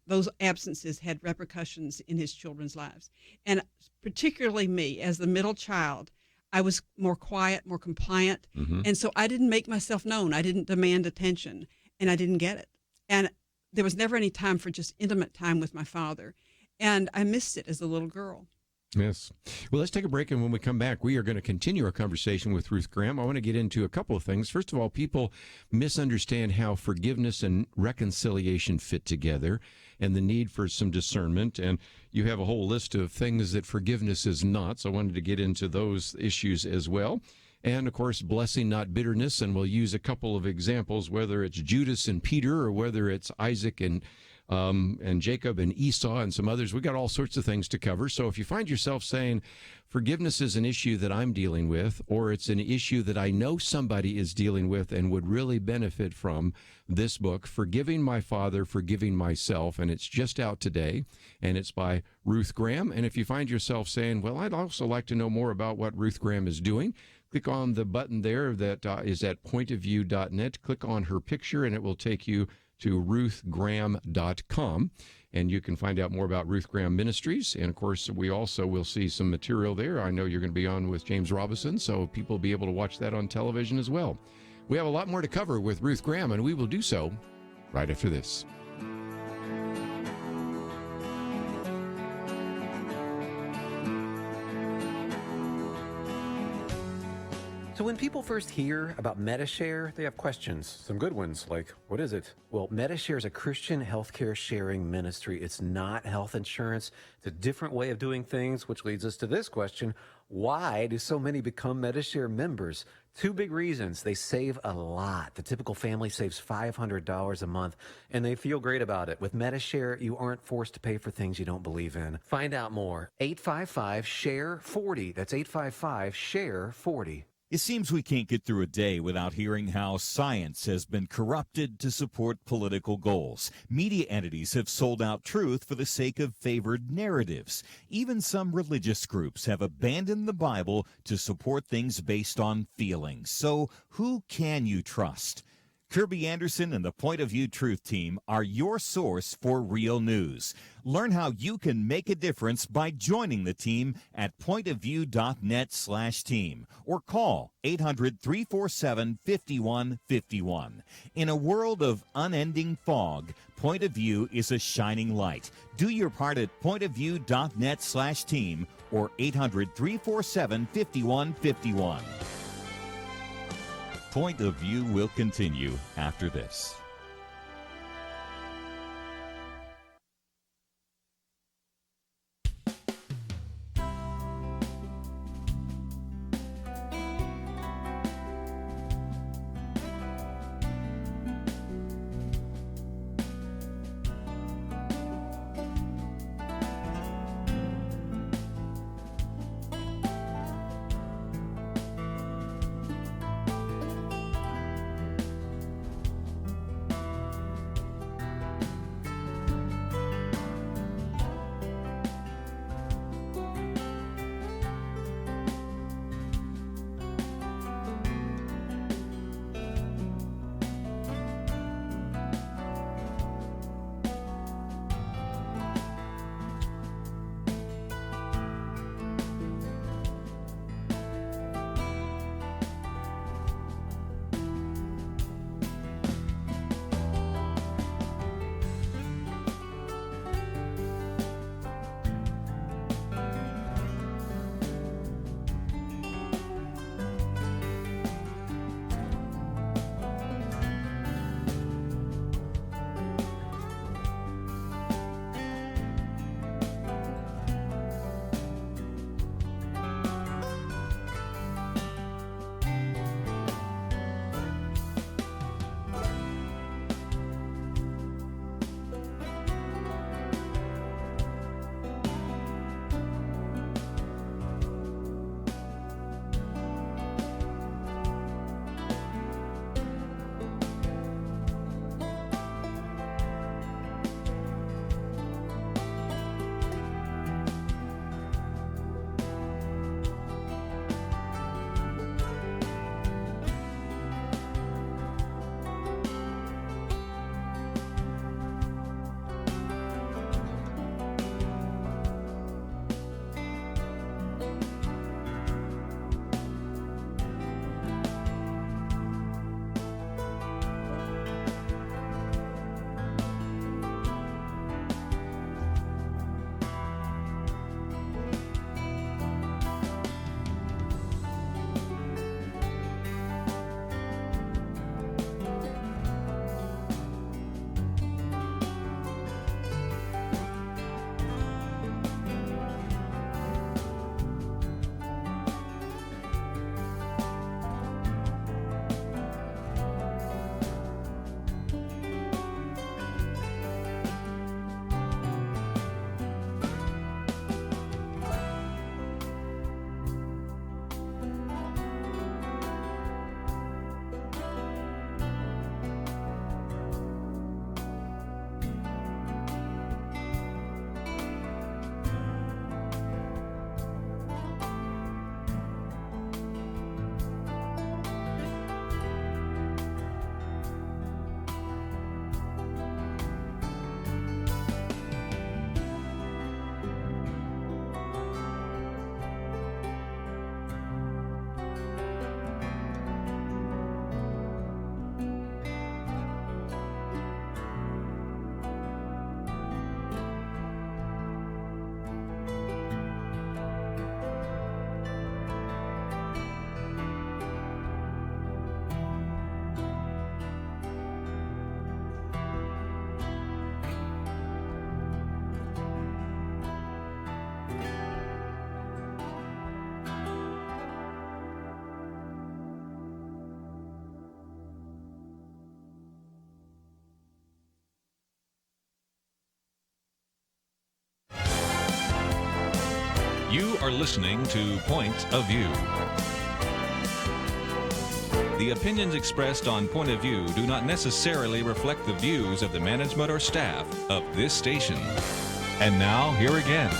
Speaker 18: those absences had repercussions in his children's lives. And particularly me, as the middle child, I was more quiet, more compliant. And so I didn't make myself known. I didn't demand attention, and I didn't get it. And there was never any time for just intimate time with my father. And I missed it as a little girl.
Speaker 1: Yes. Well, let's take a break, and when we come back, we are going to continue our conversation with Ruth Graham. I want to get into a couple of things. First of all, people misunderstand how forgiveness and reconciliation fit together and the need for some discernment. And you have a whole list of things that forgiveness is not, so I wanted to get into those issues as well. And, of course, blessing, not bitterness, and we'll use a couple of examples, whether it's Judas and Peter or whether it's Isaac and Jacob and Esau and some others. We've got all sorts of things to cover. So if you find yourself saying forgiveness is an issue that I'm dealing with, or it's an issue that I know somebody is dealing with and would really benefit from this book, Forgiving My Father, Forgiving Myself, and it's just out today, and it's by Ruth Graham. And if you find yourself saying, well, I'd also like to know more about what Ruth Graham is doing, click on the button there that is at pointofview.net. Click on her picture, and it will take you to ruthgraham.com, and you can find out more about Ruth Graham Ministries. And, of course, we also will see some material there. I know you're going to be on with James Robison, so people will be able to watch that on television as well. We have a lot more to cover with Ruth Graham, and we will do so right after this.
Speaker 15: So when people first hear about Medishare, they have questions. Some good ones, like, what is it? Well, Medishare is a Christian healthcare sharing ministry. It's not health insurance. It's a different way of doing things, which leads us to this question. Why do so many become Medishare members? Two big reasons. They save a lot. The typical family saves $500 a month, and they feel great about it. With Medishare, you aren't forced to pay for things you don't believe in. Find out more. 855-SHARE-40. That's 855-SHARE-40.
Speaker 14: It seems we can't get through a day without hearing how science has been corrupted to support political goals. Media entities have sold out truth for the sake of favored narratives. Even some religious groups have abandoned the Bible to support things based on feelings. So who can you trust? Kerby Anderson and the Point of View Truth Team are your source for real news. Learn how you can make a difference by joining the team at pointofview.net/team or call 800-347-5151. In a world of unending fog, Point of View is a shining light. Do your part at pointofview.net/team or 800-347-5151. Point of View will continue after this.
Speaker 2: are listening to Point of View. The opinions expressed on Point of View do not necessarily reflect the views of the management or staff of this station. And now, here again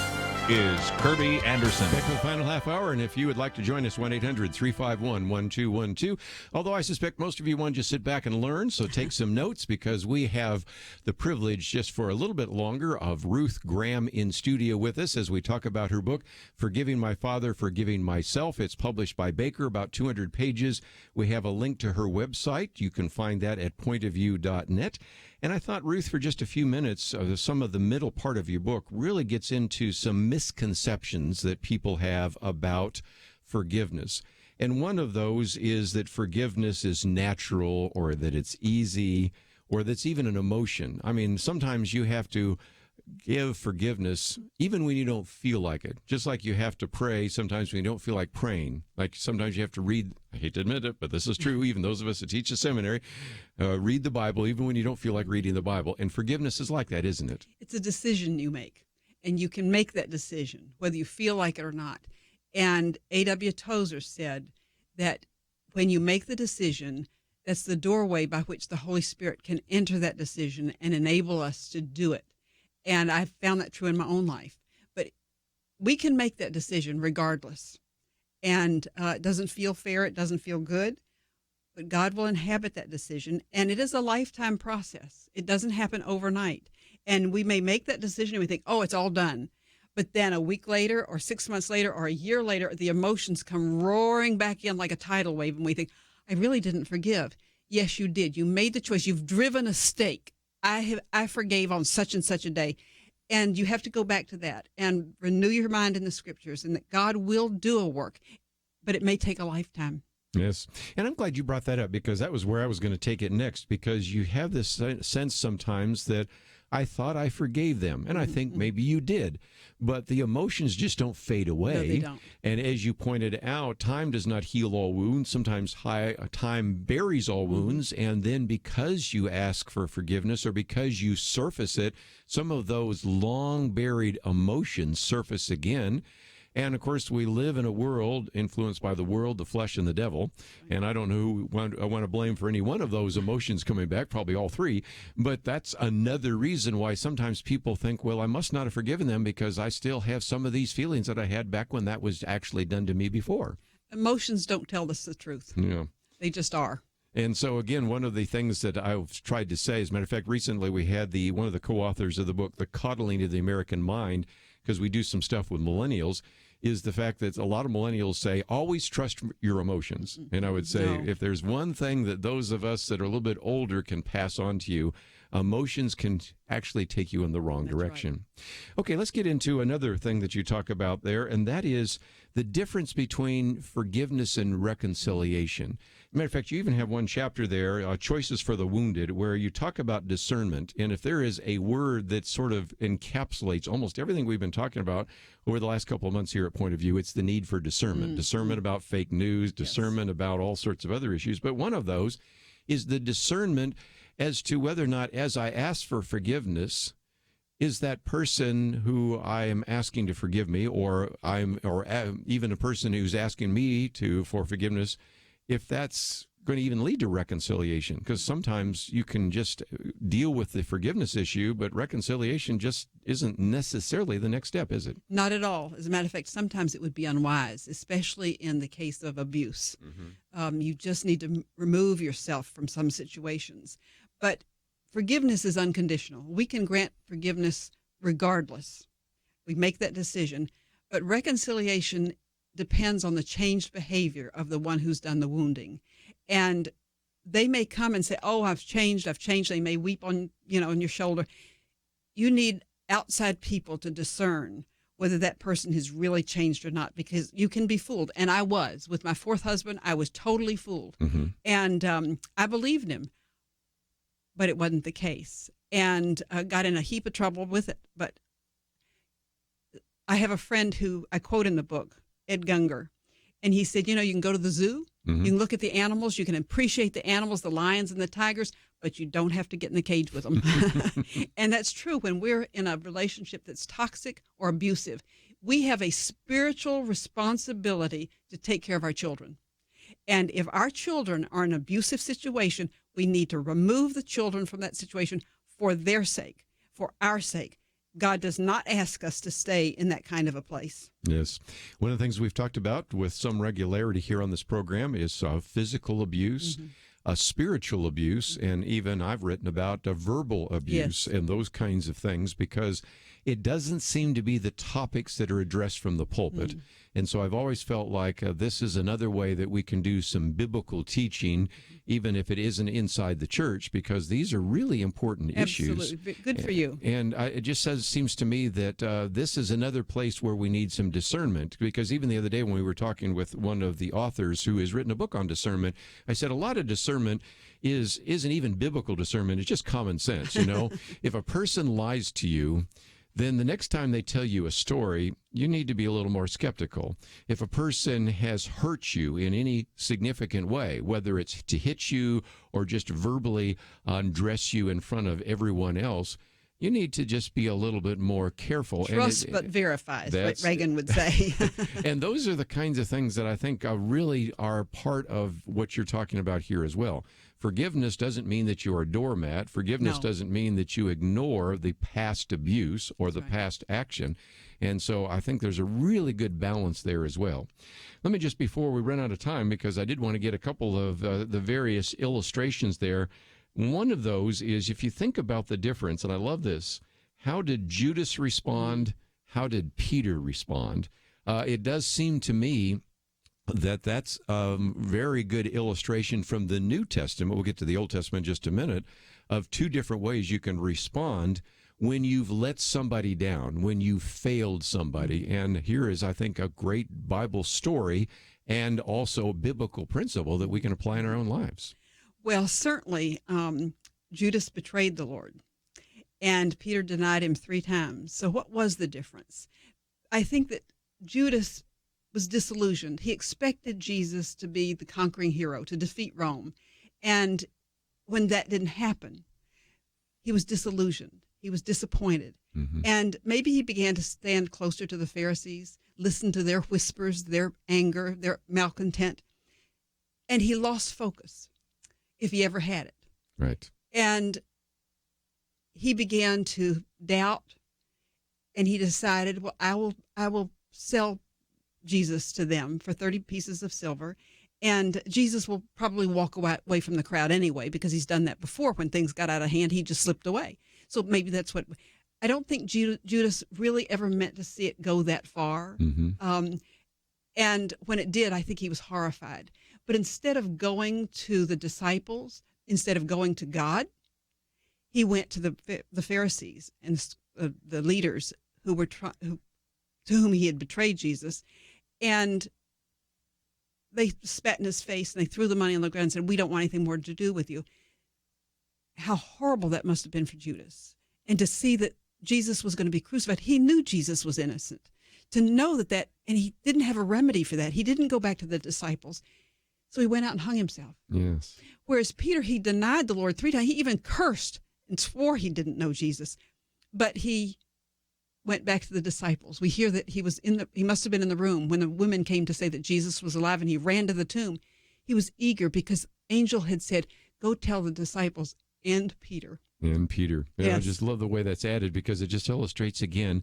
Speaker 2: is Kerby Anderson.
Speaker 1: Back for the final half hour, and if you would like to join us, 1-800-351-1212. Although I suspect most of you want to just sit back and learn, so take some notes, because we have the privilege just for a little bit longer of Ruth Graham in studio with us as we talk about her book, Forgiving My Father, Forgiving Myself. It's published by Baker, about 200 pages. We have a link to her website. You can find that at pointofview.net. And I thought, Ruth, for just a few minutes, some of the middle part of your book really gets into some misconceptions that people have about forgiveness. And one of those is that forgiveness is natural, or that it's easy, or that's even an emotion. I mean, sometimes you have to give forgiveness even when you don't feel like it. Just like you have to pray sometimes when you don't feel like praying. Like sometimes you have to read, I hate to admit it, but this is true, even those of us that teach a seminary, read the Bible even when you don't feel like reading the Bible. And forgiveness is like that, isn't it?
Speaker 18: It's a decision you make, and you can make that decision whether you feel like it or not. And A.W. Tozer said that when you make the decision, that's the doorway by which the Holy Spirit can enter that decision and enable us to do it. And I've found that true in my own life. But we can make that decision regardless. And it doesn't feel fair. It doesn't feel good. But God will inhabit that decision. And it is a lifetime process. It doesn't happen overnight. And we may make that decision and we think, oh, it's all done. But then a week later or 6 months later or a year later, the emotions come roaring back in like a tidal wave. And we think, I really didn't forgive. Yes, you did. You made the choice. You've driven a stake. I forgave on such and such a day. And you have to go back to that and renew your mind in the scriptures, and that God will do a work, but it may take a lifetime.
Speaker 1: Yes. And I'm glad you brought that up, because that was where I was going to take it next, because you have this sense sometimes that I thought I forgave them, and I think maybe you did, but the emotions just don't fade away.
Speaker 18: No, they don't.
Speaker 1: And as you pointed out, time does not heal all wounds. Sometimes time buries all wounds, and then because you ask for forgiveness or because you surface it, some of those long-buried emotions surface again. And, of course, we live in a world influenced by the world, the flesh, and the devil. And I don't know who I want to blame for any one of those emotions coming back, probably all three. But that's another reason why sometimes people think, well, I must not have forgiven them because I still have some of these feelings that I had back when that was actually done to me before.
Speaker 18: Emotions don't tell us the truth.
Speaker 1: Yeah.
Speaker 18: They just are.
Speaker 1: And so, again, one of the things that I've tried to say, as a matter of fact, recently we had one of the co-authors of the book, The Coddling of the American Mind, because we do some stuff with millennials, is the fact that a lot of millennials say, always trust your emotions. And I would say, if there's one thing that those of us that are a little bit older can pass on to you, emotions can actually take you in the wrong direction. Right. Okay, let's get into another thing that you talk about there, and that is the difference between forgiveness and reconciliation. Matter of fact, you even have one chapter there, Choices for the Wounded, where you talk about discernment. And if there is a word that sort of encapsulates almost everything we've been talking about over the last couple of months here at Point of View, it's the need for discernment. Discernment about fake news, discernment about all sorts of other issues. But one of those is the discernment as to whether or not, as I ask for forgiveness, is that person who I am asking to forgive me, or even a person who's asking me for forgiveness, if that's going to even lead to reconciliation. Because sometimes you can just deal with the forgiveness issue, but reconciliation just isn't necessarily the next step, is it?
Speaker 18: Not at all. As a matter of fact, sometimes it would be unwise, especially in the case of abuse. You just need to remove yourself from some situations. But forgiveness is unconditional. We can grant forgiveness regardless. We make that decision. But reconciliation depends on the changed behavior of the one who's done the wounding. And they may come and say, oh, I've changed. They may weep on your shoulder. You need outside people to discern whether that person has really changed or not, because you can be fooled. And I was. With my fourth husband, I was totally fooled. And I believed him, but it wasn't the case. And got in a heap of trouble with it. But I have a friend who I quote in the book, Ed Gunger, and he said, you can go to the zoo, you can look at the animals, you can appreciate the animals, the lions and the tigers, but you don't have to get in the cage with them. And that's true when we're in a relationship that's toxic or abusive. We have a spiritual responsibility to take care of our children. And if our children are in an abusive situation, we need to remove the children from that situation for their sake, for our sake. God does not ask us to stay in that kind of a place.
Speaker 1: Yes. One of the things we've talked about with some regularity here on this program is physical abuse, spiritual abuse, and even I've written about verbal abuse and those kinds of things, because it doesn't seem to be the topics that are addressed from the pulpit. And so I've always felt like this is another way that we can do some biblical teaching, even if it isn't inside the church, because these are really important issues.
Speaker 18: Absolutely. Good for you.
Speaker 1: And it just seems to me that this is another place where we need some discernment, because even the other day when we were talking with one of the authors who has written a book on discernment, I said a lot of discernment isn't even biblical discernment. It's just common sense. You know, if a person lies to you, then the next time they tell you a story, you need to be a little more skeptical. If a person has hurt you in any significant way, whether it's to hit you or just verbally undress you in front of everyone else, you need to just be a little bit more careful.
Speaker 18: Trust but verify, is what Reagan would say.
Speaker 1: And those are the kinds of things that I think really are part of what you're talking about here as well. Forgiveness doesn't mean that you're a doormat. Forgiveness doesn't mean that you ignore the past abuse or the past action. And so I think there's a really good balance there as well. Let me just, before we run out of time, because I did want to get a couple of the various illustrations there. One of those is, if you think about the difference, and I love this, how did Judas respond? How did Peter respond? It does seem to me that's a very good illustration from the New Testament. We'll get to the Old Testament in just a minute, of two different ways you can respond when you've let somebody down, when you've failed somebody. And here is, I think, a great Bible story and also a biblical principle that we can apply in our own lives.
Speaker 18: Well, certainly, Judas betrayed the Lord, and Peter denied him 3 times. So what was the difference? I think that Judas was disillusioned. He expected Jesus to be the conquering hero, to defeat Rome. And when that didn't happen, he was disillusioned. He was disappointed. And maybe he began to stand closer to the Pharisees, listen to their whispers, their anger, their malcontent. And he lost focus, if he ever had it.
Speaker 1: Right.
Speaker 18: And he began to doubt, and he decided, well, I will sell Jesus to them for 30 pieces of silver, and Jesus will probably walk away from the crowd anyway, because he's done that before. When things got out of hand, he just slipped away. So maybe that's what, I don't think Judas really ever meant to see it go that far. And when it did, I think he was horrified. But instead of going to the disciples, instead of going to God, he went to the Pharisees and the leaders who to whom he had betrayed Jesus. And they spat in his face, and they threw the money on the ground and said, "We don't want anything more to do with you." How horrible that must have been for Judas. And to see that Jesus was going to be crucified, he knew Jesus was innocent. To know that, and he didn't have a remedy for that. He didn't go back to the disciples. So he went out and hung himself.
Speaker 1: Yes.
Speaker 18: Whereas Peter, he denied the Lord 3 times. He even cursed and swore he didn't know Jesus. But he went back to the disciples. We hear that he must have been in the room when the women came to say that Jesus was alive, and he ran to the tomb. He was eager because angel had said, "Go tell the disciples and Peter."
Speaker 1: And Peter. Yeah,
Speaker 18: Yes.
Speaker 1: I just love the way that's added, because it just illustrates again,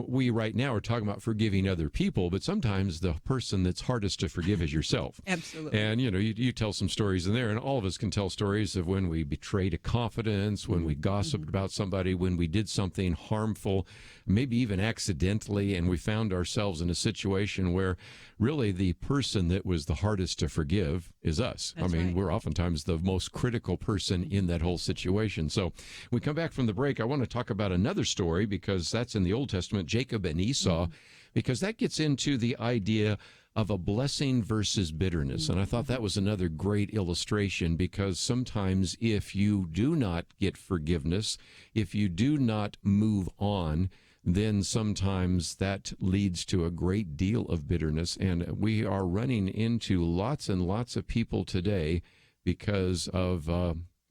Speaker 1: we right now are talking about forgiving other people, but sometimes the person that's hardest to forgive is yourself.
Speaker 18: Absolutely.
Speaker 1: And, you tell some stories in there, and all of us can tell stories of when we betrayed a confidence, when we gossiped about somebody, when we did something harmful, maybe even accidentally, and we found ourselves in a situation where really the person that was the hardest to forgive is us.
Speaker 18: That's
Speaker 1: I mean,
Speaker 18: right.
Speaker 1: we're oftentimes the most critical person in that whole situation. So we come back from the break. I want to talk about another story, because that's in the Old Testament, Jacob and Esau, because that gets into the idea of a blessing versus bitterness. And I thought that was another great illustration, because sometimes if you do not get forgiveness, if you do not move on, then sometimes that leads to a great deal of bitterness. And we are running into lots and lots of people today because of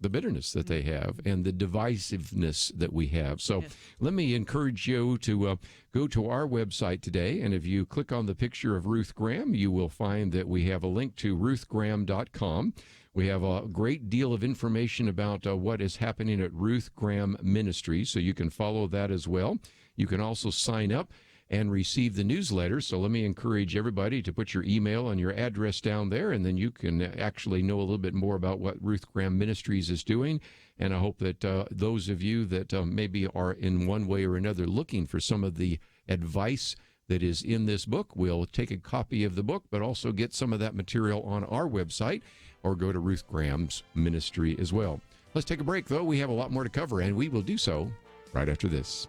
Speaker 1: the bitterness that they have and the divisiveness that we have. So let me encourage you to go to our website today, and if you click on the picture of Ruth Graham, you will find that we have a link to ruthgraham.com. We have a great deal of information about what is happening at Ruth Graham Ministries, so you can follow that as well. You can also sign up and receive the newsletter. So let me encourage everybody to put your email and your address down there, and then you can actually know a little bit more about what Ruth Graham Ministries is doing. And I hope that those of you that maybe are in one way or another looking for some of the advice that is in this book will take a copy of the book, but also get some of that material on our website or go to Ruth Graham's ministry as well. Let's take a break, though. We have a lot more to cover, and we will do so right after this.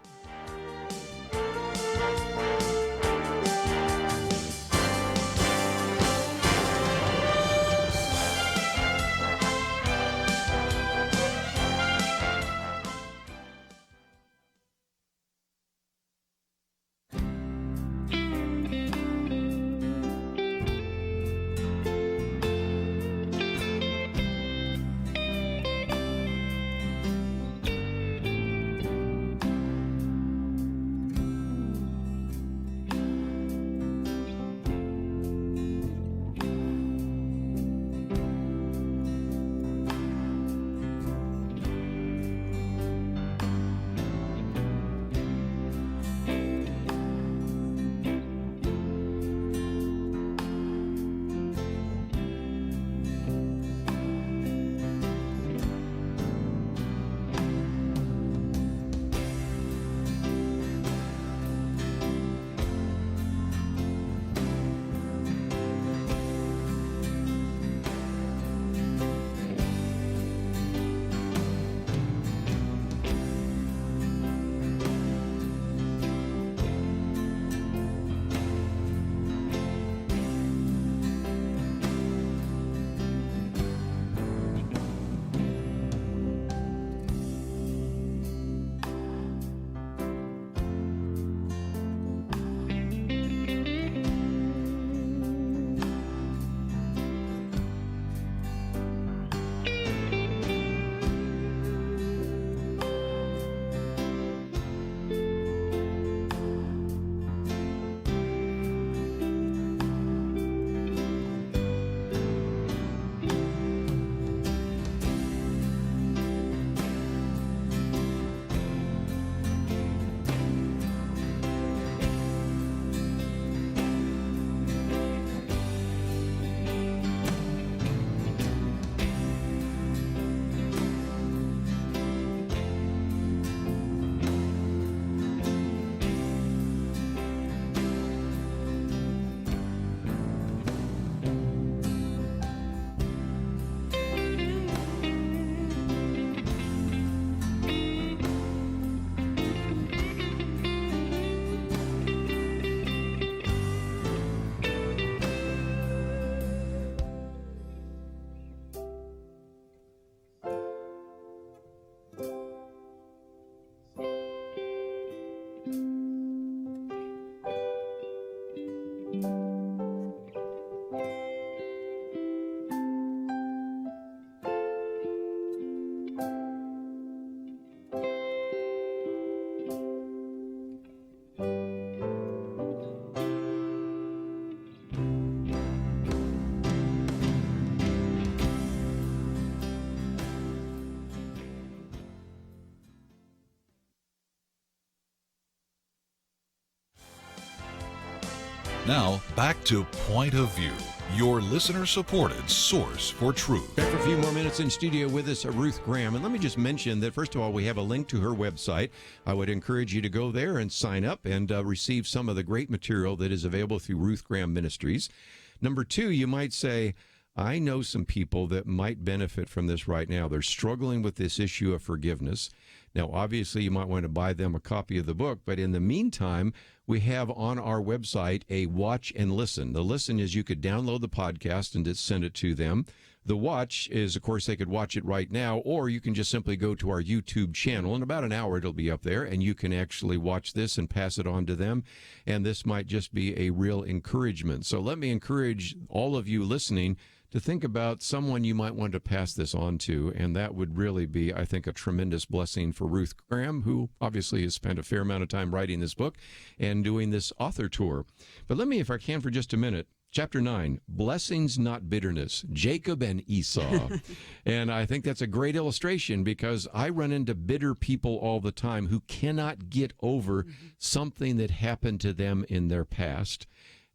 Speaker 7: Now, back to Point of View, your listener-supported source for truth.
Speaker 1: Back for a few more minutes in studio with us, Ruth Graham. And let me just mention that, first of all, we have a link to her website. I would encourage you to go there and sign up and receive some of the great material that is available through Ruth Graham Ministries. Number two, you might say, I know some people that might benefit from this right now. They're struggling with this issue of forgiveness. Now, obviously, you might want to buy them a copy of the book, but in the meantime, we have on our website a watch and listen. The listen is you could download the podcast and just send it to them. The watch is, of course, they could watch it right now, or you can just simply go to our YouTube channel. In about an hour, it'll be up there, and you can actually watch this and pass it on to them. And this might just be a real encouragement. So let me encourage all of you listening to think about someone you might want to pass this on to, and that would really be, I think, a tremendous blessing for Ruth Graham, who obviously has spent a fair amount of time writing this book and doing this author tour. But let me, if I can for just a minute, Chapter 9, Blessings Not Bitterness, Jacob and Esau. And I think that's a great illustration because I run into bitter people all the time who cannot get over something that happened to them in their past.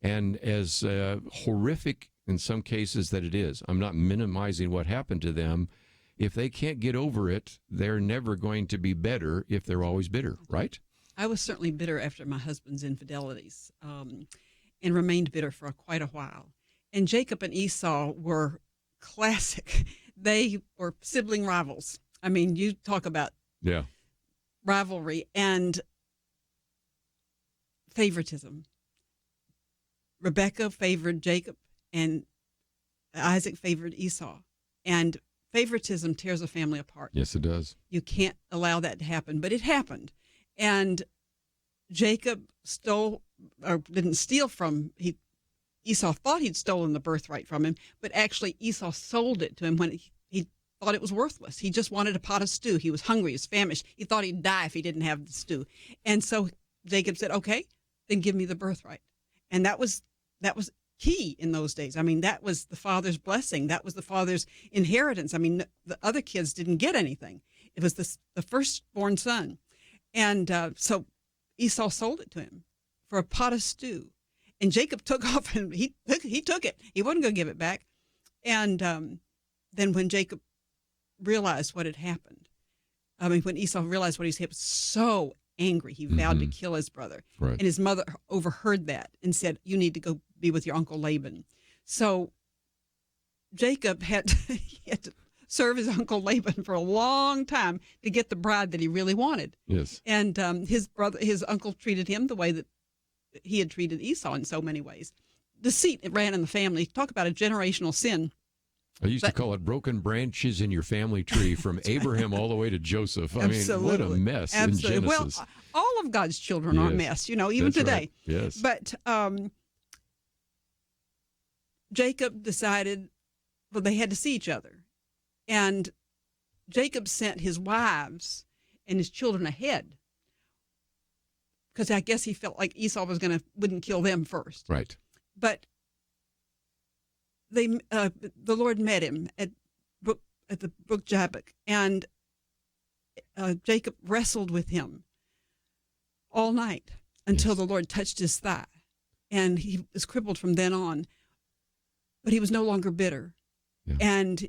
Speaker 1: And as horrific in some cases that it is, I'm not minimizing what happened to them. If they can't get over it, they're never going to be better if they're always bitter, right?
Speaker 18: I was certainly bitter after my husband's infidelities. And remained bitter for quite a while. And Jacob and Esau were classic. They were sibling rivals. I mean, you talk about rivalry and favoritism. Rebekah favored Jacob and Isaac favored Esau. And favoritism tears a family apart.
Speaker 1: Yes, it does.
Speaker 18: You can't allow that to happen, but it happened. And Jacob stole, or didn't steal from, Esau thought he'd stolen the birthright from him, but actually Esau sold it to him when he thought it was worthless. He just wanted a pot of stew. He was hungry, he was famished. He thought he'd die if he didn't have the stew. And so Jacob said, okay, then give me the birthright. And that was key in those days. I mean, that was the father's blessing. That was the father's inheritance. I mean, the other kids didn't get anything. It was the firstborn son. And so Esau sold it to him for a pot of stew. And Jacob took off and he took it. He wasn't going to give it back. And then when Jacob realized what had happened, when Esau realized what he was so angry, he vowed to kill his brother.
Speaker 1: Right.
Speaker 18: And his mother overheard that and said, you need to go be with your uncle Laban. So Jacob had to serve his uncle Laban for a long time to get the bride that he really wanted.
Speaker 1: Yes.
Speaker 18: And his uncle treated him the way that he had treated Esau in so many ways. Deceit, it ran in the family. Talk about a generational sin.
Speaker 1: I used to call it broken branches in your family tree from Abraham all the way to Joseph. I mean, what a mess in Genesis.
Speaker 18: Well, all of God's children are a mess, even
Speaker 1: That's
Speaker 18: today.
Speaker 1: Right. Yes.
Speaker 18: But Jacob decided, well, they had to see each other. And Jacob sent his wives and his children ahead because I guess he felt like Esau wouldn't kill them first.
Speaker 1: Right.
Speaker 18: But the Lord met him at the brook Jabbok, and Jacob wrestled with him all night until the Lord touched his thigh, and he was crippled from then on. But he was no longer bitter, and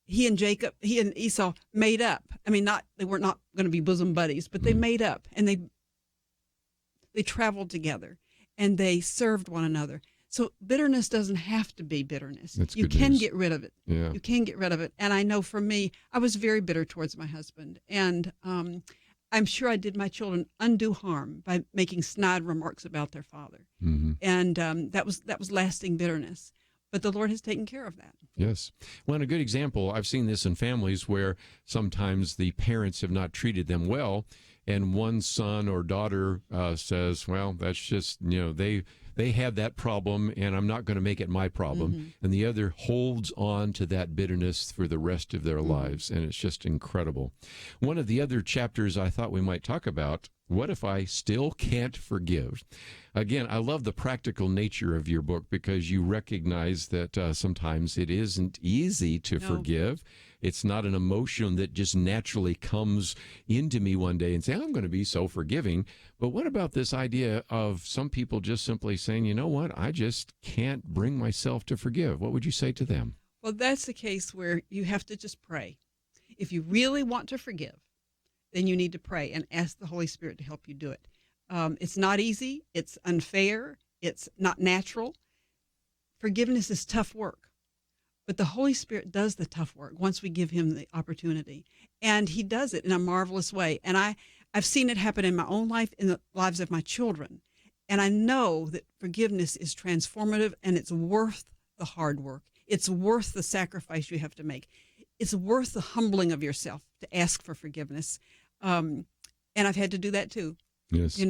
Speaker 18: he and Esau made up. I mean, they were not going to be bosom buddies, but they made up, and they traveled together, and they served one another. So bitterness doesn't have to be bitterness. You can get rid of it.
Speaker 1: Yeah.
Speaker 18: You can get rid of it. And I know for me, I was very bitter towards my husband, and I'm sure I did my children undue harm by making snide remarks about their father, and that was lasting bitterness. But the Lord has taken care of that.
Speaker 1: Yes. Well, and a good example, I've seen this in families where sometimes the parents have not treated them well, and one son or daughter says, well, that's just, they had that problem, and I'm not going to make it my problem. And the other holds on to that bitterness for the rest of their lives, and it's just incredible. One of the other chapters I thought we might talk about, what if I still can't forgive? Again, I love the practical nature of your book because you recognize that sometimes it isn't easy to forgive. It's not an emotion that just naturally comes into me one day and say, I'm going to be so forgiving. But what about this idea of some people just simply saying, you know what, I just can't bring myself to forgive? What would you say to them?
Speaker 18: Well, that's the case where you have to just pray. If you really want to forgive, then you need to pray and ask the Holy Spirit to help you do it. It's not easy. It's unfair. It's not natural. Forgiveness is tough work. But the Holy Spirit does the tough work once we give him the opportunity. And he does it in a marvelous way. And I've seen it happen in my own life, in the lives of my children. And I know that forgiveness is transformative, and it's worth the hard work. It's worth the sacrifice you have to make. It's worth the humbling of yourself to ask for forgiveness. And I've had to do that too.
Speaker 1: Yes.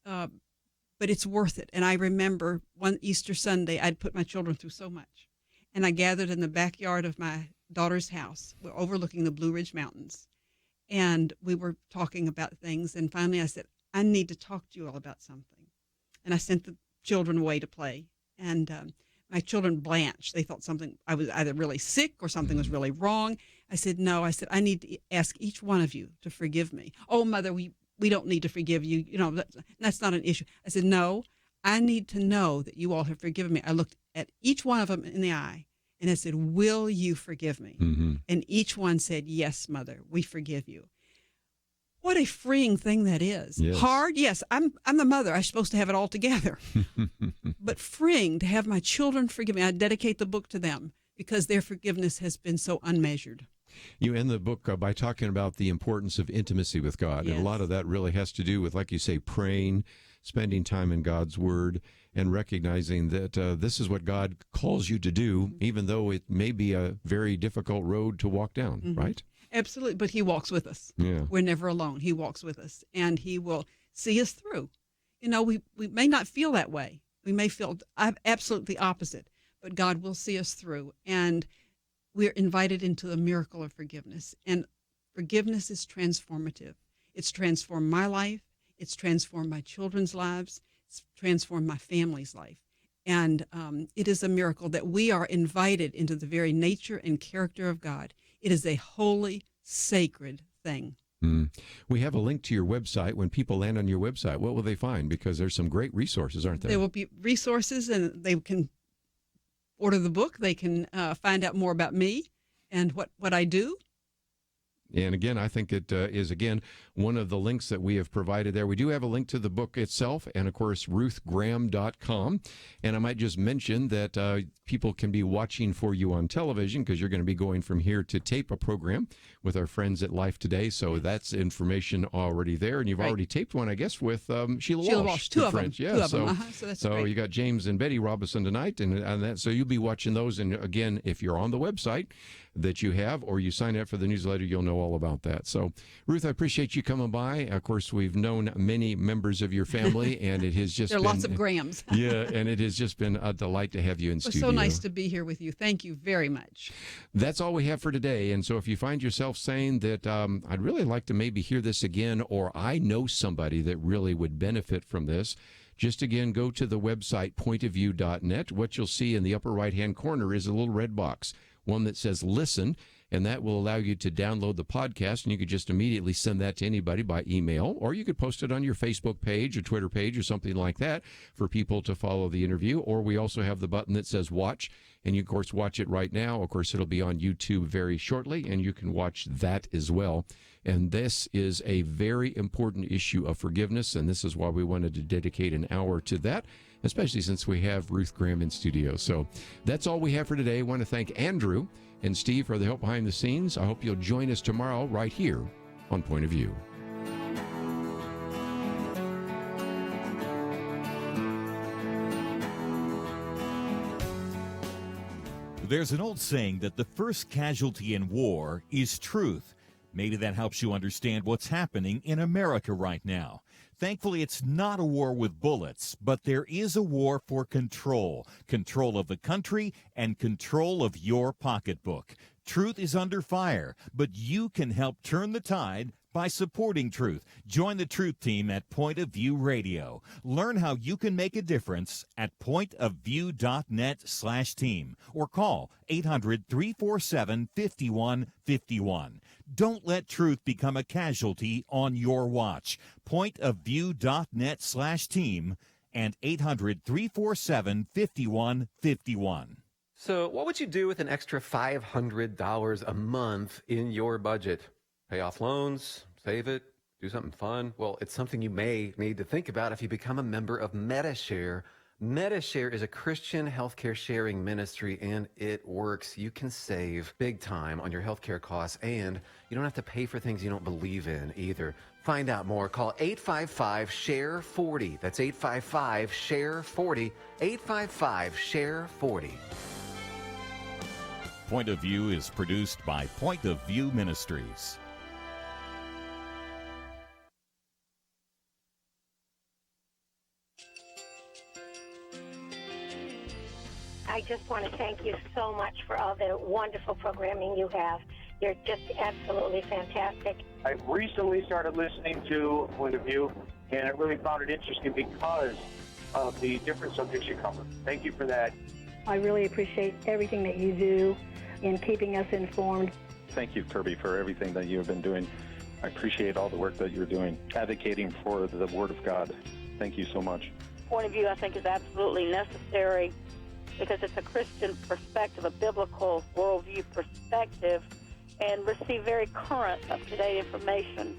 Speaker 18: But it's worth it. And I remember one Easter Sunday, I'd put my children through so much. and I gathered in the backyard of my daughter's house. We're overlooking the Blue Ridge Mountains. And we were talking about things. And finally I said, I need to talk to you all about something. And I sent the children away to play. And my children blanched. They thought I was either really sick or something was really wrong. I said, no. I said, I need to ask each one of you to forgive me. Oh, Mother, we don't need to forgive you. You know, that's not an issue. I said, no, I need to know that you all have forgiven me. I looked at each one of them in the eye and I said, will you forgive me?
Speaker 1: Mm-hmm.
Speaker 18: And each one said, yes, Mother, we forgive you. What a freeing thing that is.
Speaker 1: Yes.
Speaker 18: Hard? Yes, I'm the mother. I'm supposed to have it all together. But freeing to have my children forgive me. I dedicate the book to them because their forgiveness has been so unmeasured.
Speaker 1: You end the book by talking about the importance of intimacy with God.
Speaker 18: Yes.
Speaker 1: And a lot of that really has to do with, like you say, praying, spending time in God's Word, and recognizing that this is what God calls you to do, even though it may be a very difficult road to walk down,
Speaker 18: Mm-hmm.
Speaker 1: right?
Speaker 18: Absolutely. But he walks with us.
Speaker 1: Yeah.
Speaker 18: We're never alone. He walks with us and he will see us through. You know, we may not feel that way. We may feel absolutely opposite, but God will see us through. And we're invited into the miracle of forgiveness. And forgiveness is transformative. It's transformed my life. It's transformed my children's lives. It's transformed my family's life. And it is a miracle that we are invited into the very nature and character of God. It is a holy, sacred thing.
Speaker 1: We have a link to your website. When people land on your website, what will they find? Because there's some great resources, aren't there?
Speaker 18: There will be resources, and they can order the book. They can find out more about me and what I do.
Speaker 1: And again, I think it is, again, one of the links that we have provided there. We do have a link to the book itself and, of course, ruthgraham.com. And I might just mention that people can be watching for you on television because you're going to be going from here to tape a program with our friends at Life Today. So that's information already there. And you've already taped one, I guess, with Sheila Walsh.
Speaker 18: Two of them.
Speaker 1: Friends. Yeah,
Speaker 18: Two of
Speaker 1: so,
Speaker 18: them. So that's great.
Speaker 1: you got James and Betty Robinson tonight. And that, so you'll be watching those. And again, if you're on the website that you have or you sign up for the newsletter, you'll know all about that. So, Ruth, I appreciate you coming by. Of course, we've known many members of your family, and it has just
Speaker 18: there are
Speaker 1: been,
Speaker 18: lots of Grahams.
Speaker 1: Yeah, and it has just been a delight to have you in studio.
Speaker 18: It's so nice to be here with you. Thank you very much.
Speaker 1: That's all we have for today. And so if you find yourself saying that I'd really like to maybe hear this again, or I know somebody that really would benefit from this, just again, go to the website pointofview.net. What you'll see in the upper right-hand corner is a little red box, one that says listen, and that will allow you to download the podcast, and you could just immediately send that to anybody by email, or you could post it on your Facebook page or Twitter page or something like that for people to follow the interview. Or we also have the button that says watch, and you, of course, watch it right now. Of course, it'll be on YouTube very shortly, and you can watch that as well. And this is a very important issue of forgiveness, and this is why we wanted to dedicate an hour to that, especially since we have Ruth Graham in studio. So that's all we have for today. I want to thank Andrew and Steve for the help behind the scenes. I hope you'll join us tomorrow right here on Point of View.
Speaker 14: There's an old saying that the first casualty in war is truth. Maybe that helps you understand what's happening in America right now. Thankfully, it's not a war with bullets, but there is a war for control. Control of the country and control of your pocketbook. Truth is under fire, but you can help turn the tide by supporting Truth. Join the Truth team at Point of View Radio. Learn how you can make a difference at pointofview.net/team or call 800-347-5151. Don't let truth become a casualty on your watch. Pointofview.net/team and 800-347-5151.
Speaker 15: So what would you do with an extra $500 a month in your budget? Pay off loans, save it, do something fun? Well, it's something you may need to think about if you become a member of MediShare. MediShare is a Christian healthcare sharing ministry, and it works. You can save big time on your healthcare costs, and you don't have to pay for things you don't believe in either. Find out more. Call 855-SHARE-40. That's 855-SHARE-40. 855-SHARE-40.
Speaker 14: Point of View is produced by Point of View Ministries.
Speaker 9: I just want to thank you so much for all the wonderful programming you have. You're just absolutely fantastic.
Speaker 10: I recently started listening to Point of View, and I really found it interesting because of the different subjects you cover. Thank you for that.
Speaker 16: I really appreciate everything that you do in keeping us informed.
Speaker 11: Thank you, Kerby, for everything that you have been doing. I appreciate all the work that you're doing, advocating for the Word of God. Thank you so much.
Speaker 12: Point of view, I think, is absolutely necessary because it's a Christian perspective, a biblical worldview perspective, and receive very current, up-to-date information.